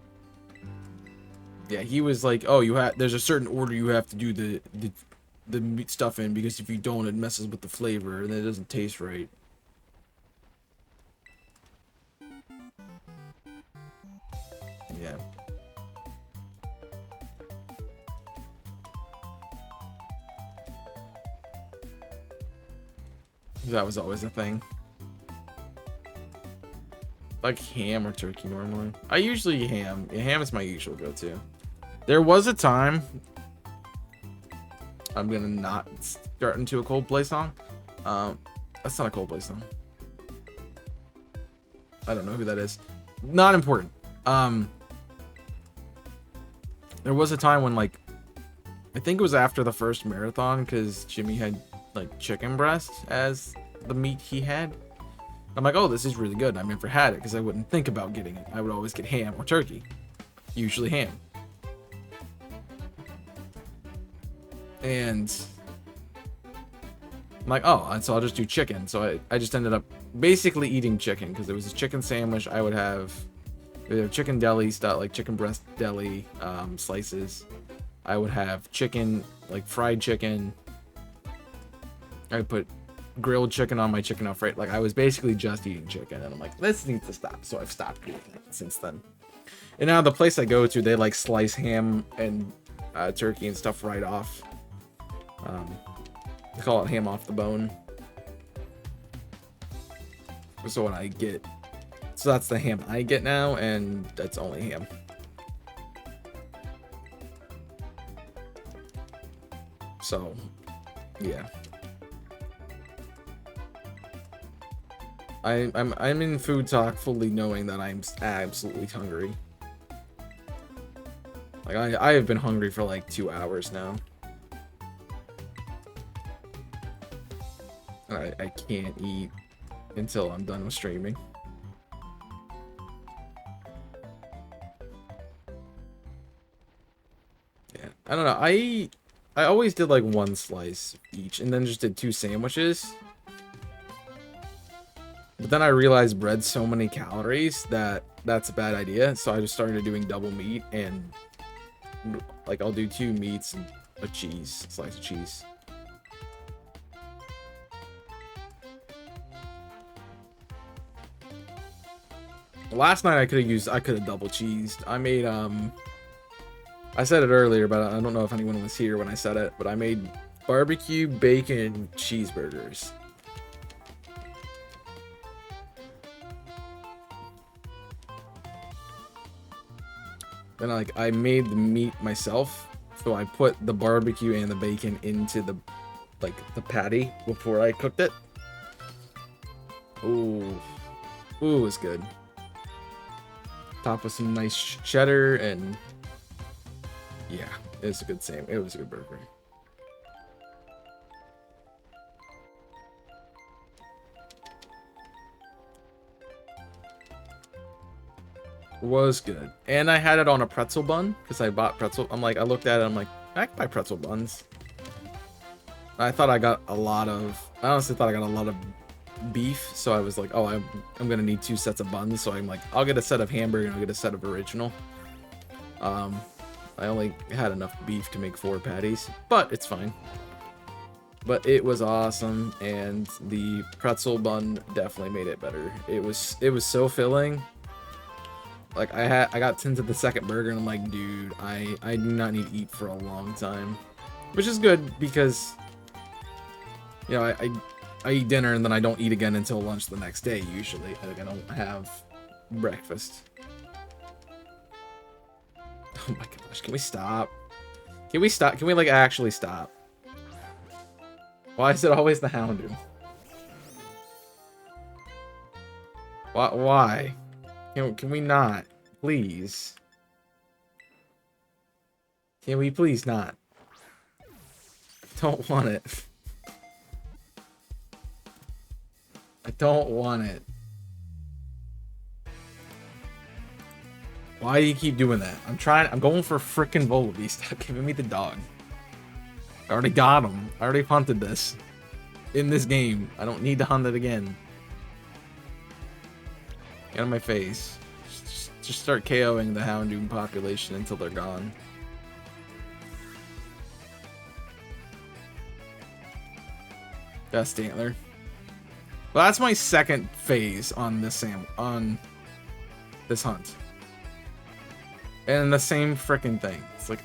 yeah, he was like, oh, there's a certain order you have to do the meat stuff in, because if you don't, it messes with the flavor and it doesn't taste right. Yeah. That was always a thing. Like ham or turkey normally. I usually ham. Yeah, ham is my usual go-to. There was a time. I'm gonna not start into a Coldplay song. That's not a Coldplay song. I don't know who that is. Not important. There was a time when, like, I think it was after the first marathon, because Jimmy had like chicken breast as the meat he had. I'm like, oh, this is really good. I never had it because I wouldn't think about getting it. I would always get ham or turkey, usually ham. And I'm like, oh, and so I'll just do chicken. So I just ended up basically eating chicken, because it was a chicken sandwich. I would have chicken deli stuff, like chicken breast deli slices. I would have chicken, like fried chicken. I would put grilled chicken on my chicken alfredo. Like, I was basically just eating chicken, and I'm like, this needs to stop. So I've stopped doing it since then. And now the place I go to, they like slice ham and turkey and stuff right off. They call it ham off the bone. So when I get, so that's the ham I get now, and that's only ham. So, yeah. I'm in food talk fully knowing that I'm absolutely hungry. Like, I have been hungry for like 2 hours now. And I can't eat until I'm done with streaming. Yeah, I don't know. I always did like one slice each, and then just did 2 sandwiches. But then I realized bread's so many calories that that's a bad idea. So I just started doing double meat, and like I'll do 2 meats and a slice of cheese. Last night I could have double cheesed. I made I said it earlier, but I don't know if anyone was here when I said it, but I made barbecue bacon cheeseburgers. Then like I made the meat myself, so I put the barbecue and the bacon into the patty before I cooked it. Ooh, it was good. Top with some nice cheddar, and yeah, it was a good it was a good burger. Was good. And I had it on a pretzel bun, because I bought pretzel. I looked at it, I'm like, I can buy pretzel buns. I thought I got a lot of, I honestly thought I got a lot of beef, so I was like, oh, I'm gonna need 2 sets of buns, so I'm like, I'll get a set of hamburger and I'll get a set of original. I only had enough beef to make 4 patties, but it's fine. But it was awesome, and the pretzel bun definitely made it better. It was so filling. Like I got 10 to the second burger, and I'm like, dude, I do not need to eat for a long time, which is good because, you know, I eat dinner and then I don't eat again until lunch the next day usually. Like I don't have breakfast. Oh my gosh, can we stop? Can we stop? Can we like actually stop? Why is it always the Houndoom? Why? Can we not? Please. Can we please not? I don't want it. I don't want it. Why do you keep doing that? I'm going for frickin' Volibee. Stop giving me the dog. I already got him. I already hunted this. In this game. I don't need to hunt it again. Get out of my face. Just start KOing the Houndoom population until they're gone. Best antler. Well, that's my second phase on this hunt. And the same freaking thing. It's like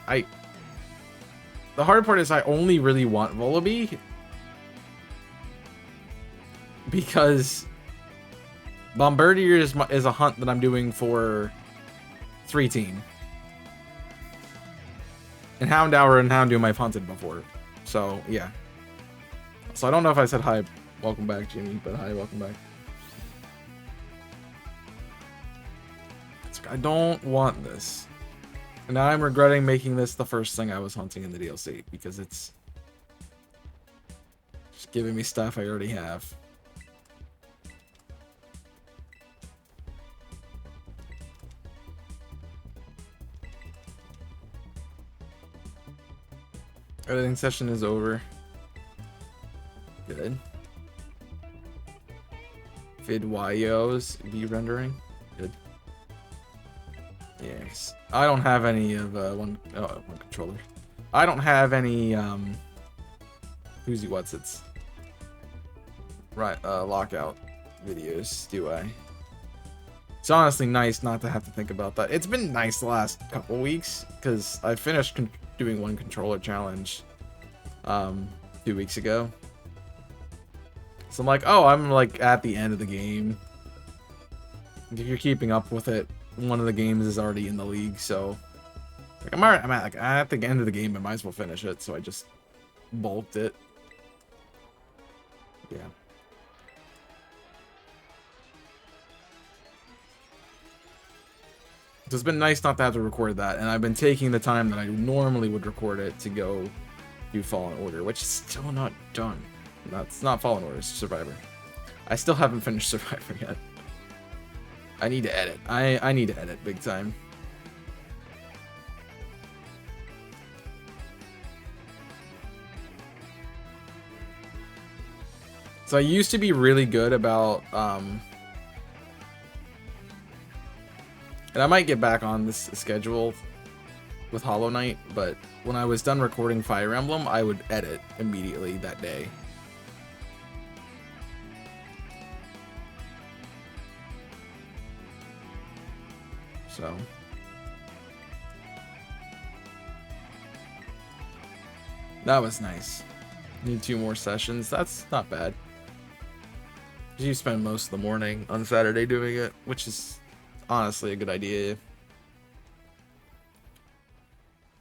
the hard part is I only really want Volibee because Bombardier is a hunt that I'm doing for 3 team. And Houndour and Houndoom I've hunted before. So, yeah. So I don't know if I said hi, welcome back, Jimmy, but hi, welcome back. I don't want this. And now I'm regretting making this the first thing I was hunting in the DLC because it's just giving me stuff I already have. Editing session is over. Good. VidYos v-rendering. Good. Yes. I don't have any of one controller. I don't have any who's what's it's right lockout videos, do I? It's honestly nice not to have to think about that. It's been nice the last couple weeks because I finished doing one controller challenge 2 weeks ago. So I'm like, oh, I'm like at the end of the game. If you're keeping up with it, one of the games is already in the league, so like I'm at the end of the game. I might as well finish it, so I just bulked it. Yeah. So it's been nice not to have to record that, and I've been taking the time that I normally would record it to go do Fallen Order, which is still not done. That's not Fallen Order, it's Survivor. I still haven't finished Survivor yet. I need to edit. I need to edit big time. So I used to be really good about and I might get back on this schedule with Hollow Knight, but when I was done recording Fire Emblem, I would edit immediately that day. So that was nice. Need 2 more sessions. That's not bad. You spend most of the morning on Saturday doing it, which is honestly a good idea.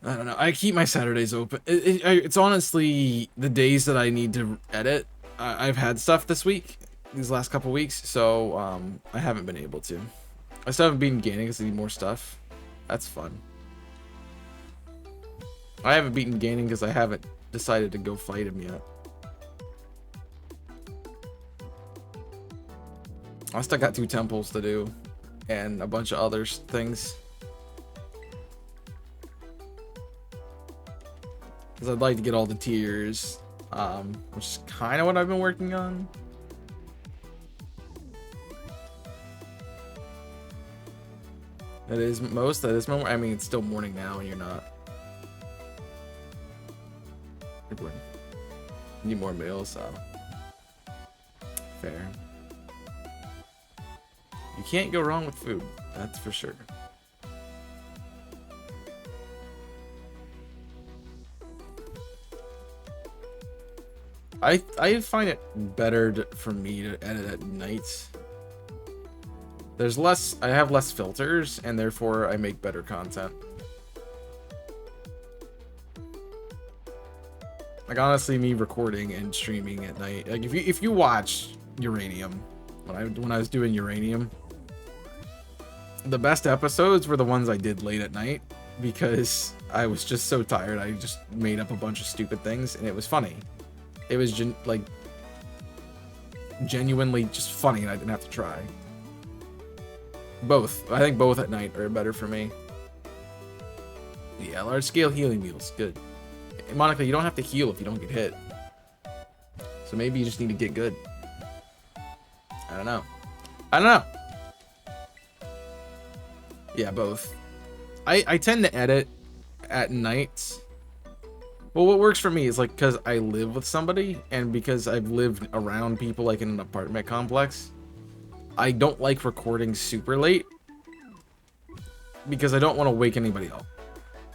I don't know. I keep my Saturdays open. It's honestly the days that I need to edit. I've had stuff this week, these last couple weeks, so I haven't been able to. I still haven't beaten Gaining because I need more stuff. That's fun. I haven't beaten Gaining because I haven't decided to go fight him yet. I still got 2 temples to do and a bunch of other things. Because I'd like to get all the tiers, which is kind of what I've been working on. That is most at this moment. I mean, it's still morning now, and you're not. Need more meals, so fair. You can't go wrong with food, that's for sure. I find it better for me to edit at night. There's less, I have less filters, and therefore I make better content. Like, honestly, me recording and streaming at night, like if you watch Uranium, when I was doing Uranium, the best episodes were the ones I did late at night, because I was just so tired. I just made up a bunch of stupid things, and it was funny. It was like genuinely just funny, and I didn't have to try. Both. I think both at night are better for me. Yeah, large scale healing meals, good. Monica, you don't have to heal if you don't get hit. So maybe you just need to get good. I don't know. I don't know. Yeah, both. I tend to edit at night. Well, what works for me is like because I live with somebody and because I've lived around people like in an apartment complex, I don't like recording super late because I don't want to wake anybody up.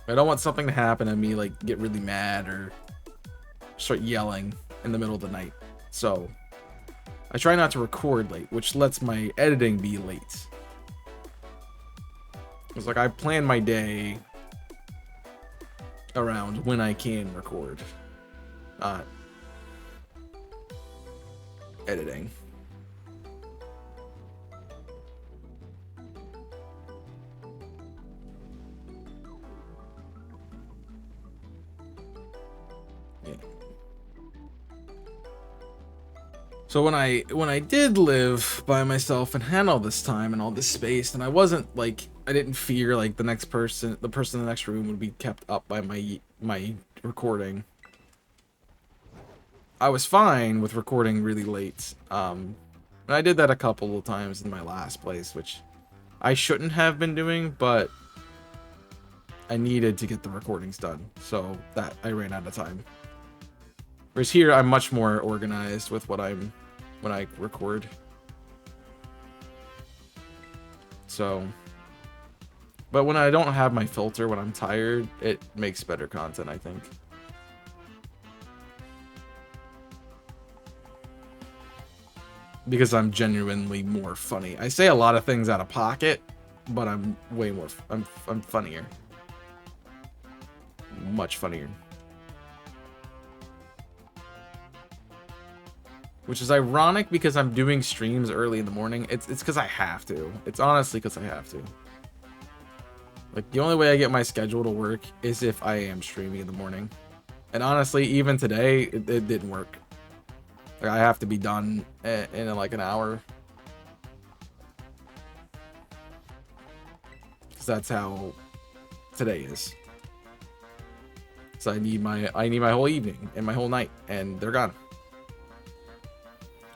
I don't want something to happen and me like get really mad or start yelling in the middle of the night. So I try not to record late, which lets my editing be late. It's like I plan my day around when I can record, not editing. Yeah. So when I did live by myself and had all this time and all this space, and I wasn't like, I didn't fear like the person in the next room would be kept up by my recording. I was fine with recording really late. And I did that a couple of times in my last place, which I shouldn't have been doing, but I needed to get the recordings done, so that I ran out of time. Whereas here, I'm much more organized with when I record. So, but when I don't have my filter, when I'm tired, it makes better content, I think. Because I'm genuinely more funny. I say a lot of things out of pocket, but I'm way more, I'm funnier. Much funnier. Which is ironic because I'm doing streams early in the morning. It's because I have to. It's honestly because I have to. Like, the only way I get my schedule to work is if I am streaming in the morning. And honestly, even today, it didn't work. Like, I have to be done in like an hour. Because that's how today is. So I need my whole evening and my whole night, and they're gone.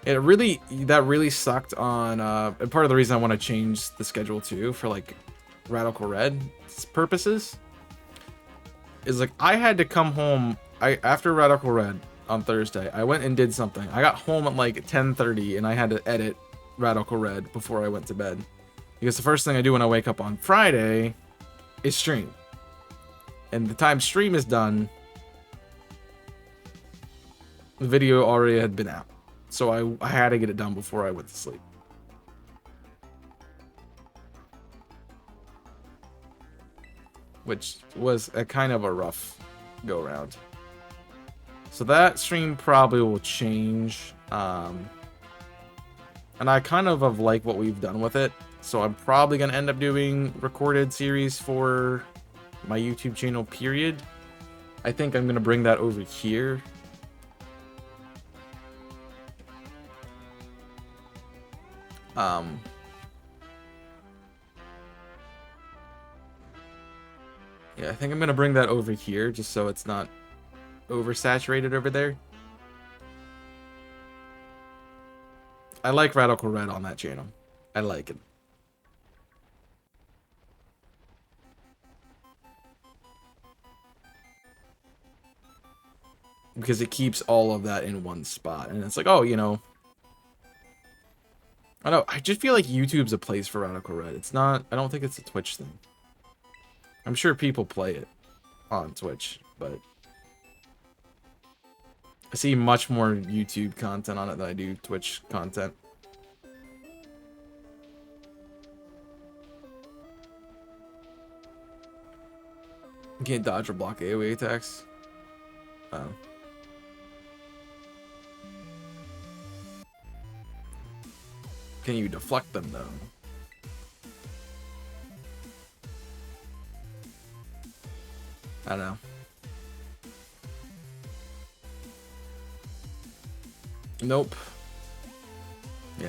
That really sucked on, and part of the reason I want to change the schedule too, for like Radical Red purposes, is like I had to come home, after Radical Red on Thursday, I went and did something. I got home at like 10:30 and I had to edit Radical Red before I went to bed. Because the first thing I do when I wake up on Friday is stream. And the time stream is done, the video already had been out. So I had to get it done before I went to sleep. Which was a kind of a rough go around. So that stream probably will change. And I kind of like what we've done with it. So I'm probably going to end up doing recorded series for my YouTube channel, period. I think I'm going to bring that over here. Yeah, I think I'm gonna bring that over here just so it's not oversaturated over there. I like Radical Red on that channel. I like it. because it keeps all of that in one spot. And it's like, oh, you know, I don't know. I just feel like YouTube's a place for Radical Red. It's not. I don't think it's a Twitch thing. I'm sure people play it on Twitch, but I see much more YouTube content on it than I do Twitch content. You can't dodge or block AoE attacks. Oh. Can you deflect them though? I don't know. Nope. Yeah.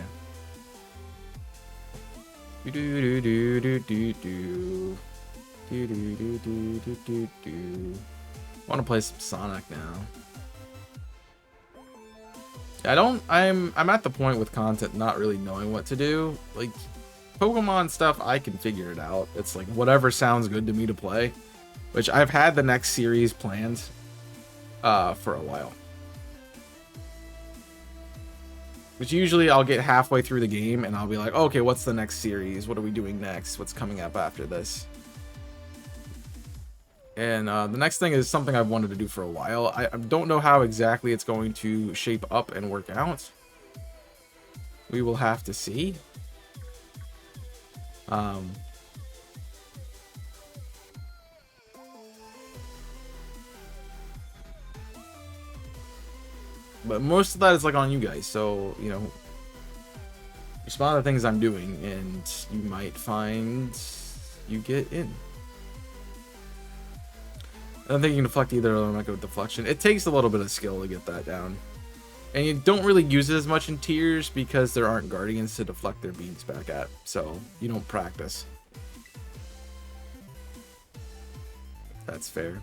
Do do do do do do do do do do do do do. I want to play some Sonic now. I'm at the point with content not really knowing what to do. Like Pokemon stuff, I can figure it out. It's like whatever sounds good to me to play. Which I've had the next series planned for a while. Which usually I'll get halfway through the game and I'll be like, oh, okay, what's the next series? What are we doing next? What's coming up after this? And the next thing is something I've wanted to do for a while. I don't know how exactly it's going to shape up and work out. We will have to see. But most of that is like on you guys, so you know, respond to things I'm doing, and you might find you get in. I don't think you can deflect either, or I might go with deflection. It takes a little bit of skill to get that down, and you don't really use it as much in tiers because there aren't guardians to deflect their beams back at, so you don't practice. That's fair.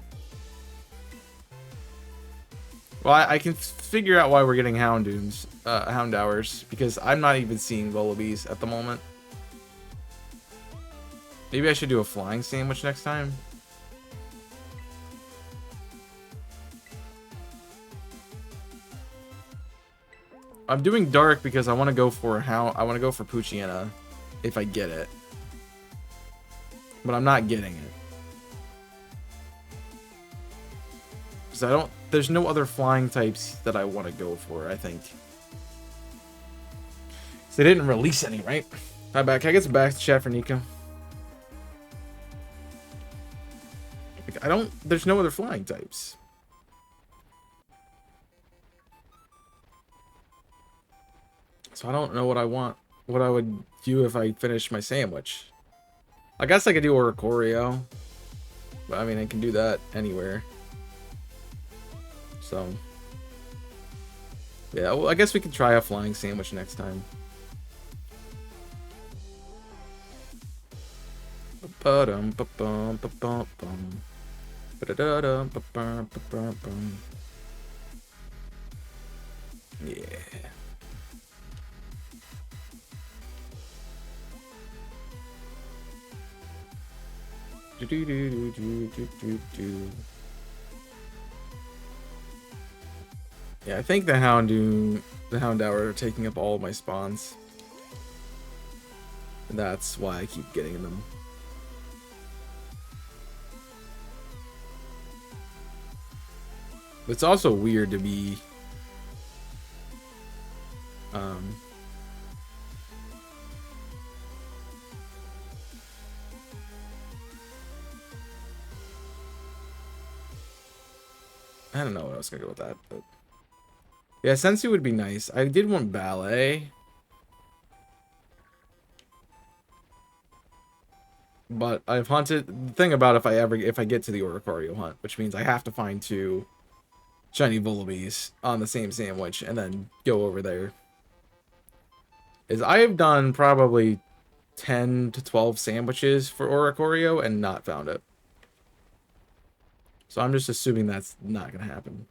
Well, I can figure out why we're getting Houndowers, because I'm not even seeing Vullabies at the moment. Maybe I should do a flying sandwich next time. I'm doing dark because I want to go for Poochyena if I get it. But I'm not getting it. Because there's no other flying types that I want to go for, I think. So they didn't release any, right? Hi, back. Can I get some back to chat for Nico? Like, there's no other flying types. So I don't know what I want, what I would do if I finish my sandwich. I guess I could do Oricorio. But I mean, I can do that anywhere. So, yeah, well, I guess we can try a flying sandwich next time. Yeah. Yeah, I think the Houndour are taking up all of my spawns. And that's why I keep getting them. It's also weird to be I don't know what I was gonna go with that, but yeah, Sensu would be nice. I did want ballet, but I've hunted. The thing about if I get to the Oricorio hunt, which means I have to find 2 shiny Vullabies on the same sandwich and then go over there, is I have done probably 10 to 12 sandwiches for Oricorio and not found it. So I'm just assuming that's not gonna happen.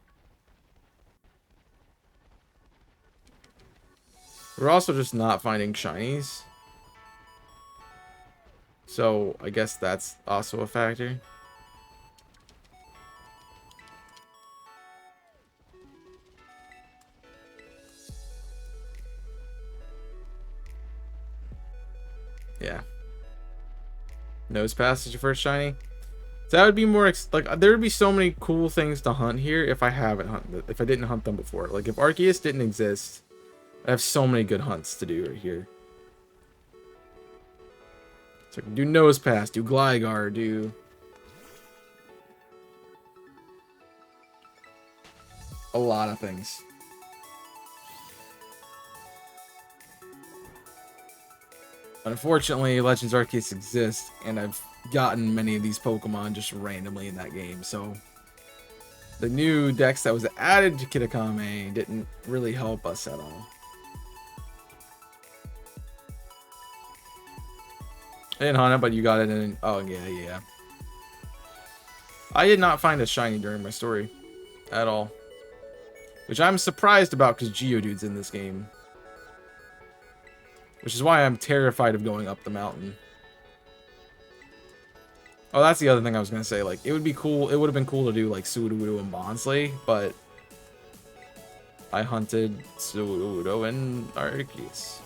We're also just not finding shinies. So I guess that's also a factor. Yeah. Nose pass is your first shiny. So that would be more like there would be so many cool things to hunt here if I haven't hunted, if I didn't hunt them before. Like if Arceus didn't exist, I have so many good hunts to do right here. So I can do Nose Pass, do Gligar, do a lot of things. Unfortunately, Legends Arceus exists, and I've gotten many of these Pokemon just randomly in that game, so the new dex that was added to Kitakame didn't really help us at all. I didn't hunt it, but you got it in. Oh, yeah. I did not find a shiny during my story at all, which I'm surprised about because Geodude's in this game. Which is why I'm terrified of going up the mountain. Oh, that's the other thing I was going to say. Like, it would be cool. It would have been cool to do, like, Sudowoodo and Bonsly, but I hunted Sudowoodo and Arceus.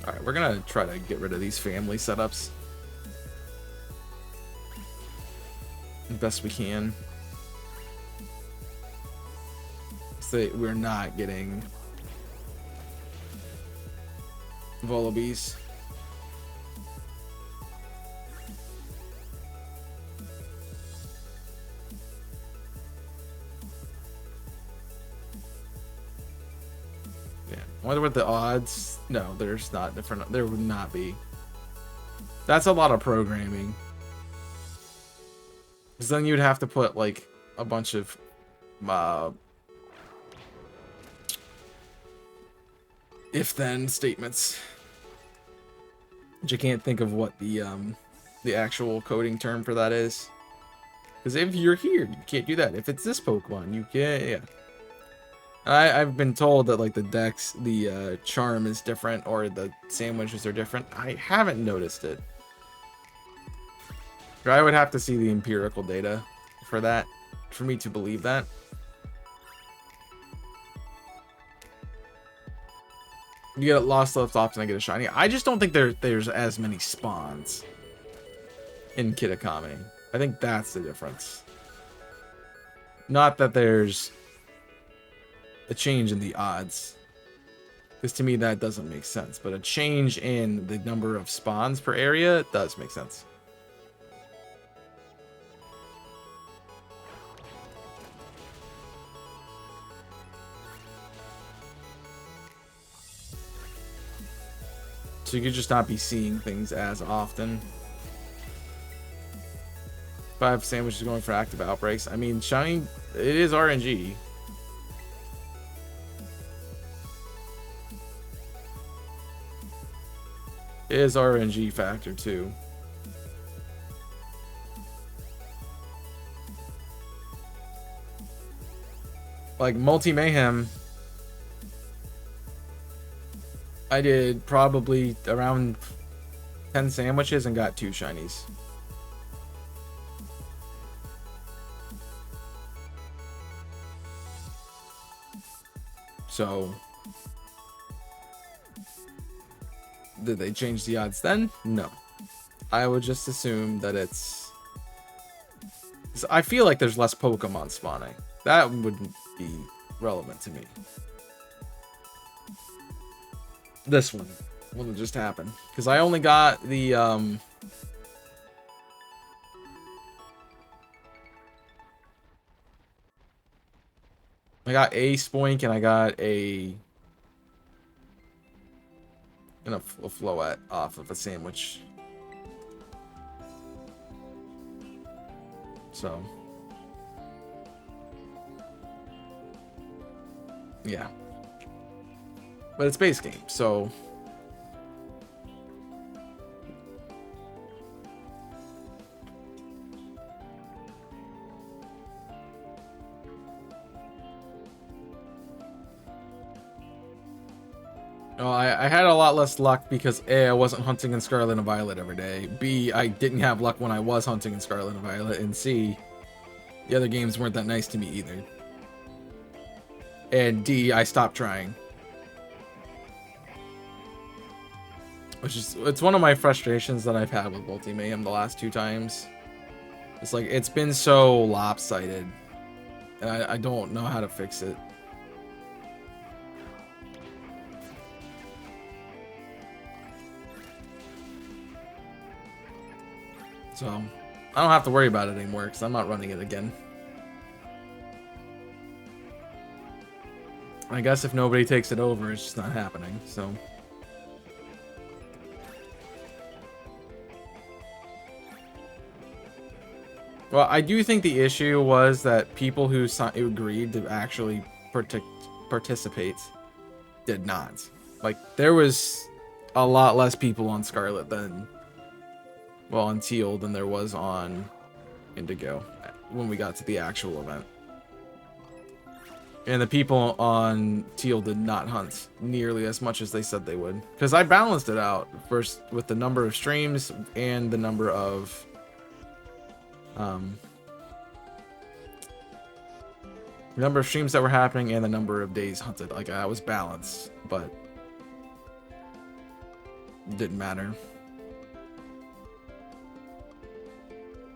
Alright, we're going to try to get rid of these family setups. The best we can. So we're not getting Volibes. Yeah. I wonder what the odds. No, there's not different. There would not be. That's a lot of programming. Because then you'd have to put like a bunch of if-then statements. Which I can't think of what the actual coding term for that is. Because if you're here, you can't do that. If it's this Pokemon, you can't. Yeah. I've been told that like the dex, the charm is different, or the sandwiches are different. I haven't noticed it. I would have to see the empirical data for that, for me to believe that. You get lost left off and I get a shiny. I just don't think there's as many spawns in Kitakami. I think that's the difference. Not that there's a change in the odds. Because to me that doesn't make sense. But a change in the number of spawns per area does make sense. So you could just not be seeing things as often. 5 sandwiches going for active outbreaks. I mean, shiny, it is RNG. It is RNG factor too. Like Multi Mayhem, I did probably around 10 sandwiches and got 2 shinies. So, did they change the odds then? No. I would just assume that it's... I feel like there's less Pokemon spawning. That wouldn't be relevant to me. This one wouldn't just happen. Because I only got the... I got a Spoink and I got a Floette off of a sandwich. So, yeah. But it's base game, so Oh, I had a lot less luck because A, I wasn't hunting in Scarlet and Violet every day. B, I didn't have luck when I was hunting in Scarlet and Violet. And C, the other games weren't that nice to me either. And D, I stopped trying. It's one of my frustrations that I've had with Multi-Mayhem the last 2 times. It's like, it's been so lopsided. And I don't know how to fix it. So, I don't have to worry about it anymore because I'm not running it again. I guess if nobody takes it over, it's just not happening, so. Well, I do think the issue was that people who agreed to actually participate did not. Like, there was a lot less people on Scarlet than, well, on Teal than there was on Indigo when we got to the actual event. And the people on Teal did not hunt nearly as much as they said they would. Because I balanced it out first with the number of streams and the number of streams that were happening and the number of days hunted. Like, I was balanced, but it didn't matter.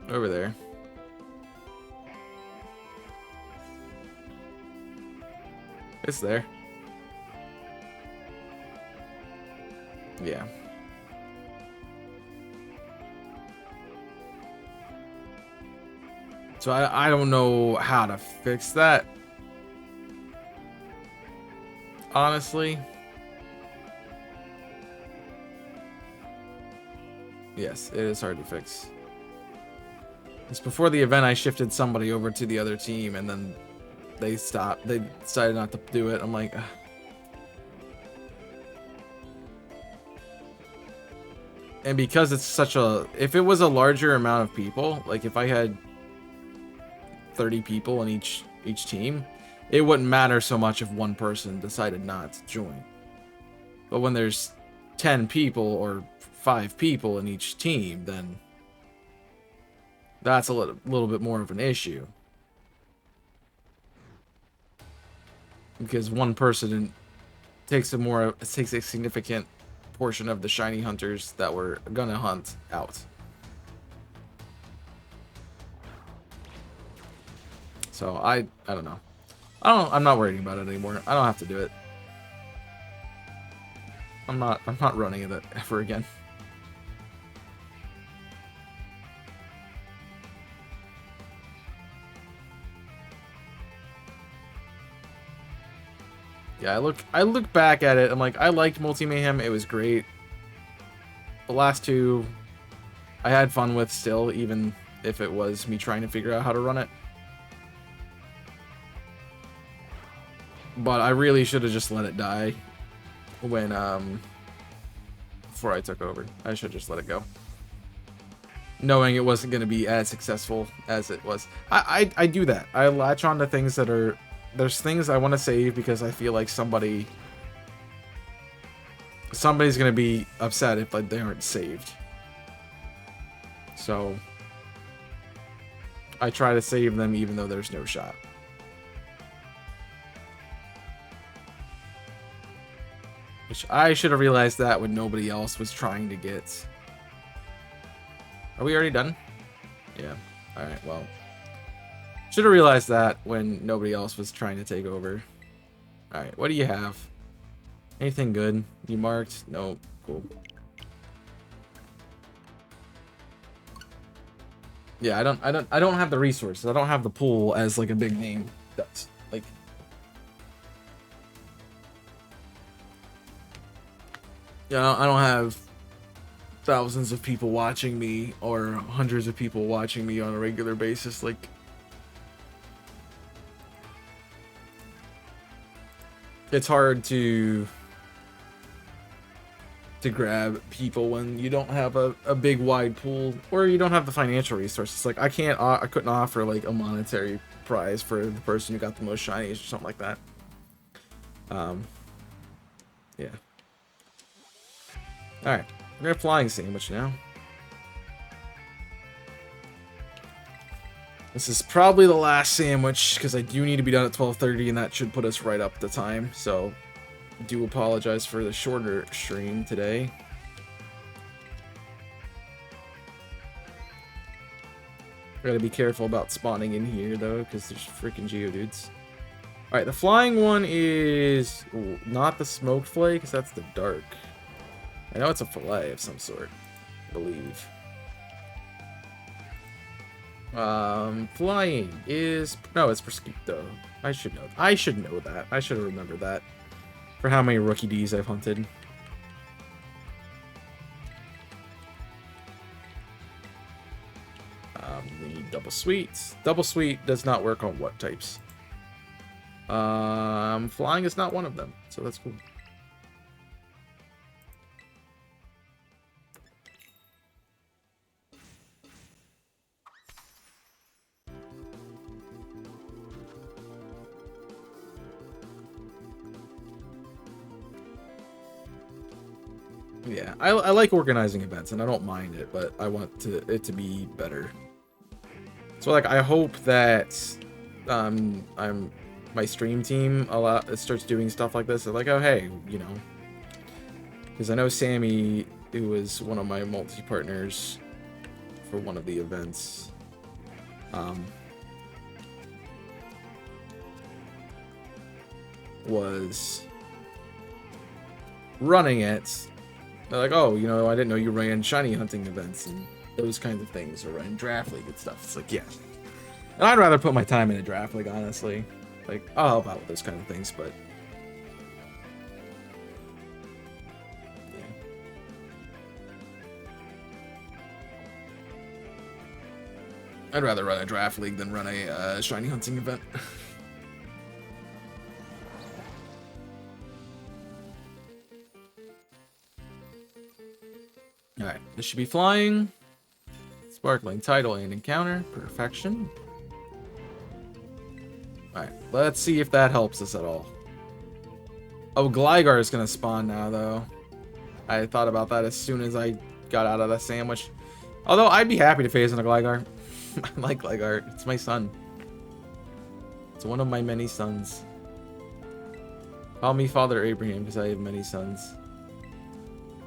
Over there. It's there. Yeah. So I don't know how to fix that. Honestly. Yes, it is hard to fix. It's before the event I shifted somebody over to the other team and then they stopped. They decided not to do it. I'm like, ugh. And because it's such a, if it was a larger amount of people, like if I had 30 people in each team, it wouldn't matter so much if one person decided not to join. But when there's 10 people or 5 people in each team, then that's a little bit more of an issue. Because one person takes a significant portion of the shiny hunters that were gonna hunt out. So I don't know. I'm not worrying about it anymore. I don't have to do it. I'm not running it ever again. Yeah, I look back at it. I'm like, I liked Multi-Mayhem. It was great. The last 2, I had fun with still, even if it was me trying to figure out how to run it. But I really should have just let it die when before I took over. I should just let it go, knowing it wasn't going to be as successful as it was. I do that. I latch on to things that are, there's things I want to save because I feel like somebody's going to be upset if like they aren't saved. So I try to save them even though there's no shot. Which I should have realized that when nobody else was trying to get. Are we already done? Yeah. Alright, well. Should have realized that when nobody else was trying to take over. Alright, what do you have? Anything good? You marked? No. Cool. Yeah, I don't have the resources. I don't have the pool as like a big name does. Like, yeah, I don't have thousands of people watching me or hundreds of people watching me on a regular basis. Like, it's hard to grab people when you don't have a big wide pool or you don't have the financial resources. Like, I couldn't offer like a monetary prize for the person who got the most shinies or something like that. Yeah. Alright, we're gonna flying sandwich now. This is probably the last sandwich, because I do need to be done at 12:30, and that should put us right up the time, so I do apologize for the shorter stream today. I gotta be careful about spawning in here, though, because there's freaking Geodudes. Alright, the flying one is not the smoked fillet, because that's the dark. I know it's a fillet of some sort, I believe. Flying is... No, it's Prosciutto. I should know. I should know that. I should have remembered that. For how many Rookie Ds I've hunted. We need Double Sweet. Double Sweet does not work on what types? Flying is not one of them, so that's cool. Yeah, I like organizing events, and I don't mind it, but I want it to be better. So, like, I hope that my stream team starts doing stuff like this. They're like, oh, hey, you know, because I know Sammy, who was one of my multi-partners for one of the events, was running it. They're like, oh, you know, I didn't know you ran shiny hunting events and those kinds of things, or running draft league and stuff. It's like, yeah. And I'd rather put my time in a draft league, honestly. Like, I'll help out with those kind of things, but... yeah. I'd rather run a draft league than run a shiny hunting event. Alright, this should be flying. Sparkling title and encounter. Perfection. Alright, let's see if that helps us at all. Oh, Gligar is going to spawn now, though. I thought about that as soon as I got out of the sandwich. Although, I'd be happy to phase in a Gligar. I like Gligar. It's my son. It's one of my many sons. Call me Father Abraham, because I have many sons.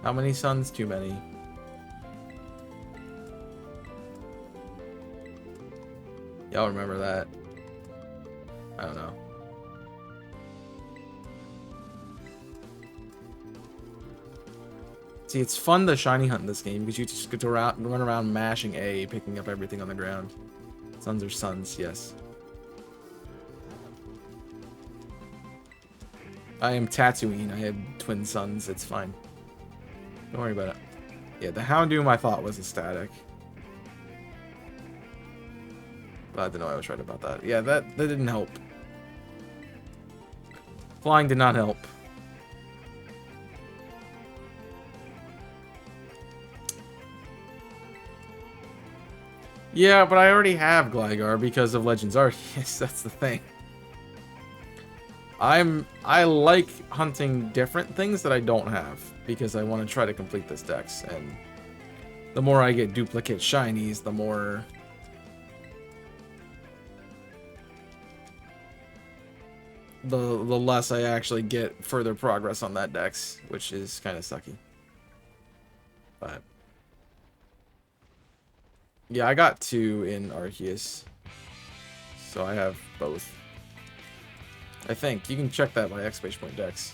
How many sons? Too many. Y'all remember that? I don't know. See, it's fun to shiny hunt in this game because you just get to run around mashing A, picking up everything on the ground. Sons are sons, yes. I am Tatooine. I have twin sons. It's fine. Don't worry about it. Yeah, the Houndoom I thought was ecstatic. Glad to know I was right about that. Yeah, that didn't help. Flying did not help. Yeah, but I already have Gligar because of Legends Arceus. That's the thing. I like hunting different things that I don't have because I want to try to complete this dex, and the more I get duplicate shinies, the more the less I actually get further progress on that dex, which is kind of sucky. But yeah, I got 2 in Arceus, so I have both. I think you can check that by exclamation point dex.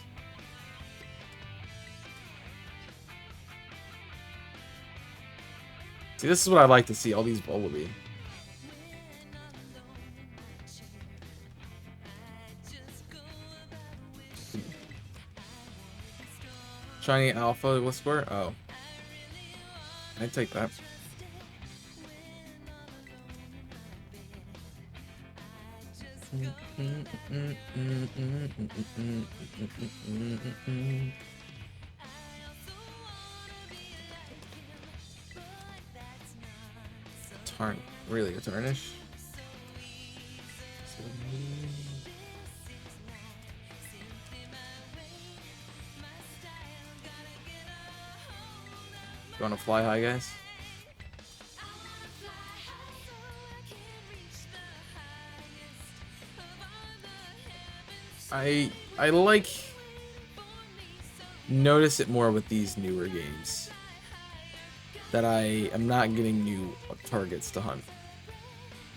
See, this is what I like to see, all these Volibee. Shiny Alpha Whisper? Oh. I'd take that. Really, a tarnish? You want to fly high, guys? I like notice it more with these newer games that I am not getting new targets to hunt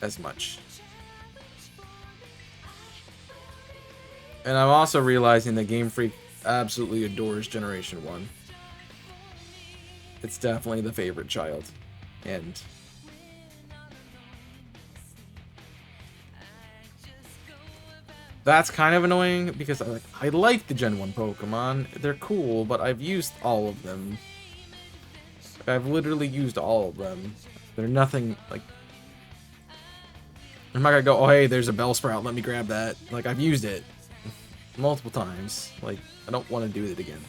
as much. And I'm also realizing that Game Freak absolutely adores Generation 1. It's definitely the favorite child. And that's kind of annoying because I like the Gen 1 Pokemon. They're cool, but I've used all of them. I've literally used all of them. They're nothing like... I'm not gonna go, oh hey, there's a Bellsprout, let me grab that. Like, I've used it multiple times. Like, I don't want to do it again.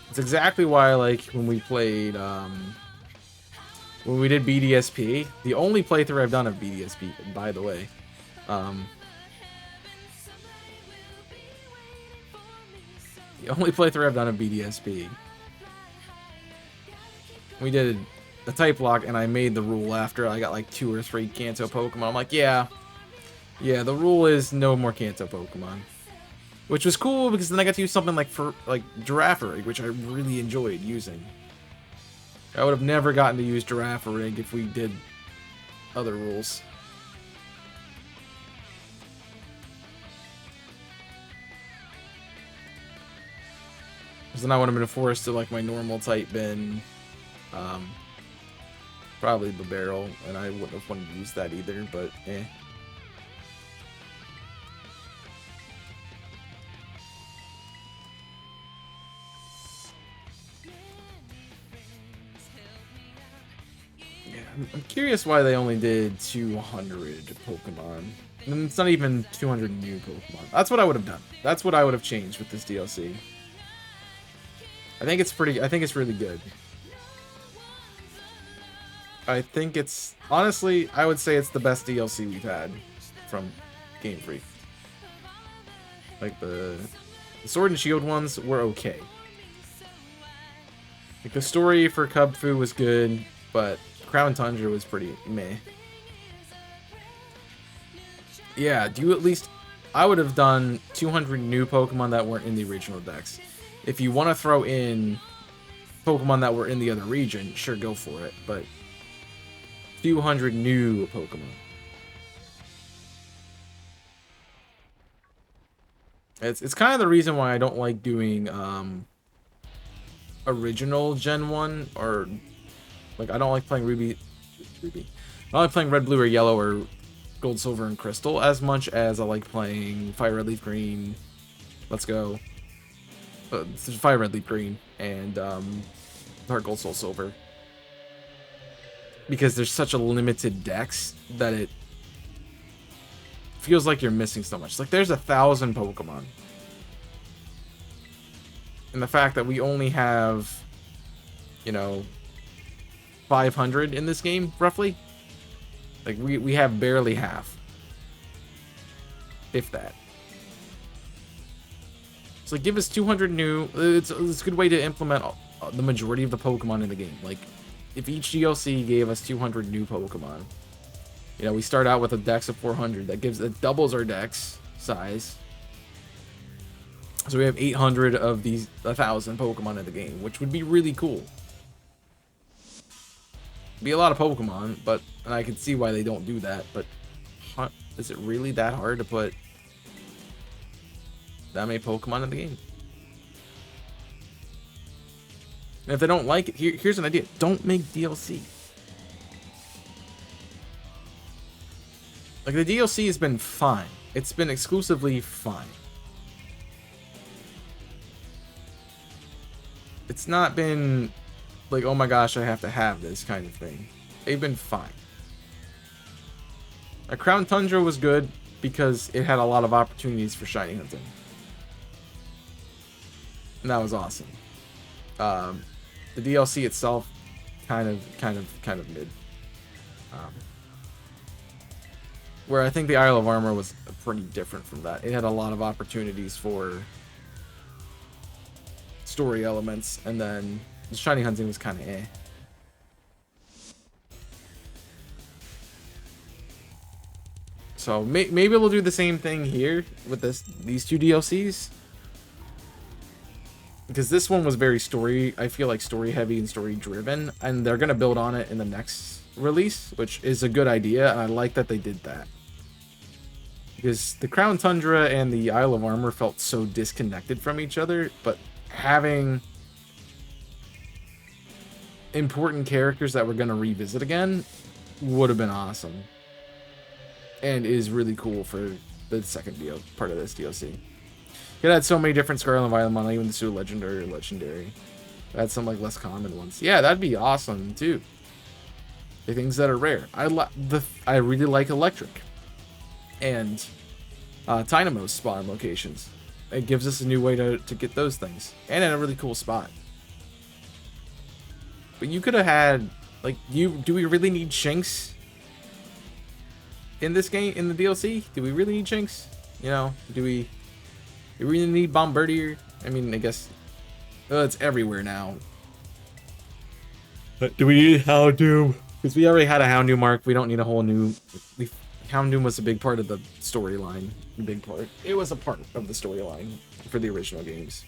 It's exactly why, like, when we played, when we did BDSP, the only playthrough I've done of BDSP, by the way, the only playthrough I've done of BDSP, we did the type lock, and I made the rule after I got like 2 or 3 Kanto Pokemon. I'm like, yeah, the rule is no more Kanto Pokemon. Which was cool because then I got to use something like Girafarig, which I really enjoyed using. I would have never gotten to use Girafarig if we did other rules. Because then I would have been forced to like my normal type bin. Probably the barrel, and I wouldn't have wanted to use that either, but eh. Yeah, I'm curious why they only did 200 Pokemon. And it's not even 200 new Pokemon. That's what I would have done. That's what I would have changed with this DLC. I think it's really good. I think it's, honestly, I would say it's the best DLC we've had from Game Freak. Like, the Sword and Shield ones were okay. Like, the story for Cub Fu was good, but Crown Tundra was pretty meh. Yeah, do you at least... I would have done 200 new Pokemon that weren't in the original decks. If you want to throw in Pokemon that were in the other region, sure, go for it, but 200 new Pokemon. It's kind of the reason why I don't like doing original Gen 1, or like I don't like playing Ruby. I don't like playing Red, Blue, or Yellow, or Gold, Silver, and Crystal as much as I like playing Fire, Red, Leaf, Green. Let's go. Fire, Red, Leaf, Green, and Heart, Gold, Soul, Silver. Because there's such a limited dex that it feels like you're missing so much. Like, there's 1,000 Pokemon. And the fact that we only have, you know, 500 in this game, roughly. Like, we have barely half. If that. So, like, give us 200 new... It's a good way to implement the majority of the Pokemon in the game. Like, if each DLC gave us 200 new Pokemon, you know, we start out with a dex of 400. That doubles our dex size. So we have 800 of these 1,000 Pokemon in the game, which would be really cool. Be a lot of Pokemon, and I can see why they don't do that. But is it really that hard to put that many Pokemon in the game? And if they don't like it, here's an idea. Don't make DLC. Like, the DLC has been fine. It's been exclusively fine. It's not been like, oh my gosh, I have to have this kind of thing. They've been fine. Crown Tundra was good because it had a lot of opportunities for shiny hunting. And that was awesome. The DLC itself, kind of mid. Where I think the Isle of Armor was pretty different from that. It had a lot of opportunities for story elements, and then The shiny hunting was kind of eh. So maybe we'll do the same thing here with these two DLCs. Because this one was very I feel like story heavy and story driven, and they're going to build on it in the next release, which is a good idea, and I like that they did that. Because the Crown Tundra and the Isle of Armor felt so disconnected from each other, but having important characters that we're going to revisit again would have been awesome. And is really cool for the second part of this DLC. It had so many different Scarlet and Violet Mon, even the pseudo legendary or legendary. It had some like less common ones. Yeah, that'd be awesome too. The things that are rare. I really like Electric and Dynamo's spawn locations. It gives us a new way to get those things, and in a really cool spot. But you could have had like do we really need Shinx in this game, in the DLC? Do we really need Shinx? You know, do we really need Bombardier? I mean, I guess it's everywhere now. But do we need Houndoom? Because we already had a Houndoom arc. We don't need a whole new... Houndoom was a big part of the storyline. Big part. It was a part of the storyline for the original games.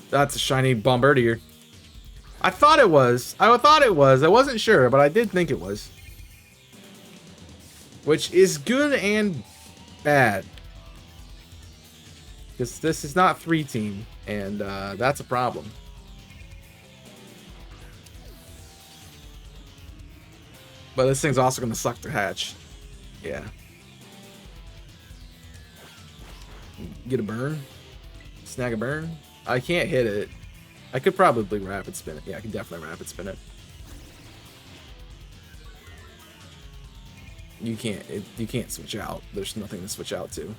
That's a shiny Bombardier. I thought it was. I wasn't sure, but I did think it was. Which is good and bad. Because this is not 3-team, and that's a problem. But this thing's also going to suck to hatch. Yeah. Get a burn. Snag a burn. I can't hit it. I could probably rapid spin it. Yeah, I could definitely rapid spin it. You can't switch out. There's nothing to switch out to.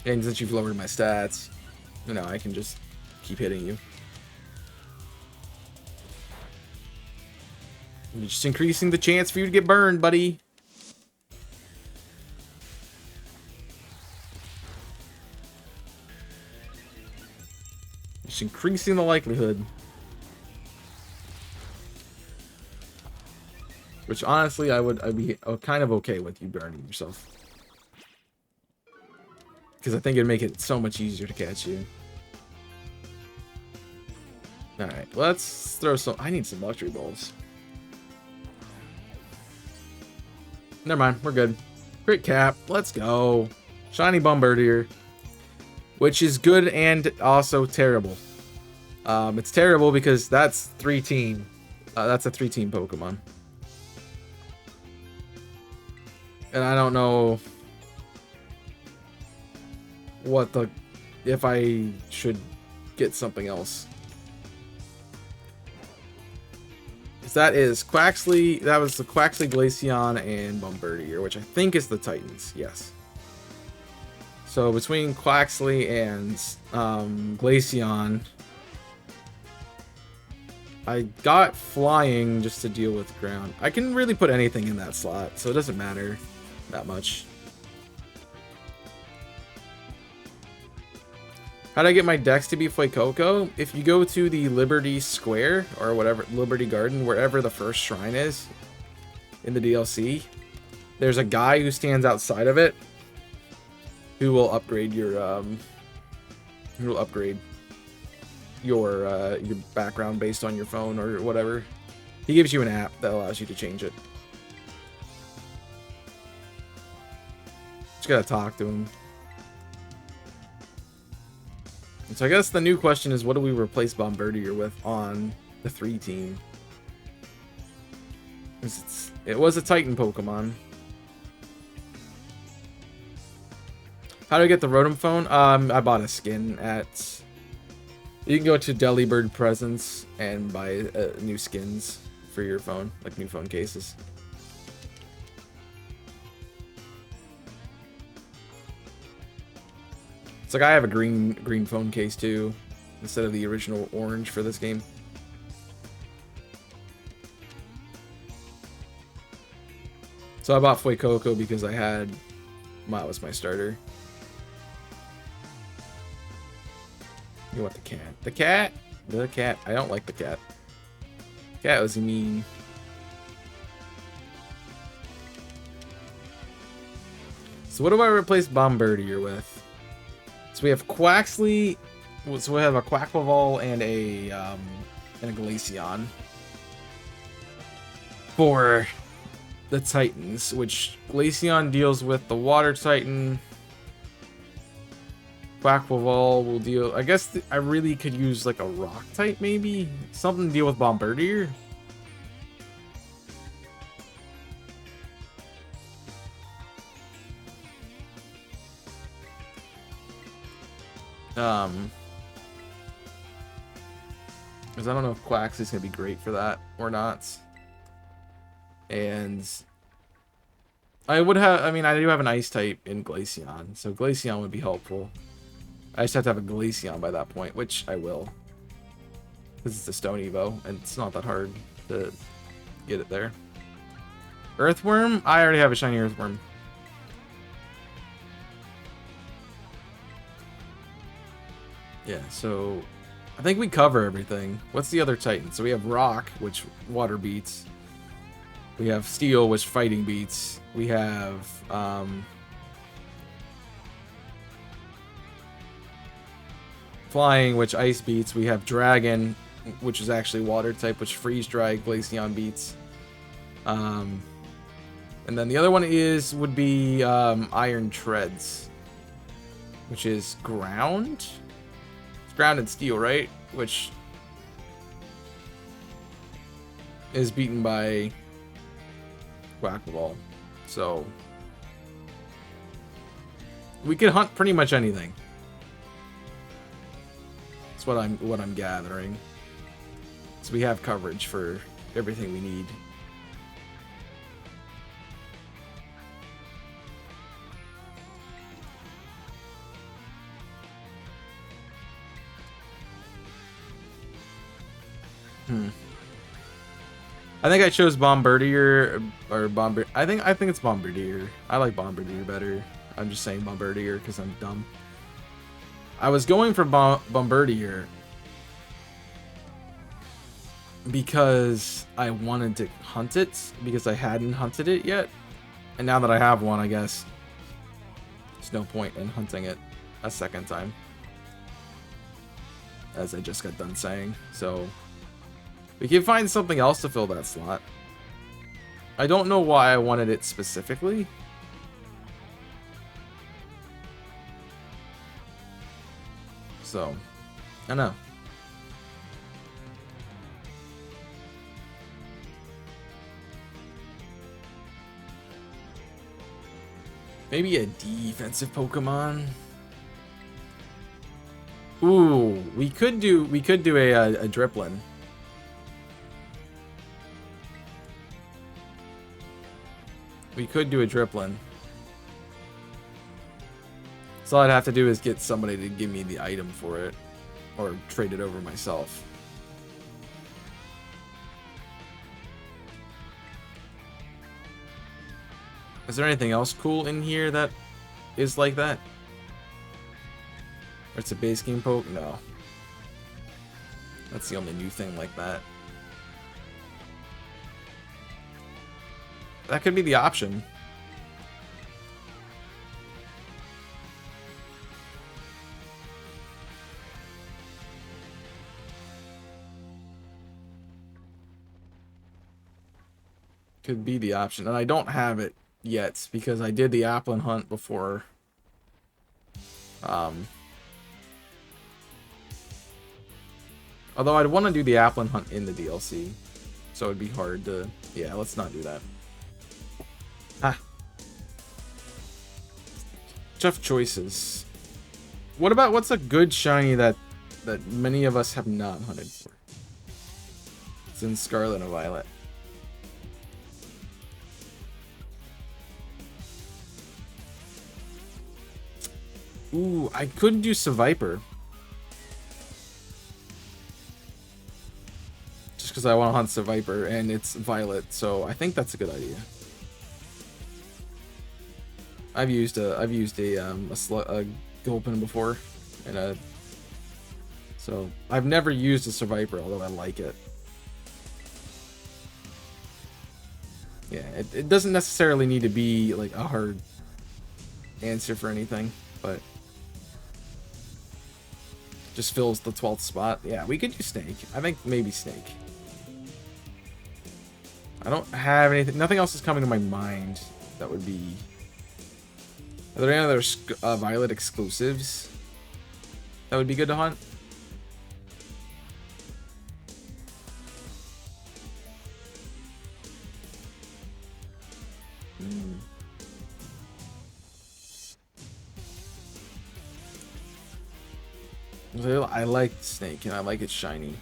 And since you've lowered my stats, you know, I can just keep hitting you. I'm just increasing the chance for you to get burned, buddy. Just increasing the likelihood. Which honestly, I'd be kind of okay with you burning yourself. Because I think it'd make it so much easier to catch you. Alright, let's throw some... I need some luxury balls. Never mind, we're good. Crit cap, let's go. Shiny Bombardier. Which is good and also terrible. It's terrible because that's 3-team. That's a 3-team Pokemon. And I don't know what if I should get something else. Because that is Quaxley, that was the Quaxley, Glaceon, and Bombardier, which I think is the Titans, yes. So between Quaxley and Glaceon, I got Flying just to deal with ground. I can really put anything in that slot, so it doesn't matter that much. How do I get my dex to be Fuecoco? If you go to the Liberty Square, or whatever, Liberty Garden, wherever the first shrine is in the DLC, there's a guy who stands outside of it who will upgrade your your background based on your phone or whatever. He gives you an app that allows you to change it. Just gotta talk to him. And so I guess the new question is, what do we replace Bombardier with on the 3-team? It was a Titan Pokemon. How do I get the Rotom phone? I bought a skin at... You can go to Delibird Presents and buy new skins for your phone, like new phone cases. It's like I have a green phone case too, instead of the original orange for this game. So I bought Fuecoco because I had... That was my starter. You want the cat. The cat? The cat. I don't like the cat. Cat was mean. So what do I replace Bombardier with? So we have Quaxley. So we have a Quaquaval and a Glaceon for the Titans, which Glaceon deals with the Water Titan. Quaquaval will deal. I guess I really could use like a Rock type, maybe something to deal with Bombardier. Because I don't know if Quax is gonna be great for that or not. And I would have. I mean, I do have an Ice type in Glaceon, so Glaceon would be helpful. I just have to have a Glaceon by that point, which I will. Because it's a Stone Evo, and it's not that hard to get it there. Earthworm? I already have a shiny Earthworm. Yeah, so I think we cover everything. What's the other Titan? So we have Rock, which Water beats. We have Steel, which Fighting beats. We have Flying, which Ice beats. We have Dragon, which is actually Water type, which Freeze Dry Glaceon beats. And then the other one would be Iron Treads, which is Ground. It's Ground and Steel, right? Which is beaten by Quaquaval. So we can hunt pretty much anything. That's what I'm gathering. So we have coverage for everything we need. I think I chose Bombardier or I think it's Bombardier. I like Bombardier better. I'm just saying Bombardier because I'm dumb. I was going for Bombardier because I wanted to hunt it because I hadn't hunted it yet, and now that I have one, I guess there's no point in hunting it a second time, as I just got done saying. So we can find something else to fill that slot. I don't know why I wanted it specifically. So, I don't know. Maybe a defensive Pokemon. Ooh, we could do a Driplin. We could do a Driplin. So all I'd have to do is get somebody to give me the item for it, or trade it over myself. Is there anything else cool in here that is like that? Or it's a base game poke? No. That's the only new thing like that. That could be the option. Could be the option. And I don't have it yet because I did the Applin hunt before. Although I'd want to do the Applin hunt in the DLC. So it'd be hard to... Yeah, let's not do that. Ah. Tough choices. What's a good shiny that many of us have not hunted for? It's in Scarlet and Violet. Ooh, I could do Seviper. Just because I want to hunt Seviper and it's Violet, so I think that's a good idea. I've used a Gulpin before in a So I've never used a Survivor, although I like it. Yeah, it doesn't necessarily need to be like a hard answer for anything, but just fills the 12th spot. Yeah, we could use Snake. I think maybe Snake. I don't have anything. Nothing else is coming to my mind that would be. Are there any other Violet exclusives that would be good to hunt? I like Snake and I like it shiny.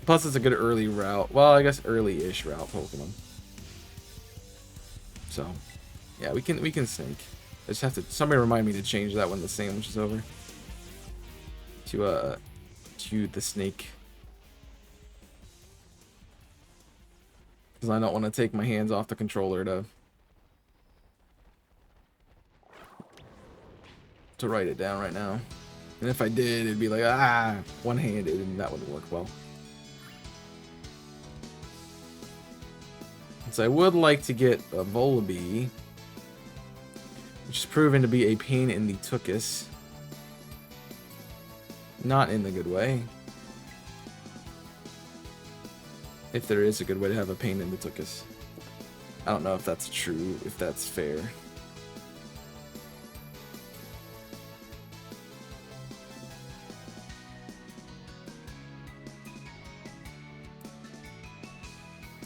Plus, it's a good early route. Well, I guess early-ish route Pokemon. So, yeah, we can Snake. I just have to. Somebody remind me to change that when the sandwich is over. To the Snake. Because I don't want to take my hands off the controller to write it down right now. And if I did, it'd be like, one-handed, and that wouldn't work well. So I would like to get a Volibee, which is proven to be a pain in the tuchus. Not in the good way. If there is a good way to have a pain in the tuchus. I don't know if that's true, if that's fair.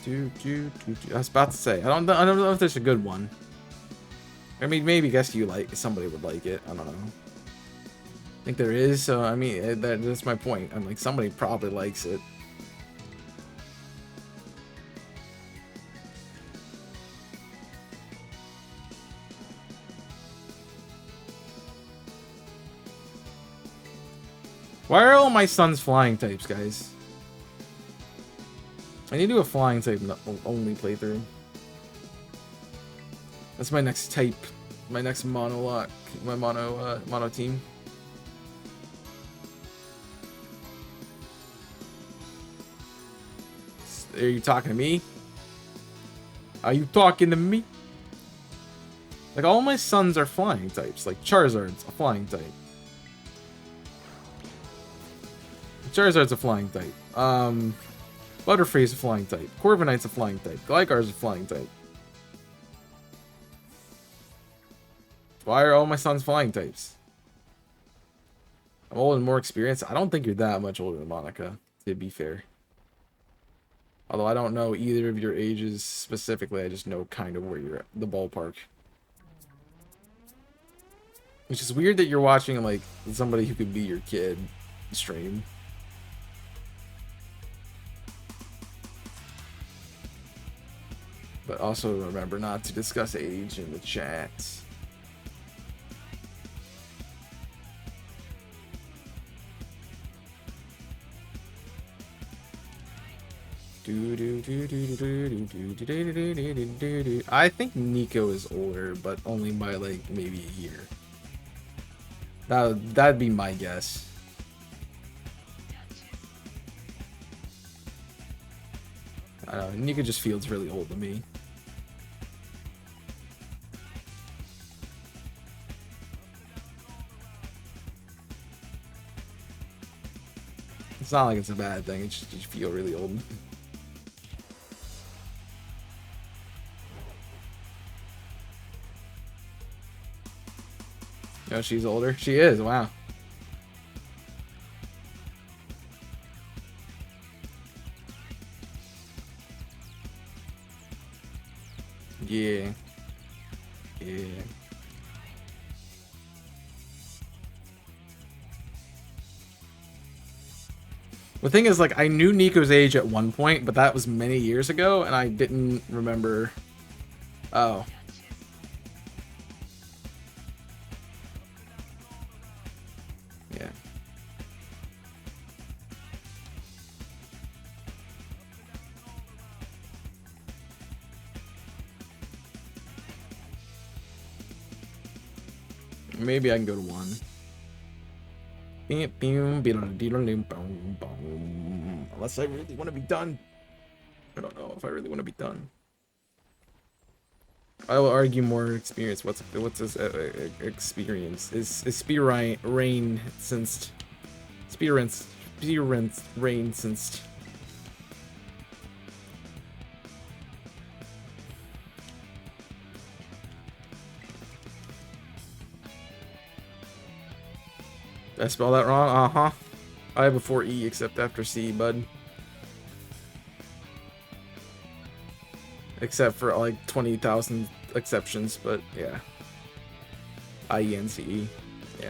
I was about to say, I don't know if there's a good one. I mean, maybe guess somebody would like it. I don't know. I think there is, so I mean, that's my point. I'm like, somebody probably likes it. Why are all my sons flying types, guys? I need to do a flying type only playthrough. That's my next type, my next mono team. Are you talking to me? Are you talking to me? Like, all my sons are flying types. Like, Charizard's a flying type. Charizard's a flying type. Butterfree's a flying type. Corviknight's a flying type. Gligar's a flying type. Why are all my sons flying types? I'm old and more experienced. I don't think you're that much older than Monica, to be fair. Although I don't know either of your ages specifically. I just know kind of where you're at, the ballpark. Which is weird that you're watching, like, somebody who could be your kid stream. But also remember not to discuss age in the chat. I think Nico is older, but only by like maybe a year. That'd be my guess. I don't know, Nico just feels really old to me. It's not like it's a bad thing, it's just you feel really old. Oh, she's older? She is, wow. Yeah. Yeah. The thing is, like, I knew Nico's age at one point, but that was many years ago, and I didn't remember. Oh. Yeah. Maybe I can go to 1. Unless I really want to be done. I don't know if I really want to be done. I will argue more experience. What's his experience? Is spear rain since spear rain since. Did I spell that wrong? I before E except after C, bud. Except for like 20,000 exceptions, but yeah. IENCE. Yeah.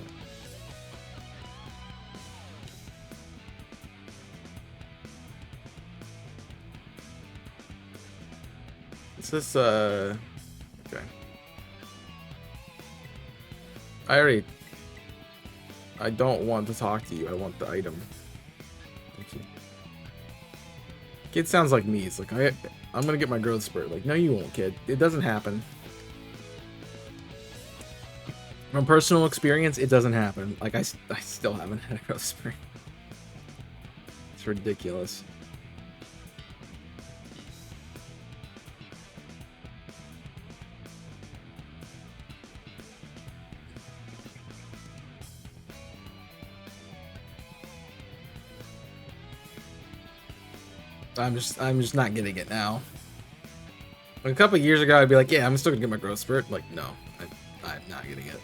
Is this okay. I don't want to talk to you. I want the item. Thank you. Kid sounds like me. It's like I'm gonna get my growth spurt. Like, no, you won't, kid. It doesn't happen. From personal experience, it doesn't happen. Like, I still haven't had a growth spurt. It's ridiculous. I'm just not getting it now. Like a couple of years ago, I'd be like, yeah, I'm still gonna get my growth spurt. Like, no, I'm not getting it.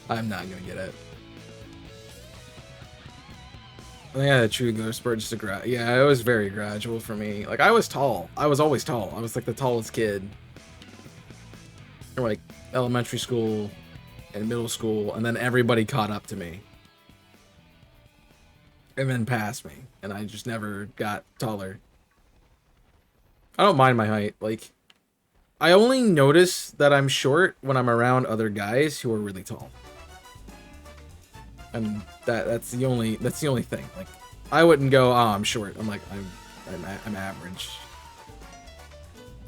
I'm not gonna get it. I think I had a true growth spurt just a yeah, it was very gradual for me. Like, I was tall. I was always tall. I was like the tallest kid. Or like elementary school and middle school, and then everybody caught up to me. And then passed me, and I just never got taller. I don't mind my height. Like, I only notice that I'm short when I'm around other guys who are really tall. And that's the only thing. Like, I wouldn't go, oh, I'm short. I'm like, I'm average.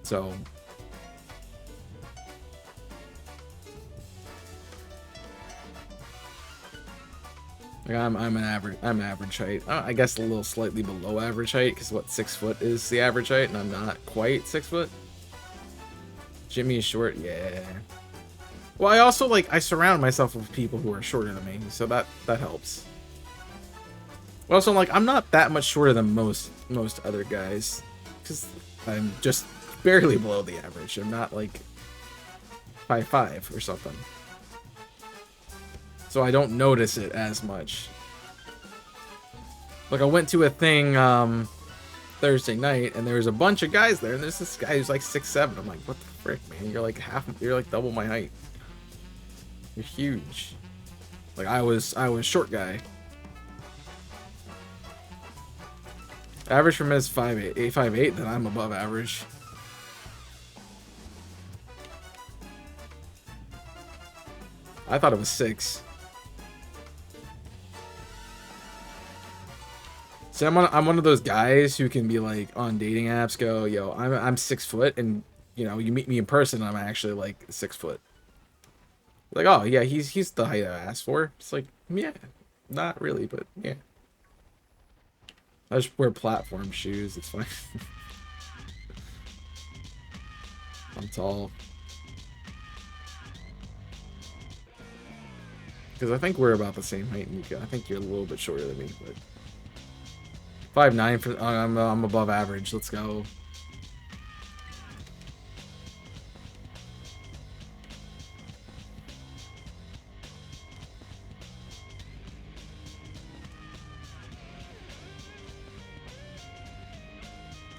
So like, I'm average height. I guess a little slightly below average height, because what, 6 foot is the average height, and I'm not quite 6 foot. Jimmy is short, yeah. Well, I also, like, I surround myself with people who are shorter than me, so that helps. Well, also, like, I'm not that much shorter than most other guys, because I'm just barely below the average. I'm not like 5'5" or something. So I don't notice it as much. Like, I went to a thing Thursday night, and there was a bunch of guys there, and there's this guy who's like 6'7". I'm like, what the frick, man? You're like double my height. You're huge. Like, I was short guy. Average for me is 5'8", 5'8", then I'm above average. I thought it was 6. So I'm one of those guys who can be like on dating apps, go, yo, I'm 6 foot, and you know, you meet me in person, and I'm actually like 6 foot. Like, oh yeah, he's the height I asked for. It's like, yeah, not really, but yeah. I just wear platform shoes. It's fine. I'm tall. Because I think we're about the same height, Nika. I think you're a little bit shorter than me, but 5'9" for I'm above average. Let's go.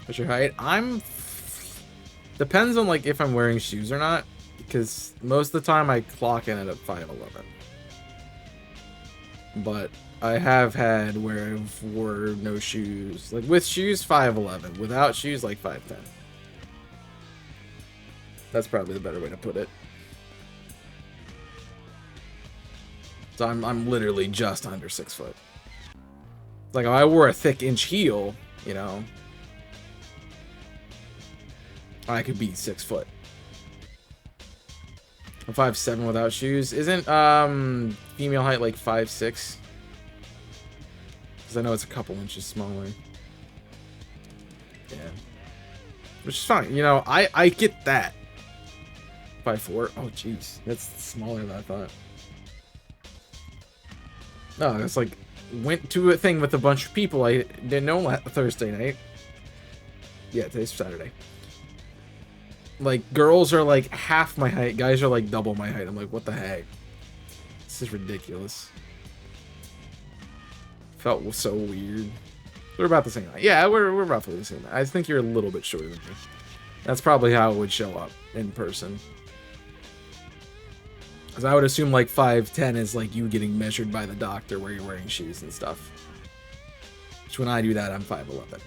What's your height? Depends on like if I'm wearing shoes or not, because most of the time I clock in at a 5'11". But I have had where I've wore no shoes. Like with shoes, 5'11". Without shoes, like 5'10". That's probably the better way to put it. So I'm literally just under 6 foot. Like if I wore a thick inch heel, you know, I could be 6 foot. I'm 5'7" without shoes. Isn't female height like 5'6"? Because I know it's a couple inches smaller. Yeah. Which is fine. You know, I get that. 5'4". Oh, jeez. That's smaller than I thought. No, it's like, went to a thing with a bunch of people I didn't know Thursday night. Yeah, today's Saturday. Like, girls are like half my height, guys are like double my height. I'm like, what the heck? This is ridiculous. Felt so weird. We're about the same height. Yeah, we're roughly the same height. I think you're a little bit shorter than me. That's probably how it would show up in person. Because I would assume like 5'10" is like you getting measured by the doctor where you're wearing shoes and stuff. Which when I do that, I'm 5'11".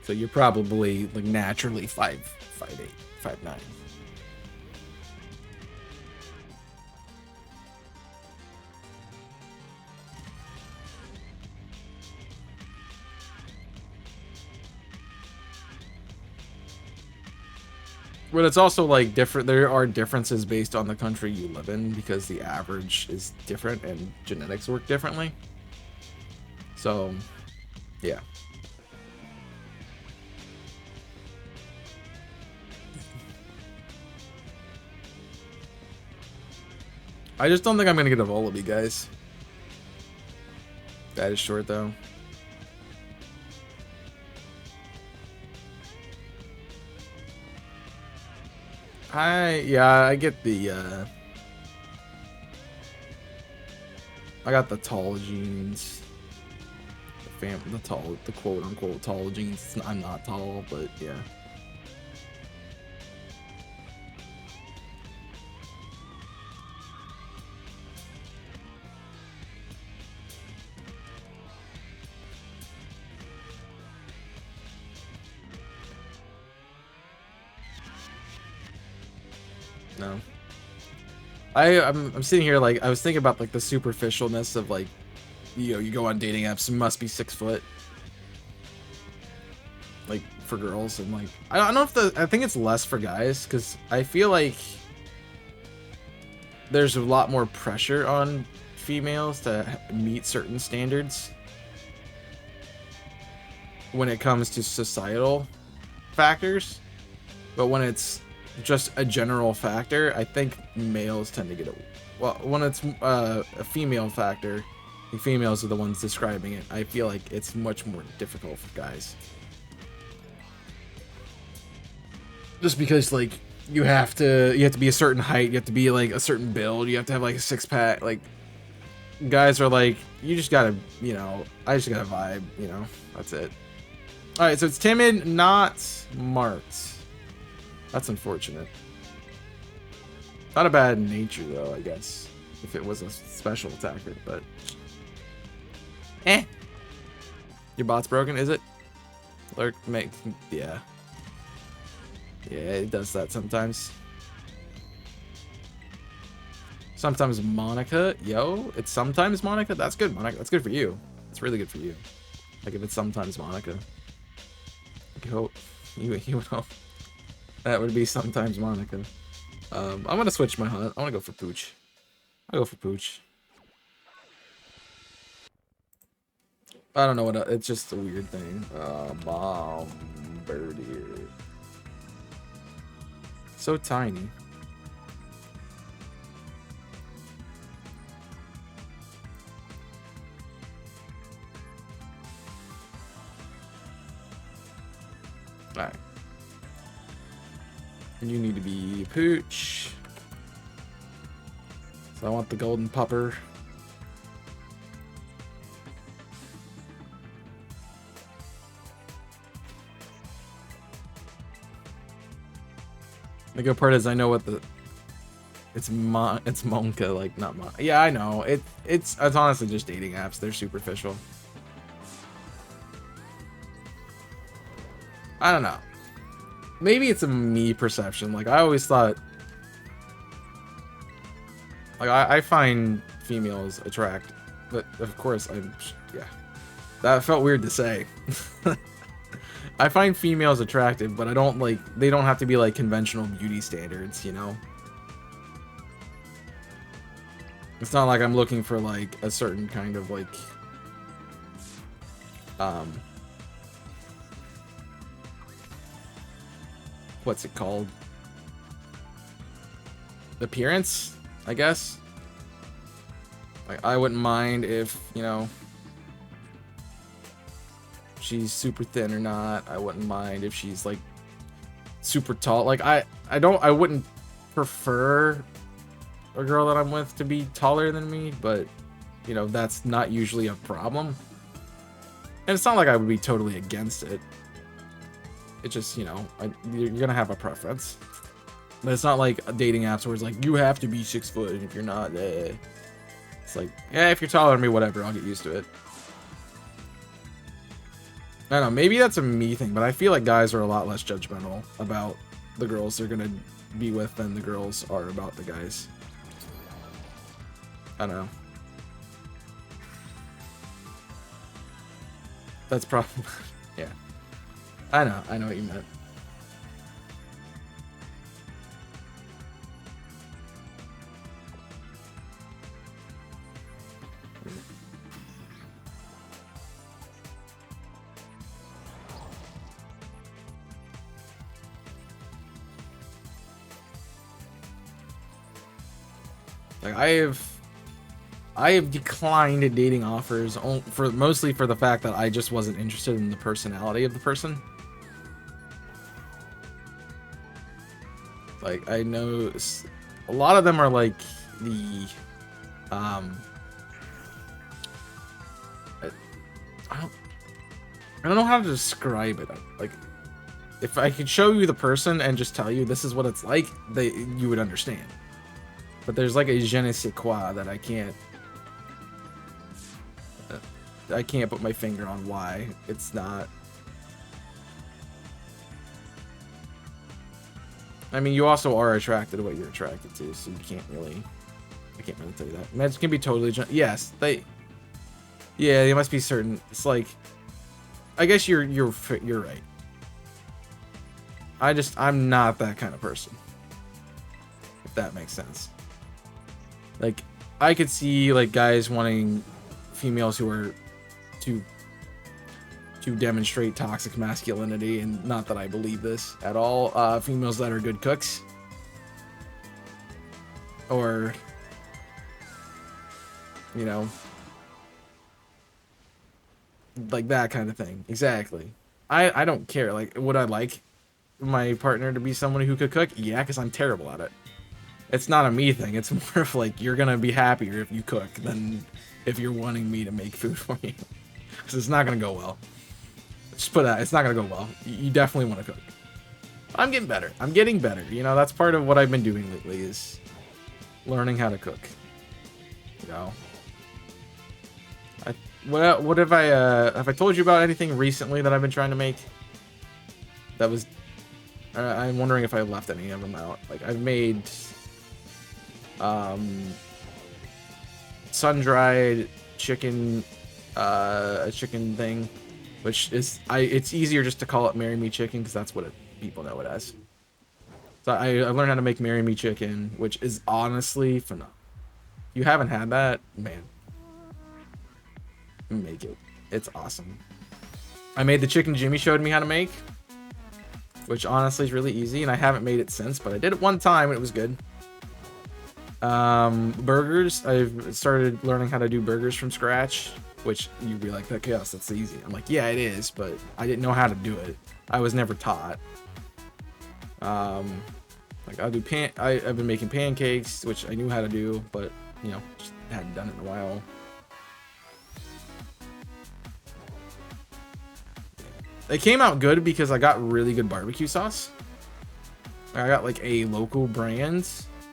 So you're probably like naturally 5'8", 5'9". But it's also like different. There are differences based on the country you live in because the average is different and genetics work differently. So, yeah. I just don't think I'm gonna get a Volibee, guys. That is short though. Yeah, I get the I got the tall genes. The quote unquote tall genes. I'm not tall, but yeah. No. I'm sitting here like I was thinking about like the superficialness of like, you know, you go on dating apps, you must be 6 foot. Like for girls, and like I don't know if I think it's less for guys because I feel like there's a lot more pressure on females to meet certain standards when it comes to societal factors, but when it's just a general factor, I think males tend to get it. Well, when it's a female factor, the females are the ones describing it. I feel like it's much more difficult for guys. Just because like you have to be a certain height, you have to be like a certain build, you have to have like a 6-pack. Like guys are like, you just gotta, you know, I just gotta vibe, you know, that's it. All right, so it's timid, not marked. That's unfortunate. Not a bad nature though, I guess, if it was a special attacker, but your bot's broken, is it? Lurk make yeah. Yeah, it does that sometimes. Sometimes Monica, yo, it's sometimes Monica. That's good, Monica. That's good for you. It's really good for you. Like if it's sometimes Monica. You know, that would be sometimes Monica. I'm gonna switch my hunt. I wanna go for Pooch. I'll go for Pooch. I don't know what it's just a weird thing. Bombardier. So tiny. Alright. You need to be Pooch. So I want the golden pupper. The good part is I know what it's Monka, like not Mon. Yeah, I know. It's honestly just dating apps. They're superficial. I don't know. Maybe it's a me perception. Like I always thought, like I find females attractive, but of course yeah. That felt weird to say. I find females attractive, but I don't like, they don't have to be like conventional beauty standards, you know? It's not like I'm looking for like a certain kind of like what's it called? Appearance, I guess. Like, I wouldn't mind if, you know, she's super thin or not. I wouldn't mind if she's like super tall. Like I wouldn't prefer a girl that I'm with to be taller than me, but you know, that's not usually a problem. And it's not like I would be totally against it. It's just, you know, you're gonna have a preference. But it's not like dating apps where it's like, you have to be 6 foot, and if you're not, It's like, yeah, if you're taller than me, whatever, I'll get used to it. I don't know, maybe that's a me thing, but I feel like guys are a lot less judgmental about the girls they're gonna be with than the girls are about the guys. I don't know. That's probably, yeah. I know what you meant. Like I have declined dating offers mostly for the fact that I just wasn't interested in the personality of the person. Like, I know a lot of them are like the I don't know how to describe it. Like, if I could show you the person and just tell you this is what it's like, you would understand. But there's like a je ne sais quoi that I can't put my finger on why it's not. I mean, you also are attracted to what you're attracted to, so you can't really. I can't really tell you that. Men can be totally. Yes, yeah, they must be certain. It's like, I guess you're right. I'm not that kind of person. If that makes sense. Like, I could see like guys wanting females who are to demonstrate toxic masculinity, and not that I believe this at all. Females that are good cooks, or you know, like that kind of thing. Exactly. I don't care. Like, would I like my partner to be someone who could cook? Yeah, because I'm terrible at it. It's not a me thing. It's more of like, you're gonna be happier if you cook than if you're wanting me to make food for you. Because it's not gonna go well. Just put that. It's not gonna go well. You definitely want to cook. I'm getting better. I'm getting better. You know, that's part of what I've been doing lately is learning how to cook. You know. What have I told you about anything recently that I've been trying to make? That was. I'm wondering if I left any of them out. Like, I've made sun-dried chicken, a chicken thing, which is it's easier just to call it Marry Me Chicken because that's what people know it as. So I learned how to make Marry Me Chicken, which is honestly phenomenal. If you haven't had that, man, make it. It's awesome. I made the chicken Jimmy showed me how to make, which honestly is really easy, and I haven't made it since, but I did it one time and it was good. Burgers, I've started learning how to do burgers from scratch, which you'd be like, yes, that's easy. I'm like, yeah, it is, but I didn't know how to do it. I was never taught. Like, I've been making pancakes, which I knew how to do, but, you know, just hadn't done it in a while. It came out good because I got really good barbecue sauce. I got like a local brand.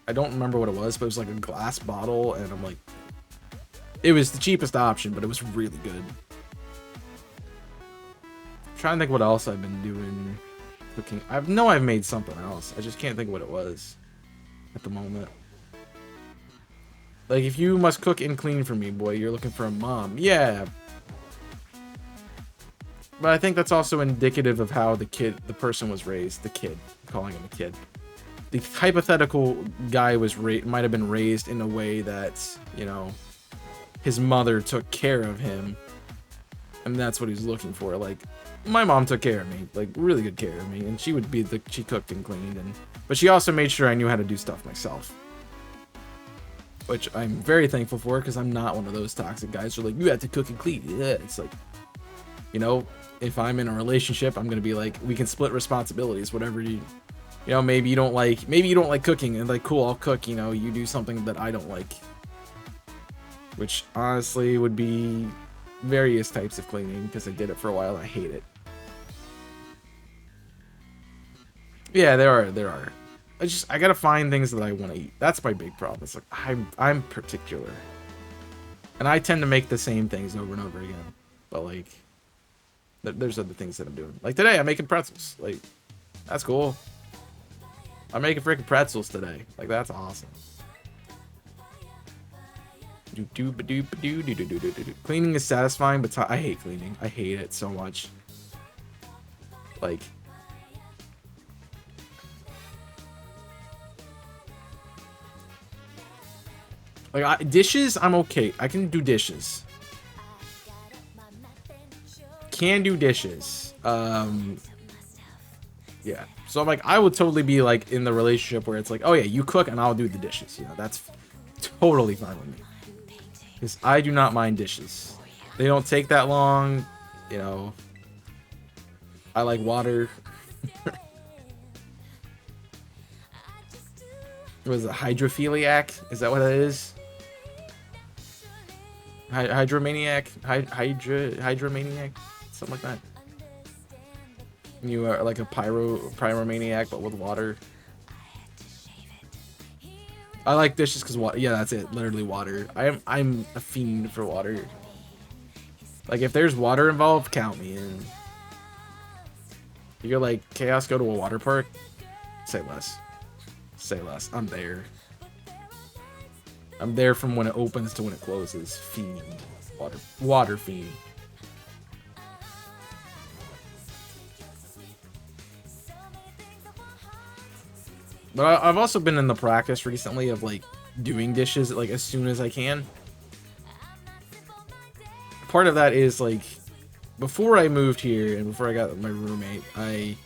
I don't remember what it was, but it was like a glass bottle, and I'm like, it was the cheapest option, but it was really good. I'm trying to think what else I've been doing cooking. I know I've made something else. I just can't think what it was at the moment. Like, if you must cook and clean for me, boy, you're looking for a mom. Yeah. But I think that's also indicative of how the person was raised. The kid. I'm calling him a kid. the hypothetical guy was might have been raised in a way that, you know, his mother took care of him, and that's what he's looking for. Like, my mom took care of me, like really good care of me, and she cooked and cleaned, but she also made sure I knew how to do stuff myself, which I'm very thankful for, because I'm not one of those toxic guys who are like, you have to cook and clean. Yeah, it's like, you know, if I'm in a relationship, I'm gonna be like, we can split responsibilities, whatever you know, maybe you don't like cooking, and like, cool, I'll cook, you know, you do something that I don't like, which honestly would be various types of cleaning, because I did it for a while and I hate it. Yeah, there are. I gotta find things that I want to eat. That's my big problem. It's like, I'm particular, and I tend to make the same things over and over again. But like, there's other things that I'm doing. Like today, I'm making pretzels. Like, that's cool. I'm making freaking pretzels today. Like, that's awesome. Cleaning is satisfying, but I hate cleaning. I hate it so much. Like, dishes, I'm okay. I can do dishes. Can do dishes. Yeah. So I'm like, I would totally be like in the relationship where it's like, oh yeah, you cook and I'll do the dishes. You know, that's totally fine with me. Because I do not mind dishes. They don't take that long. You know, I like water. Was it hydrophiliac? Is that what it is? Hydromaniac? Hydromaniac? Something like that. You are like a pyromaniac, but with water. I like dishes because water. Yeah, that's it. Literally water. I'm a fiend for water. Like, if there's water involved, count me in. You're like, Chaos, go to a water park? Say less. Say less. I'm there. I'm there from when it opens to when it closes. Fiend. Water fiend. But I've also been in the practice recently of like doing dishes like as soon as I can. Part of that is like, before I moved here and before I got my roommate, I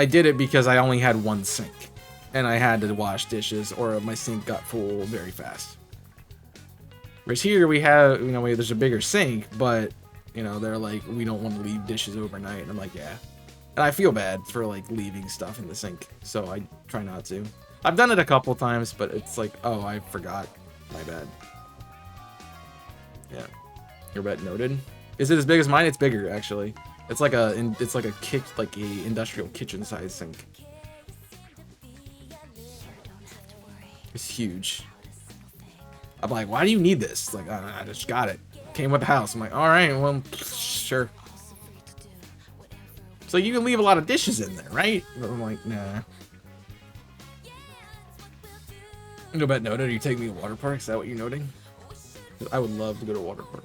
did it because I only had one sink and I had to wash dishes or my sink got full very fast. Whereas here we have, you know, there's a bigger sink, but you know, they're like, we don't want to leave dishes overnight. And I'm like, yeah. And I feel bad for like leaving stuff in the sink, so I try not to. I've done it a couple times, but it's like, oh, I forgot. My bad. Yeah. Your bet noted. Is it as big as mine? It's bigger, actually. It's like a industrial kitchen size sink. It's huge. I'm like, why do you need this? It's like, I just got it. Came with the house. I'm like, all right, well, sure. So you can leave a lot of dishes in there, right? I'm like, nah. No bet noted. Are you taking me to water park? Is that what you're noting? I would love to go to a water park.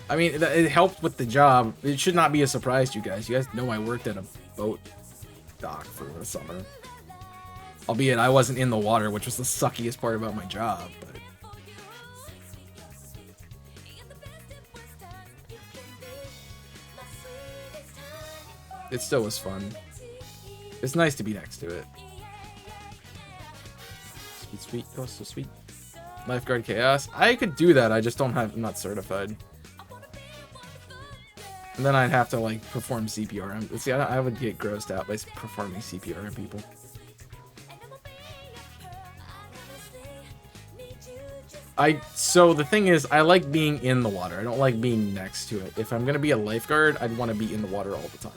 I mean, it helped with the job. It should not be a surprise to you guys. You guys know I worked at a boat dock for the summer. Albeit I wasn't in the water, which was the suckiest part about my job. But it still was fun. It's nice to be next to it. Sweet, sweet. Oh, so sweet. Lifeguard Chaos. I could do that. I just don't have. I'm not certified. And then I'd have to like perform CPR. See, I would get grossed out by performing CPR on people. So the thing is, I like being in the water. I don't like being next to it. If I'm gonna be a lifeguard, I'd want to be in the water all the time.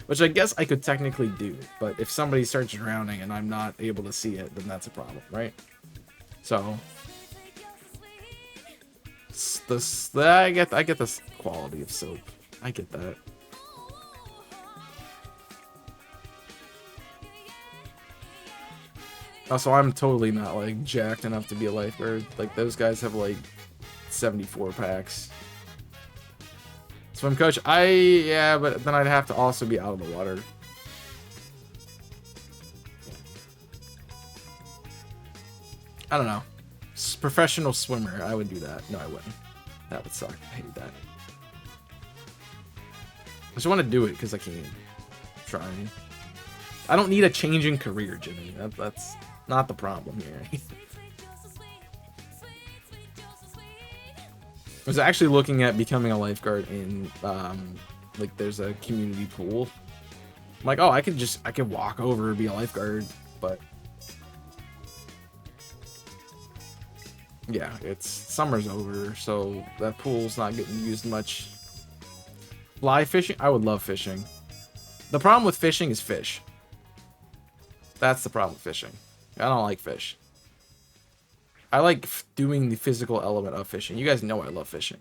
Which I guess I could technically do, but if somebody starts drowning and I'm not able to see it, then that's a problem, right? So I get this quality of soap. I get that. Also, I'm totally not like jacked enough to be a lifeguard. Like those guys have like 74 packs. Swim coach? Yeah, but then I'd have to also be out of the water. I don't know. Professional swimmer, I would do that. No, I wouldn't. That would suck. I hate that. I just want to do it because I can. Try. I don't need a change in career, Jimmy. That's not the problem here. I was actually looking at becoming a lifeguard in, like, there's a community pool. I'm like, oh, I could walk over and be a lifeguard, but yeah, summer's over, so that pool's not getting used much. Fly fishing? I would love fishing. The problem with fishing is fish. That's the problem with fishing. I don't like fish. I like doing the physical element of fishing. You guys know I love fishing.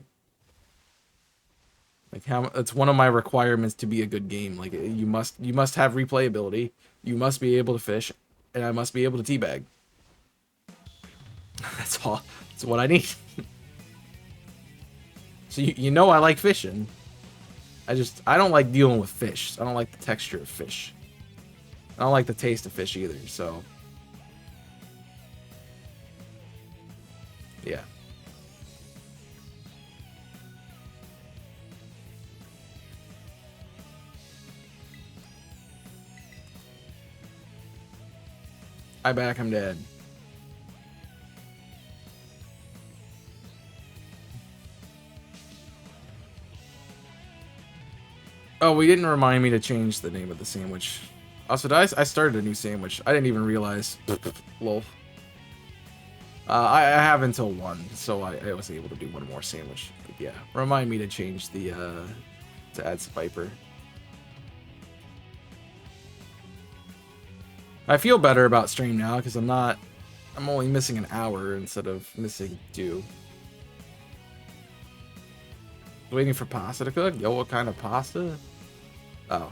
Like it's one of my requirements to be a good game. Like you must have replayability. You must be able to fish, and I must be able to teabag. That's all. That's what I need. So you know I like fishing. I don't like dealing with fish. I don't like the texture of fish. I don't like the taste of fish either, so yeah. I'm dead. Oh, we didn't remind me to change the name of the sandwich. Also, I started a new sandwich. I didn't even realize. Lol. I have until 1, so I was able to do one more sandwich. But yeah, remind me to change the, to add some Viper. I feel better about stream now, because I'm only missing an hour instead of missing 2. Waiting for pasta to cook? Yo, what kind of pasta? Oh,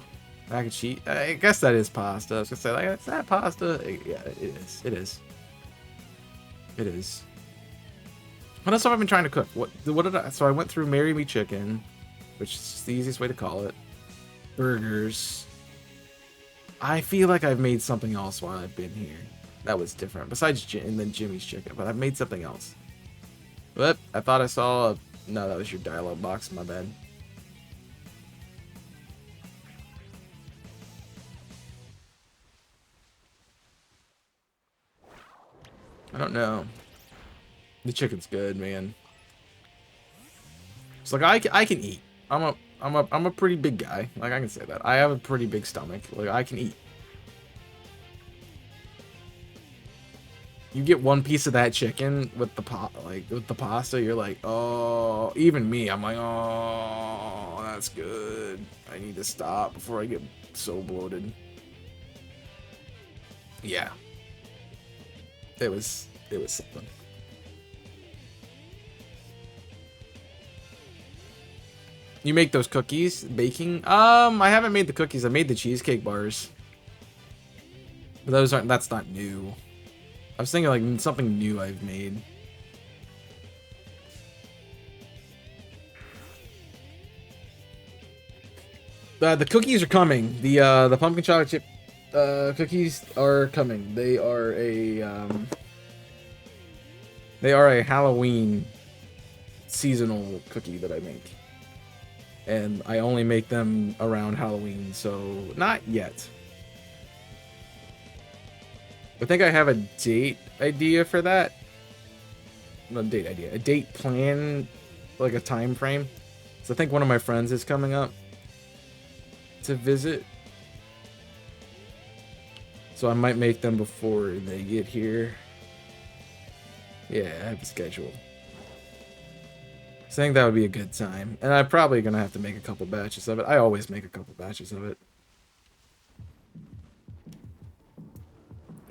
mac and cheese. I guess that is pasta. I was gonna say, like, is that pasta? Yeah, it is. It is. It is. What else have I been trying to cook? What did I? So I went through Marry Me Chicken, which is the easiest way to call it. Burgers. I feel like I've made something else while I've been here. That was different. Besides and then Jimmy's Chicken, but I've made something else. But I thought I saw. No, that was your dial-up box. My bad. I don't know. The chicken's good, man. It's like I can eat. I'm a pretty big guy. Like I can say that. I have a pretty big stomach. Like I can eat. You get one piece of that chicken with the pasta, you're like, oh, even me, I'm like, oh, that's good. I need to stop before I get so bloated. Yeah. It was something. You make those cookies, baking? I haven't made the cookies. I made the cheesecake bars. But that's not new. I was thinking like something new I've made. The cookies are coming. The pumpkin chocolate chip cookies are coming. They are a Halloween seasonal cookie that I make. And I only make them around Halloween, so not yet. I think I have a date idea for that. Not a date idea. A date plan, like a time frame. So I think one of my friends is coming up to visit. So I might make them before they get here. Yeah, I have a schedule. So I think that would be a good time. And I'm probably going to have to make a couple batches of it. I always make a couple batches of it.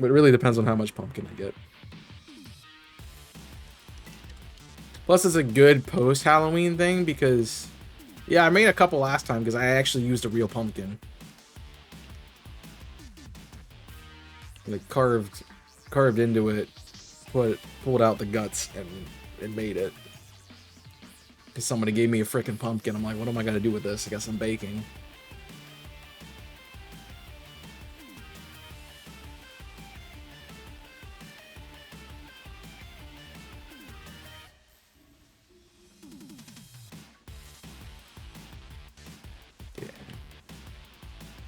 But it really depends on how much pumpkin I get. Plus, it's a good post-Halloween thing because... Yeah, I made a couple last time because I actually used a real pumpkin. Like, carved into it, pulled out the guts, and made it. Because somebody gave me a freaking pumpkin. I'm like, what am I gonna do with this? I guess I'm baking.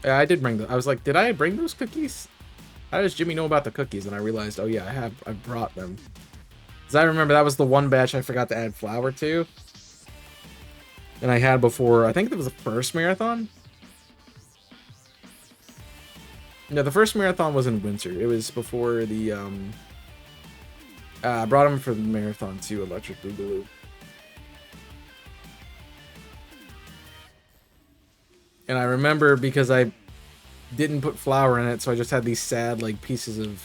Yeah, I did bring them. I was like, did I bring those cookies? How does Jimmy know about the cookies? And I realized, oh yeah, I brought them. Because I remember that was the one batch I forgot to add flour to. And I had before, I think it was the first marathon. No, the first marathon was in winter. It was before the, I brought them for the marathon too, Electric Boogaloo. And I remember because I didn't put flour in it, so I just had these sad, like, pieces of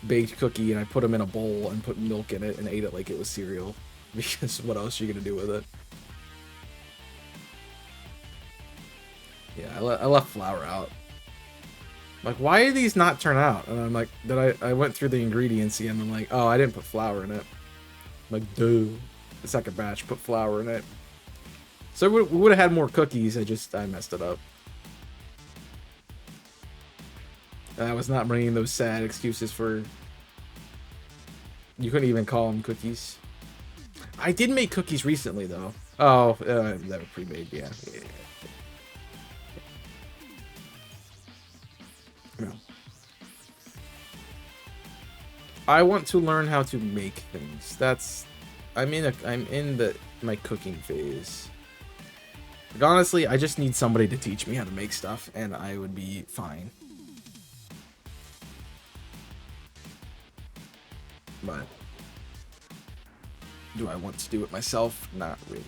baked cookie, and I put them in a bowl and put milk in it and ate it like it was cereal. Because what else are you gonna do with it? Yeah, I left flour out. Like, why did these not turn out? And I'm like, I went through the ingredients again, and I'm like, oh, I didn't put flour in it. I'm like, duh. The second batch, put flour in it. So we would have had more cookies, I messed it up. And I was not bringing those sad excuses for... You couldn't even call them cookies. I did make cookies recently, though. Oh, they were pre-made, yeah. No. I want to learn how to make things. I'm in my cooking phase. Like, honestly, I just need somebody to teach me how to make stuff, and I would be fine. But do I want to do it myself? Not really.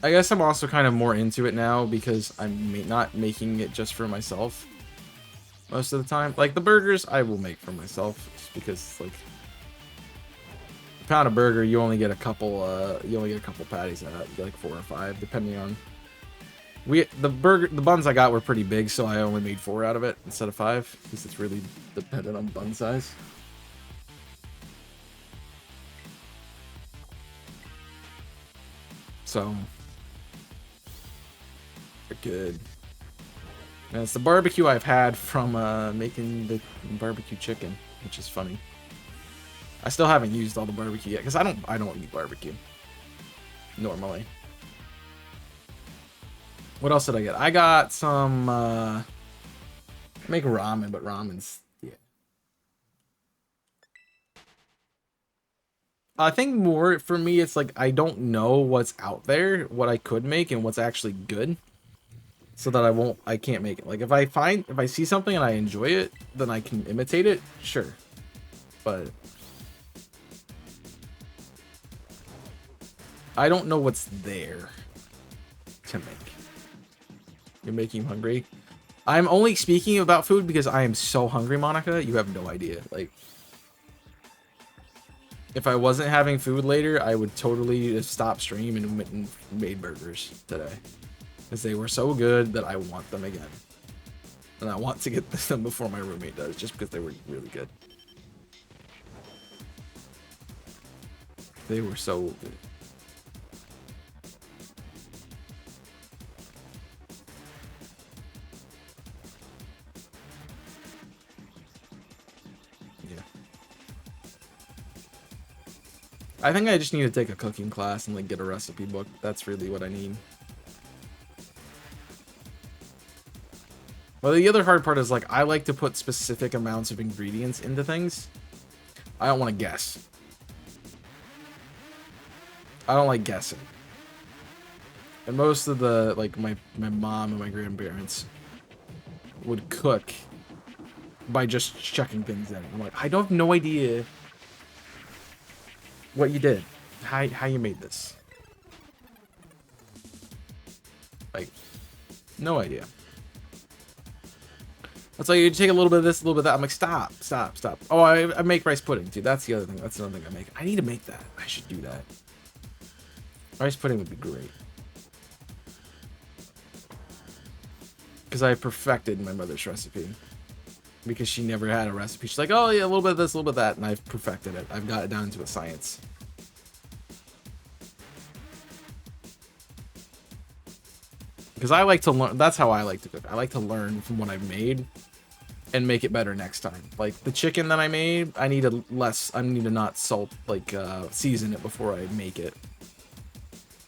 I guess I'm also kind of more into it now because I'm not making it just for myself most of the time. Like, the burgers I will make for myself just because, like, a pound of burger, you only get a couple patties out. You get like 4 or 5 depending on... The buns I got were pretty big, so I only made 4 out of it instead of 5 because it's really dependent on bun size. So they're good. And it's the barbecue I've had from making the barbecue chicken, which is funny. I still haven't used all the barbecue yet because I don't eat barbecue normally. What else did I get? I got some, make ramen, but ramen's, yeah. I think more, for me, it's like, I don't know what's out there, what I could make, and what's actually good. So that I can't make it. Like, if I see something and I enjoy it, then I can imitate it, sure. But I don't know what's there to make. You're making me hungry. I'm only speaking about food because I am so hungry, Monica. You have no idea. Like, if I wasn't having food later, I would totally just stop stream and went and made burgers today. Because they were so good that I want them again. And I want to get them before my roommate does, just because they were really good. They were so good. I think I just need to take a cooking class and like get a recipe book. That's really what I need. Well, the other hard part is like I like to put specific amounts of ingredients into things. I don't want to guess. I don't like guessing. And most of the like my mom and my grandparents would cook by just chucking things in. I'm like, I don't have no idea what you did, how you made this. Like, no idea. It's like you take a little bit of this, a little bit of that. I'm like, stop. Oh, I make rice pudding too. That's the other thing. That's another thing I make. I need to make that. I should do that. Rice pudding would be great. Because I perfected my mother's recipe. because she never had a recipe. She's like, oh yeah, a little bit of this, a little bit of that, and I've perfected it. I've got it down to a science. Because I like to learn. That's how I like to cook. I like to learn from what I've made and make it better next time. Like the chicken that I made, I need to not salt, like season it before I make it.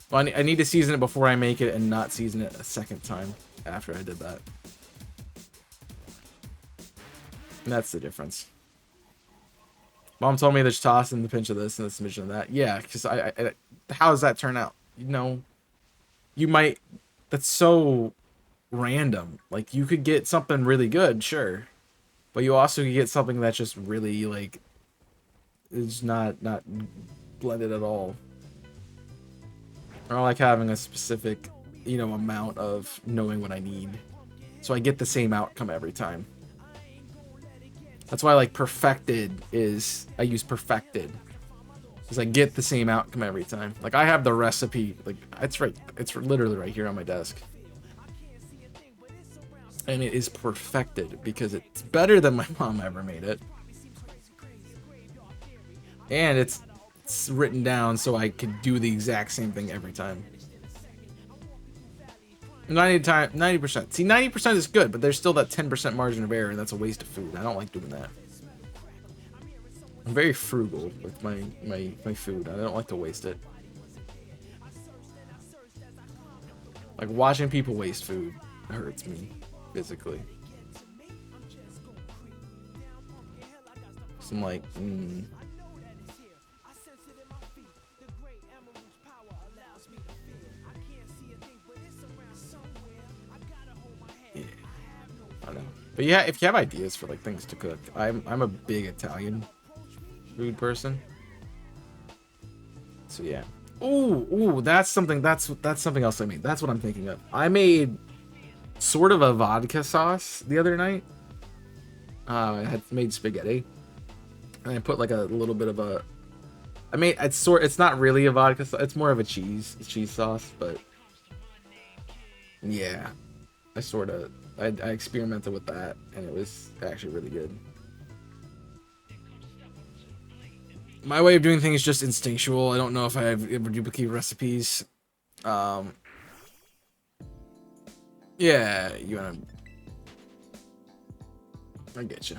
Well, I need to season it before I make it and not season it a second time after I did that. And that's the difference. Mom told me there's toss in the pinch of this and this pinch of that. Yeah, because how does that turn out? You know, you might. That's so random. Like you could get something really good, sure, but you also could get something that's just really like is not blended at all. I don't like having a specific, you know, amount of knowing what I need, so I get the same outcome every time. That's why I like perfected is I use perfected because I get the same outcome every time. Like I have the recipe, like it's literally right here on my desk, and it is perfected because it's better than my mom ever made it, and it's written down so I could do the exact same thing every time. 90%. See, 90% is good, but there's still that 10% margin of error, and that's a waste of food. I don't like doing that. I'm very frugal with my food. I don't like to waste it. Like watching people waste food hurts me physically. So I'm like, yeah, I know. But yeah, if you have ideas for like things to cook, I'm a big Italian food person. So yeah. Ooh, that's something else I made. That's what I'm thinking of. I made sort of a vodka sauce the other night. I had made spaghetti, and I put like a little bit of a. It's not really a vodka sauce. It's more of a cheese sauce, but yeah, I experimented with that, and it was actually really good. My way of doing things is just instinctual. I don't know if I have ever duplicated recipes. Yeah, I get you.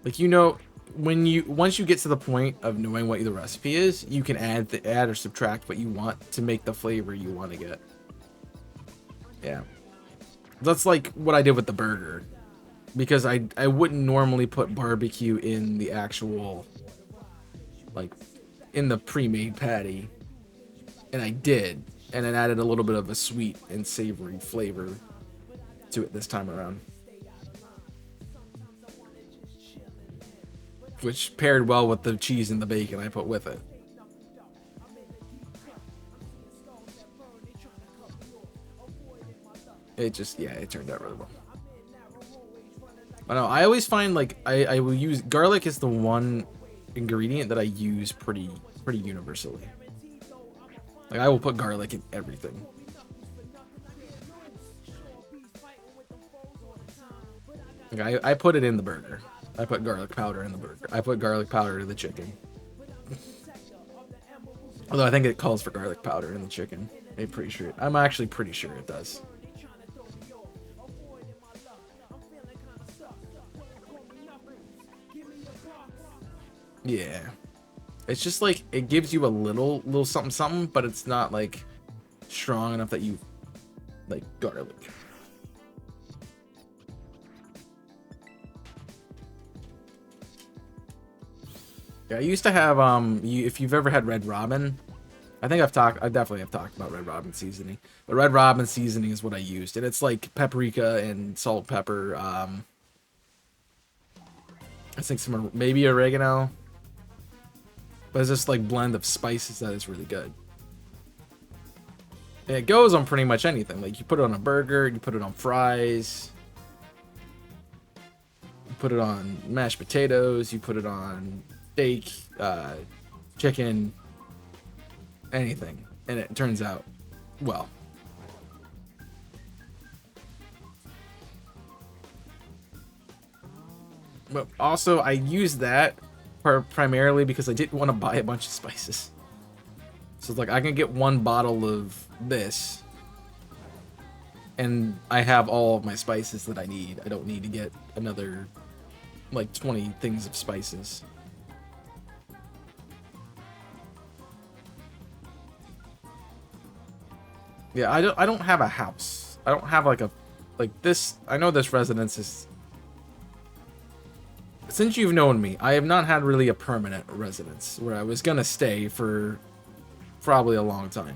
Like, you know, once you get to the point of knowing what the recipe is, you can add or subtract what you want to make the flavor you want to get. Yeah. That's like what I did with the burger. Because I wouldn't normally put barbecue in the actual, like, in the pre-made patty. And I did. And it added a little bit of a sweet and savory flavor to it this time around. Which paired well with the cheese and the bacon I put with it. It turned out really well. I know, I always find like I will use garlic is the one ingredient that I use pretty universally. Like I will put garlic in everything. Like I put it in the burger. I put garlic powder in the burger. I put garlic powder in the chicken. Although I think it calls for garlic powder in the chicken. I'm actually pretty sure it does. Yeah. It's just like it gives you a little something, but it's not like strong enough that you like garlic. Yeah, I used to have if you've ever had Red Robin, I definitely have talked about Red Robin seasoning. But Red Robin seasoning is what I used, and it's like paprika and salt, pepper, I think maybe oregano. But it's just like blend of spices that is really good. And it goes on pretty much anything. Like you put it on a burger, you put it on fries, you put it on mashed potatoes, you put it on steak, chicken, anything, and it turns out well. But also, I used that primarily because I didn't want to buy a bunch of spices. So it's like I can get one bottle of this, and I have all of my spices that I need. I don't need to get another like 20 things of spices. Yeah, I don't have a house. I don't have like this. I know this residence is. Since you've known me, I have not had really a permanent residence where I was gonna stay for probably a long time.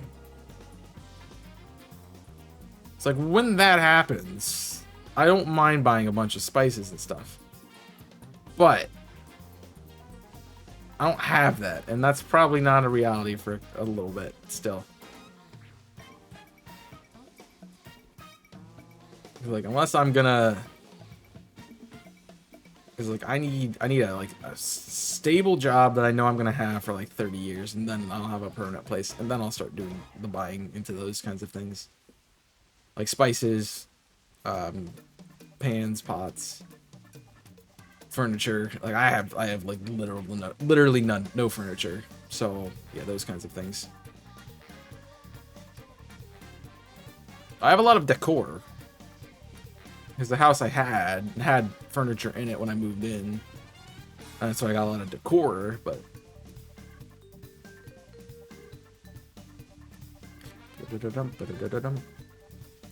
It's like when that happens, I don't mind buying a bunch of spices and stuff. But I don't have that, and that's probably not a reality for a little bit still. Like unless I'm gonna, because like I need a stable job that I know I'm gonna have for like 30 years, and then I'll have a permanent place, and then I'll start doing the buying into those kinds of things, like spices, pans, pots, furniture. Like I have like literally no furniture. So yeah, those kinds of things. I have a lot of decor. Because the house I had furniture in it when I moved in. And so I got a lot of decor, but...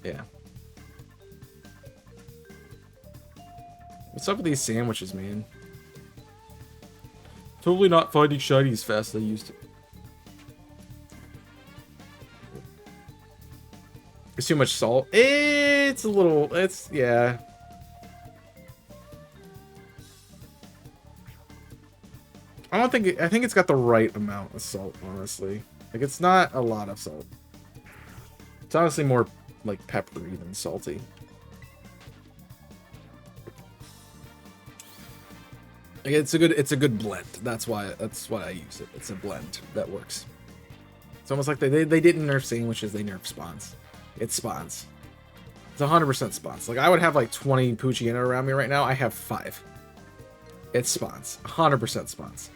Yeah. What's up with these sandwiches, man? Totally not finding shiny as fast as I used to. It's too much salt. It's a little, yeah. I think it's got the right amount of salt, honestly. Like, it's not a lot of salt. It's honestly more, like, peppery than salty. Like, it's a good blend. That's why I use it. It's a blend that works. It's almost like they didn't nerf sandwiches, they nerf spawns. It's spawns. It's 100% spawns. Like, I would have like 20 Poochyena around me right now. I have 5. It's spawns. 100% spawns.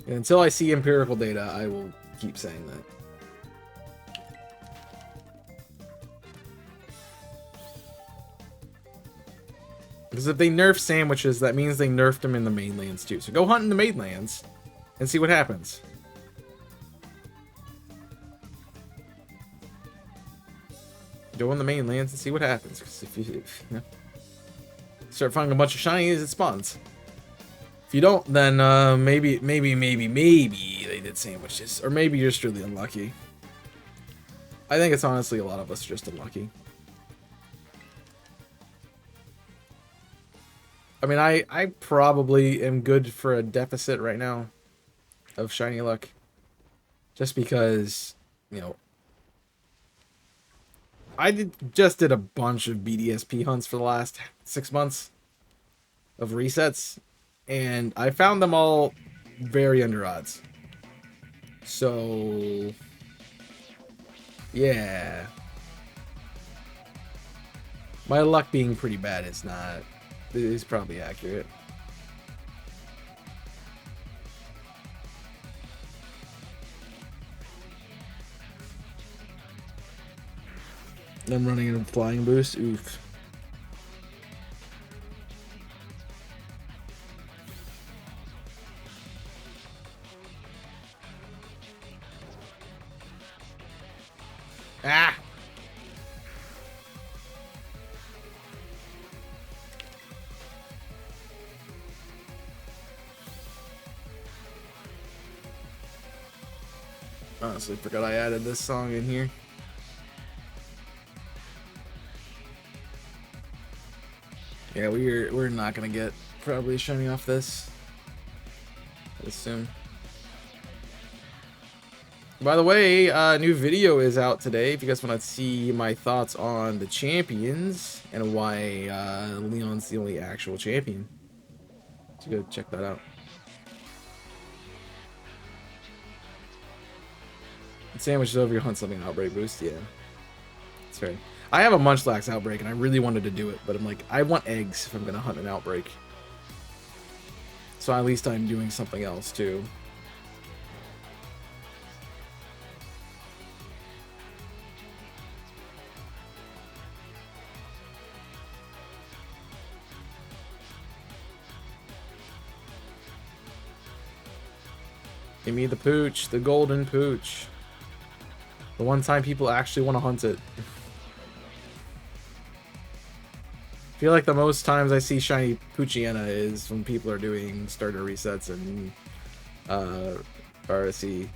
And until I see empirical data, I will keep saying that. Because if they nerf sandwiches, that means they nerfed them in the mainlands too. So go hunt in the mainlands and see what happens. Go in the mainlands and see what happens. Because if you know, start finding a bunch of shinies, it spawns. If you don't, then maybe they did sandwiches, or maybe you're just really unlucky. I think it's honestly a lot of us are just unlucky. I mean, I probably am good for a deficit right now of shiny luck, just because, you know, I just did a bunch of BDSP hunts for the last 6 months of resets, and I found them all very under odds. So, yeah. My luck being pretty bad is probably accurate. I'm running in a flying boost. Oof. Ah! Honestly, forgot I added this song in here. Yeah, we're not gonna get probably shiny off this, I assume. By the way, new video is out today. If you guys want to see my thoughts on the champions and why Leon's the only actual champion, so go check that out. Sandwich is over your hunt something outbreak boost. Yeah, that's right. I have a Munchlax outbreak, and I really wanted to do it, but I'm like, I want eggs if I'm gonna hunt an outbreak. So at least I'm doing something else too. Give me the pooch, the golden pooch. The one time people actually want to hunt it. I feel like the most times I see shiny Poochyena is when people are doing starter resets and RSE.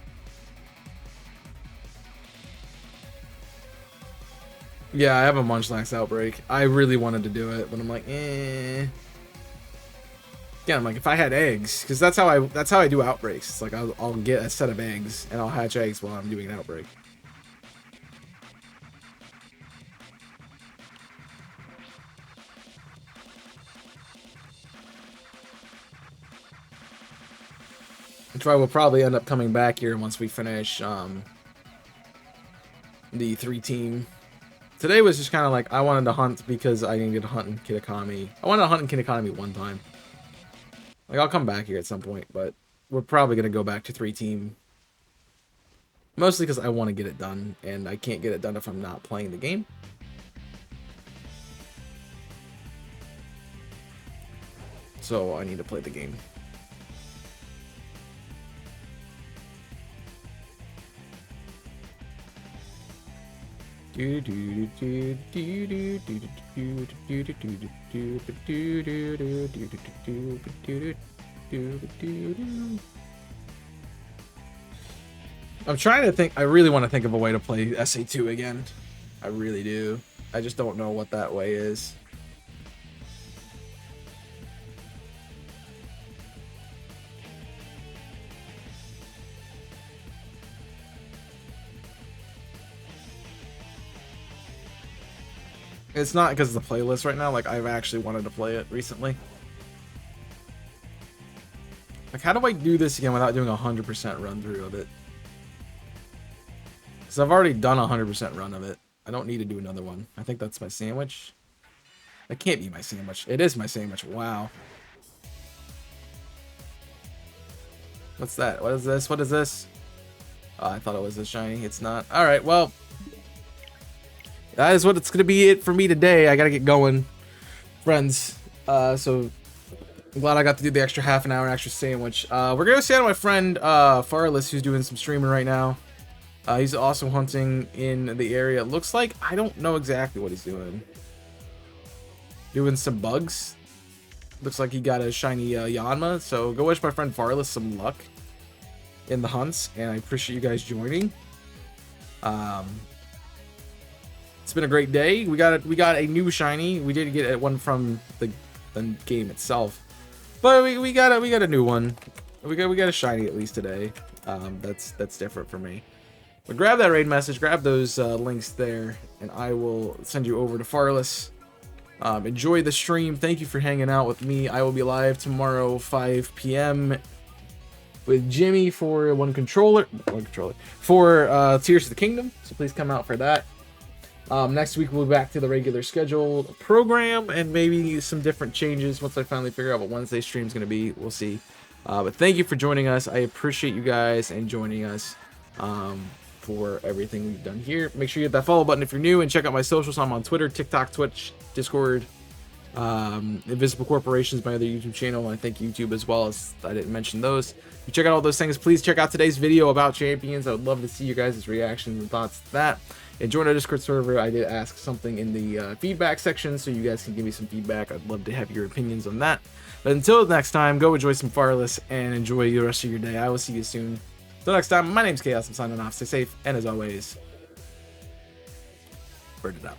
Yeah, I have a Munchlax outbreak. I really wanted to do it, but I'm like, eh. Yeah, I'm like, if I had eggs, because that's how I do outbreaks. It's like I'll get a set of eggs and I'll hatch eggs while I'm doing an outbreak. Which I will probably end up coming back here once we finish the 3-team. Today was just kind of like, I wanted to hunt because I needed to hunt in Kitakami. I wanted to hunt in Kitakami one time. Like, I'll come back here at some point, but we're probably going to go back to 3-team. Mostly because I want to get it done, and I can't get it done if I'm not playing the game. So I need to play the game. I'm trying to think. I really want to think of a way to play SA2 again. I really do. I just don't know what that way is. It's not because of the playlist right now. Like, I've actually wanted to play it recently. Like, how do I do this again without doing a 100% run through of it? Because I've already done a 100% run of it. I don't need to do another one. I think that's my sandwich. That can't be my sandwich. It is my sandwich. Wow. What's that? What is this? What is this? Oh, I thought it was a shiny. It's not. Alright, well. That is what it's going to be it for me today. I got to get going, friends. So I'm glad I got to do the extra half an hour extra sandwich. We're going to say to my friend Farless, who's doing some streaming right now. He's also hunting in the area. It looks like, I don't know exactly what he's doing. Doing some bugs. Looks like he got a shiny Yanma. So go wish my friend Farless some luck in the hunts. And I appreciate you guys joining. It's been a great day. We got a new shiny. We did get one from the game itself, but we got a new one. We got a shiny at least today. That's different for me. But grab that raid message, grab those links there, and I will send you over to Farless. Enjoy the stream. Thank you for hanging out with me. I will be live tomorrow 5 p.m. with Jimmy for one controller for Tears of the Kingdom. So please come out for that. Next week we'll be back to the regular scheduled program and maybe some different changes once I finally figure out what Wednesday stream is going to be. We'll see. But thank you for joining us. I appreciate you guys and joining us for everything we've done here. Make sure you hit that follow button if you're new and check out my socials. I'm on Twitter, TikTok, Twitch, Discord, Invisible Corporations, my other YouTube channel, and I think YouTube as well, as I didn't mention those. If you check out all those things, please check out today's video about champions. I would love to see you guys' reactions and thoughts to that. And join our Discord server. I did ask something in the feedback section, so you guys can give me some feedback. I'd love to have your opinions on that. But until next time, go enjoy some Farless and enjoy the rest of your day. I will see you soon. Until next time, my name's Chaos. I'm signing off. Stay safe, and as always, bird it out.